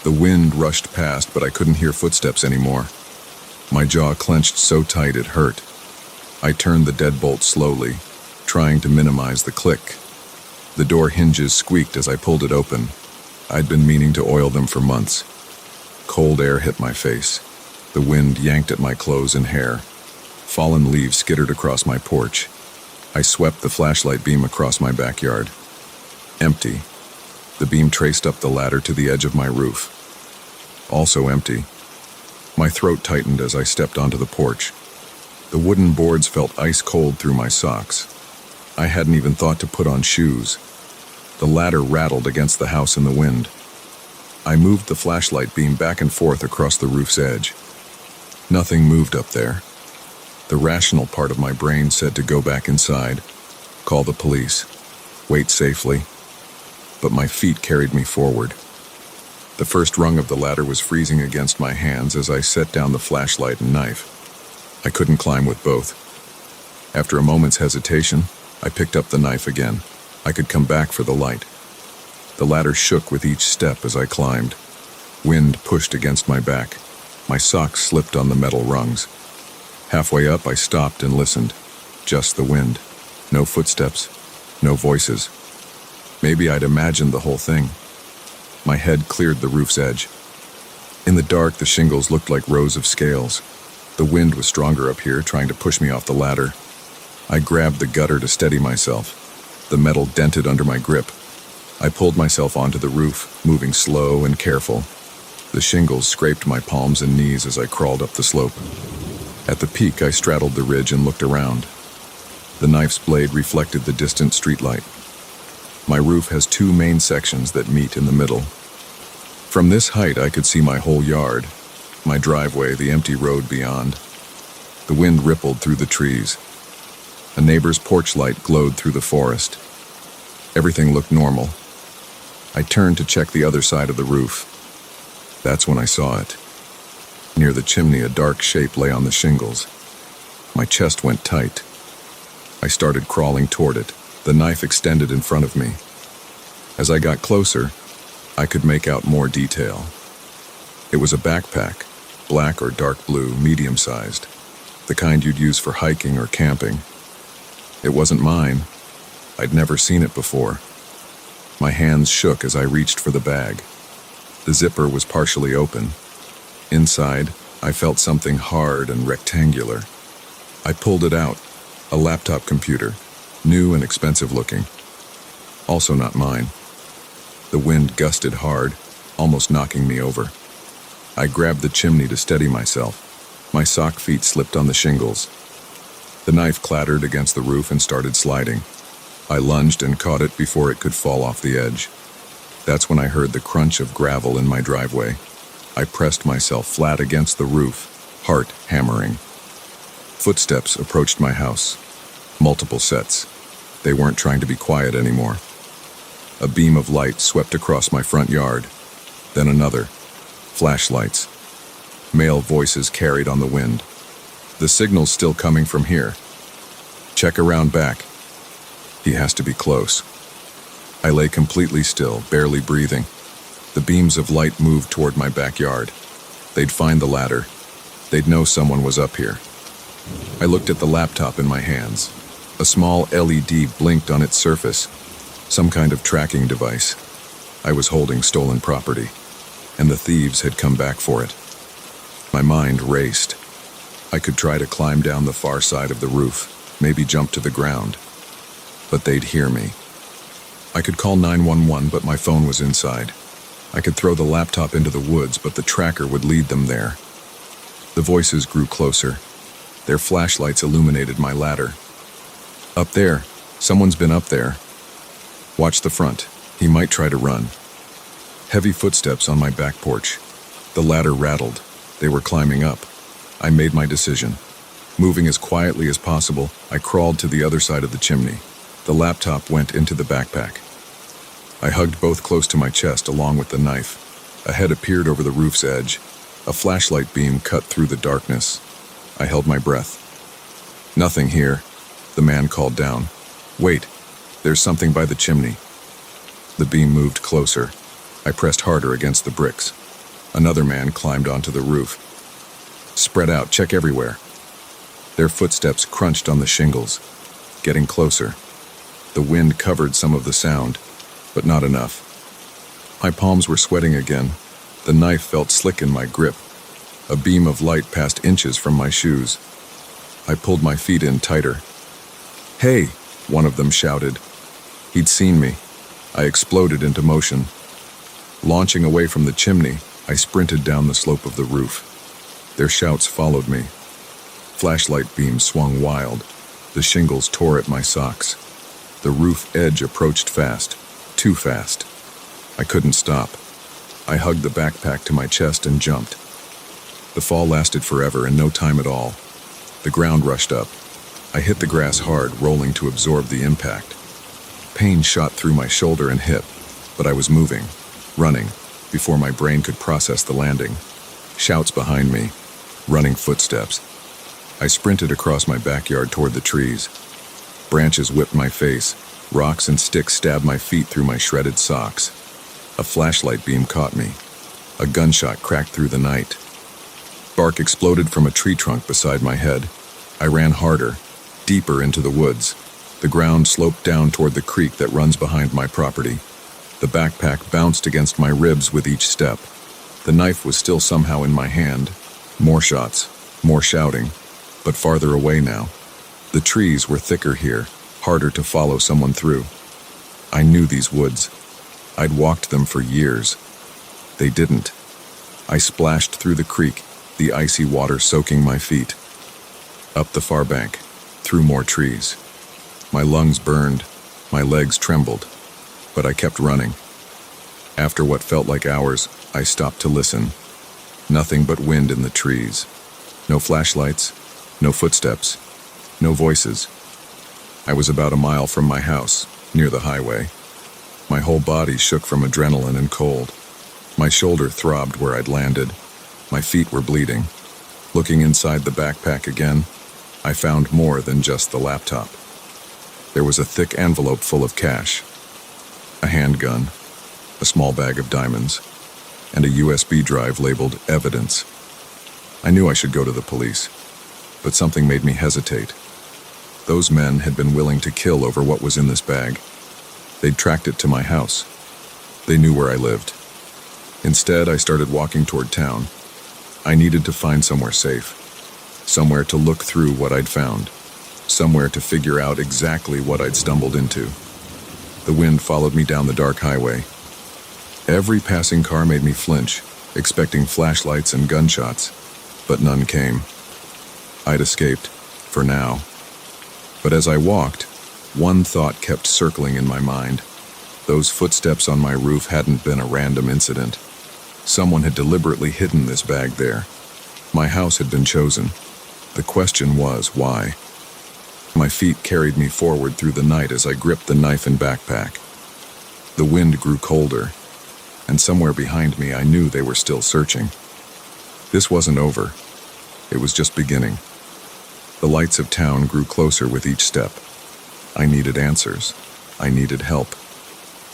The wind rushed past, but I couldn't hear footsteps anymore. My jaw clenched so tight it hurt. I turned the deadbolt slowly, trying to minimize the click. The door hinges squeaked as I pulled it open. I'd been meaning to oil them for months. Cold air hit my face. The wind yanked at my clothes and hair. Fallen leaves skittered across my porch. I swept the flashlight beam across my backyard. Empty. The beam traced up the ladder to the edge of my roof. Also empty. My throat tightened as I stepped onto the porch. The wooden boards felt ice cold through my socks. I hadn't even thought to put on shoes. The ladder rattled against the house in the wind. I moved the flashlight beam back and forth across the roof's edge. Nothing moved up there. The rational part of my brain said to go back inside, call the police, wait safely. But my feet carried me forward. The first rung of the ladder was freezing against my hands as I set down the flashlight and knife. I couldn't climb with both. After a moment's hesitation, I picked up the knife again. I could come back for the light. The ladder shook with each step as I climbed. Wind pushed against my back. My socks slipped on the metal rungs. Halfway up, I stopped and listened. Just the wind. No footsteps. No voices. Maybe I'd imagined the whole thing. My head cleared the roof's edge. In the dark, the shingles looked like rows of scales. The wind was stronger up here, trying to push me off the ladder. I grabbed the gutter to steady myself. The metal dented under my grip. I pulled myself onto the roof, moving slow and careful. The shingles scraped my palms and knees as I crawled up the slope. At the peak, I straddled the ridge and looked around. The knife's blade reflected the distant streetlight. My roof has two main sections that meet in the middle. From this height, I could see my whole yard, my driveway, the empty road beyond. The wind rippled through the trees. A neighbor's porch light glowed through the forest. Everything looked normal. I turned to check the other side of the roof. That's when I saw it. Near the chimney, a dark shape lay on the shingles. My chest went tight. I started crawling toward it, the knife extended in front of me. As I got closer, I could make out more detail. It was a backpack, black or dark blue, medium-sized, the kind you'd use for hiking or camping. It wasn't mine. I'd never seen it before. My hands shook as I reached for the bag. The zipper was partially open. Inside, I felt something hard and rectangular. I pulled it out, a laptop computer, new and expensive looking. Also not mine. The wind gusted hard, almost knocking me over. I grabbed the chimney to steady myself. My sock feet slipped on the shingles. The knife clattered against the roof and started sliding. I lunged and caught it before it could fall off the edge. That's when I heard the crunch of gravel in my driveway. I pressed myself flat against the roof, heart hammering. Footsteps approached my house. Multiple sets. They weren't trying to be quiet anymore. A beam of light swept across my front yard. Then another. Flashlights. Male voices carried on the wind. The signal's still coming from here. Check around back. He has to be close. I lay completely still, barely breathing. The beams of light moved toward my backyard. They'd find the ladder. They'd know someone was up here. I looked at the laptop in my hands. A small LED blinked on its surface, some kind of tracking device. I was holding stolen property, and the thieves had come back for it. My mind raced. I could try to climb down the far side of the roof, maybe jump to the ground. But they'd hear me. I could call 911, but my phone was inside. I could throw the laptop into the woods, but the tracker would lead them there. The voices grew closer. Their flashlights illuminated my ladder. Up there. Someone's been up there. Watch the front. He might try to run. Heavy footsteps on my back porch. The ladder rattled. They were climbing up. I made my decision. Moving as quietly as possible, I crawled to the other side of the chimney. The laptop went into the backpack. I hugged both close to my chest along with the knife. A head appeared over the roof's edge. A flashlight beam cut through the darkness. I held my breath. Nothing here, the man called down. Wait, there's something by the chimney. The beam moved closer. I pressed harder against the bricks. Another man climbed onto the roof. Spread out, check everywhere. Their footsteps crunched on the shingles, getting closer. The wind covered some of the sound, but not enough. My palms were sweating again. The knife felt slick in my grip. A beam of light passed inches from my shoes. I pulled my feet in tighter. Hey, one of them shouted. He'd seen me. I exploded into motion. Launching away from the chimney, I sprinted down the slope of the roof. Their shouts followed me. Flashlight beams swung wild. The shingles tore at my socks. The roof edge approached fast, too fast. I couldn't stop. I hugged the backpack to my chest and jumped. The fall lasted forever and no time at all. The ground rushed up. I hit the grass hard, rolling to absorb the impact. Pain shot through my shoulder and hip, but I was moving, running, before my brain could process the landing. Shouts behind me, running footsteps. I sprinted across my backyard toward the trees. Branches whipped my face. Rocks and sticks stabbed my feet through my shredded socks. A flashlight beam caught me. A gunshot cracked through the night. Bark exploded from a tree trunk beside my head. I ran harder, deeper into the woods. The ground sloped down toward the creek that runs behind my property. The backpack bounced against my ribs with each step. The knife was still somehow in my hand. More shots, more shouting, but farther away now. The trees were thicker here, harder to follow someone through. I knew these woods. I'd walked them for years. They didn't. I splashed through the creek, the icy water soaking my feet. Up the far bank, through more trees. My lungs burned, my legs trembled, but I kept running. After what felt like hours, I stopped to listen. Nothing but wind in the trees. No flashlights, no footsteps, no voices. I was about a mile from my house, near the highway. My whole body shook from adrenaline and cold. My shoulder throbbed where I'd landed. My feet were bleeding. Looking inside the backpack again, I found more than just the laptop. There was a thick envelope full of cash, a handgun, a small bag of diamonds, and a USB drive labeled evidence. I knew I should go to the police, but something made me hesitate. Those men had been willing to kill over what was in this bag. They'd tracked it to my house. They knew where I lived. Instead, I started walking toward town. I needed to find somewhere safe, somewhere to look through what I'd found, somewhere to figure out exactly what I'd stumbled into. The wind followed me down the dark highway. Every passing car made me flinch, expecting flashlights and gunshots, but none came. I'd escaped, for now. But as I walked, One thought kept circling in my mind. Those footsteps on my roof hadn't been a random incident. Someone had deliberately hidden this bag there. My house had been chosen. The question was, why? My feet carried me forward through the night as I gripped the knife and backpack. The wind grew colder, and somewhere behind me I knew they were still searching. This wasn't over. It was just beginning. The lights of town grew closer with each step. I needed answers. I needed help.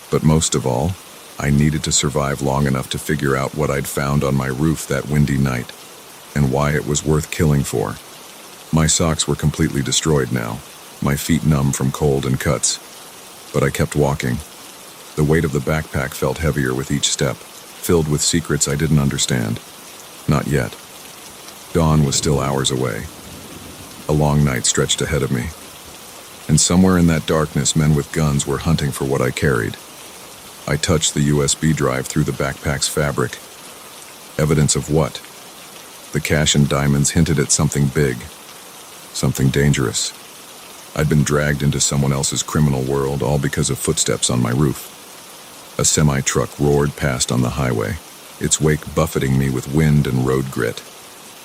But most of all, I needed to survive long enough to figure out what I'd found on my roof that windy night, and why it was worth killing for. My socks were completely destroyed now, my feet numb from cold and cuts. But I kept walking. The weight of the backpack felt heavier with each step, filled with secrets I didn't understand. Not yet. Dawn was still hours away. A long night stretched ahead of me. And somewhere in that darkness, men with guns were hunting for what I carried. I touched the USB drive through the backpack's fabric. Evidence of what? The cash and diamonds hinted at something big, something dangerous. I'd been dragged into someone else's criminal world, all because of footsteps on my roof. A semi-truck roared past on the highway, its wake buffeting me with wind and road grit.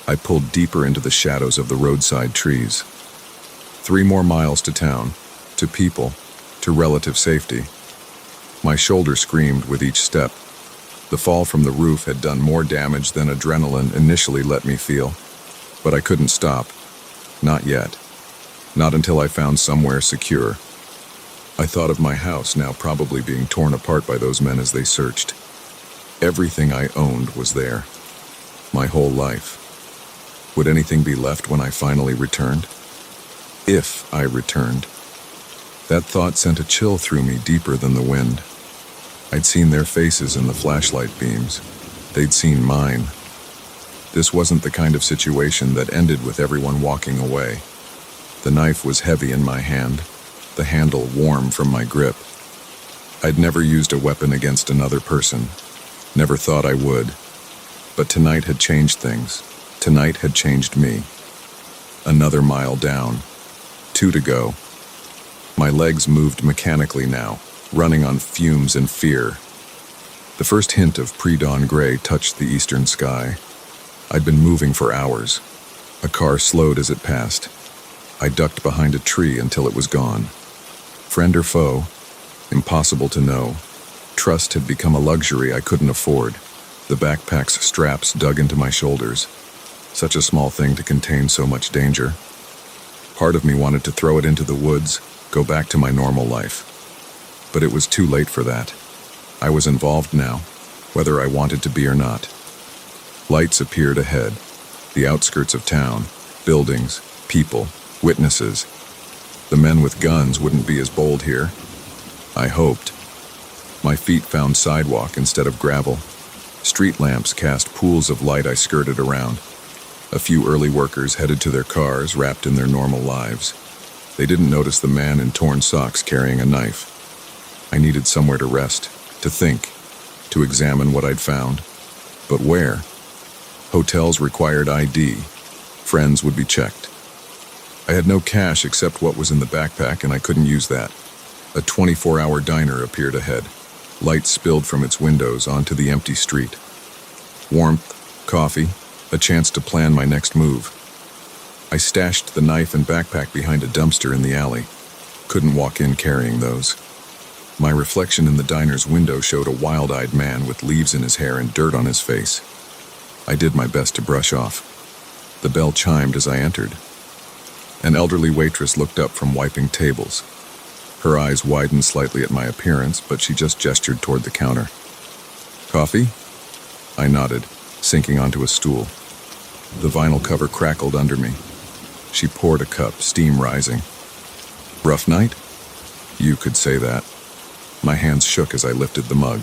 I pulled deeper into the shadows of the roadside trees. 3 more miles to town, to people, to relative safety. My shoulder screamed with each step. The fall from the roof had done more damage than adrenaline initially let me feel. But I couldn't stop. Not yet. Not until I found somewhere secure. I thought of my house now probably being torn apart by those men as they searched. Everything I owned was there. My whole life. Would anything be left when I finally returned? If I returned. That thought sent a chill through me deeper than the wind. I'd seen their faces in the flashlight beams. They'd seen mine. This wasn't the kind of situation that ended with everyone walking away. The knife was heavy in my hand, the handle warm from my grip. I'd never used a weapon against another person. Never thought I would. But tonight had changed things. Tonight had changed me. Another mile down. 2 to go. My legs moved mechanically now, running on fumes and fear. The first hint of pre-dawn gray touched the eastern sky. I'd been moving for hours. A car slowed as it passed. I ducked behind a tree until it was gone. Friend or foe? Impossible to know. Trust had become a luxury I couldn't afford. The backpack's straps dug into my shoulders. Such a small thing to contain so much danger. Part of me wanted to throw it into the woods, go back to my normal life. But it was too late for that. I was involved now, whether I wanted to be or not. Lights appeared ahead, the outskirts of town, buildings, people, witnesses. The men with guns wouldn't be as bold here. I hoped. My feet found sidewalk instead of gravel. Street lamps cast pools of light I skirted around. A few early workers headed to their cars, wrapped in their normal lives. They didn't notice the man in torn socks carrying a knife. I needed somewhere to rest, to think, to examine what I'd found. But where? Hotels required ID. Friends would be checked. I had no cash except what was in the backpack, and I couldn't use that. A 24-hour diner appeared ahead. Light spilled from its windows onto the empty street. Warmth, coffee, a chance to plan my next move. I stashed the knife and backpack behind a dumpster in the alley. Couldn't walk in carrying those. My reflection in the diner's window showed a wild-eyed man with leaves in his hair and dirt on his face. I did my best to brush off. The bell chimed as I entered. An elderly waitress looked up from wiping tables. Her eyes widened slightly at my appearance, but she just gestured toward the counter. Coffee? I nodded, sinking onto a stool. The vinyl cover crackled under me. She poured a cup, steam rising. Rough night? You could say that. My hands shook as I lifted the mug.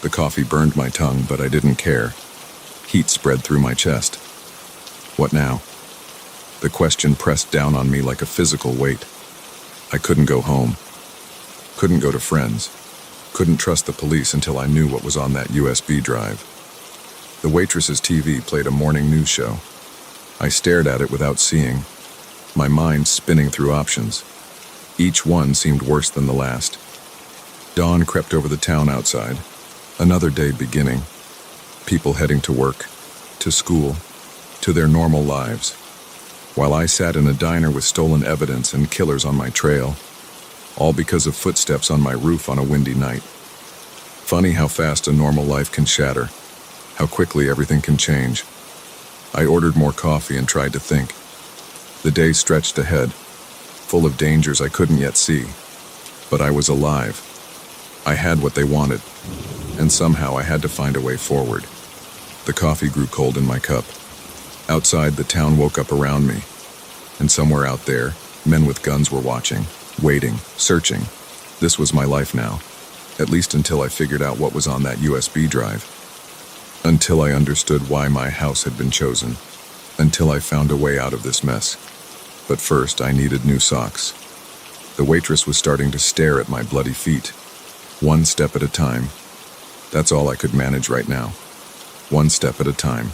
The coffee burned my tongue, but I didn't care. Heat spread through my chest. What now? The question pressed down on me like a physical weight. I couldn't go home. Couldn't go to friends. Couldn't trust the police until I knew what was on that USB drive. The waitress's TV played a morning news show. I stared at it without seeing, my mind spinning through options. Each one seemed worse than the last. Dawn crept over the town outside. Another day beginning. People heading to work, to school, to their normal lives. While I sat in a diner with stolen evidence and killers on my trail, all because of footsteps on my roof on a windy night. Funny how fast a normal life can shatter, how quickly everything can change. I ordered more coffee and tried to think. The day stretched ahead, full of dangers I couldn't yet see. But I was alive. I had what they wanted, and somehow I had to find a way forward. The coffee grew cold in my cup. Outside, the town woke up around me, and somewhere out there, men with guns were watching, waiting, searching. This was my life now, at least until I figured out what was on that USB drive. Until I understood why my house had been chosen. Until I found a way out of this mess. But first, I needed new socks. The waitress was starting to stare at my bloody feet. One step at a time. That's all I could manage right now. One step at a time.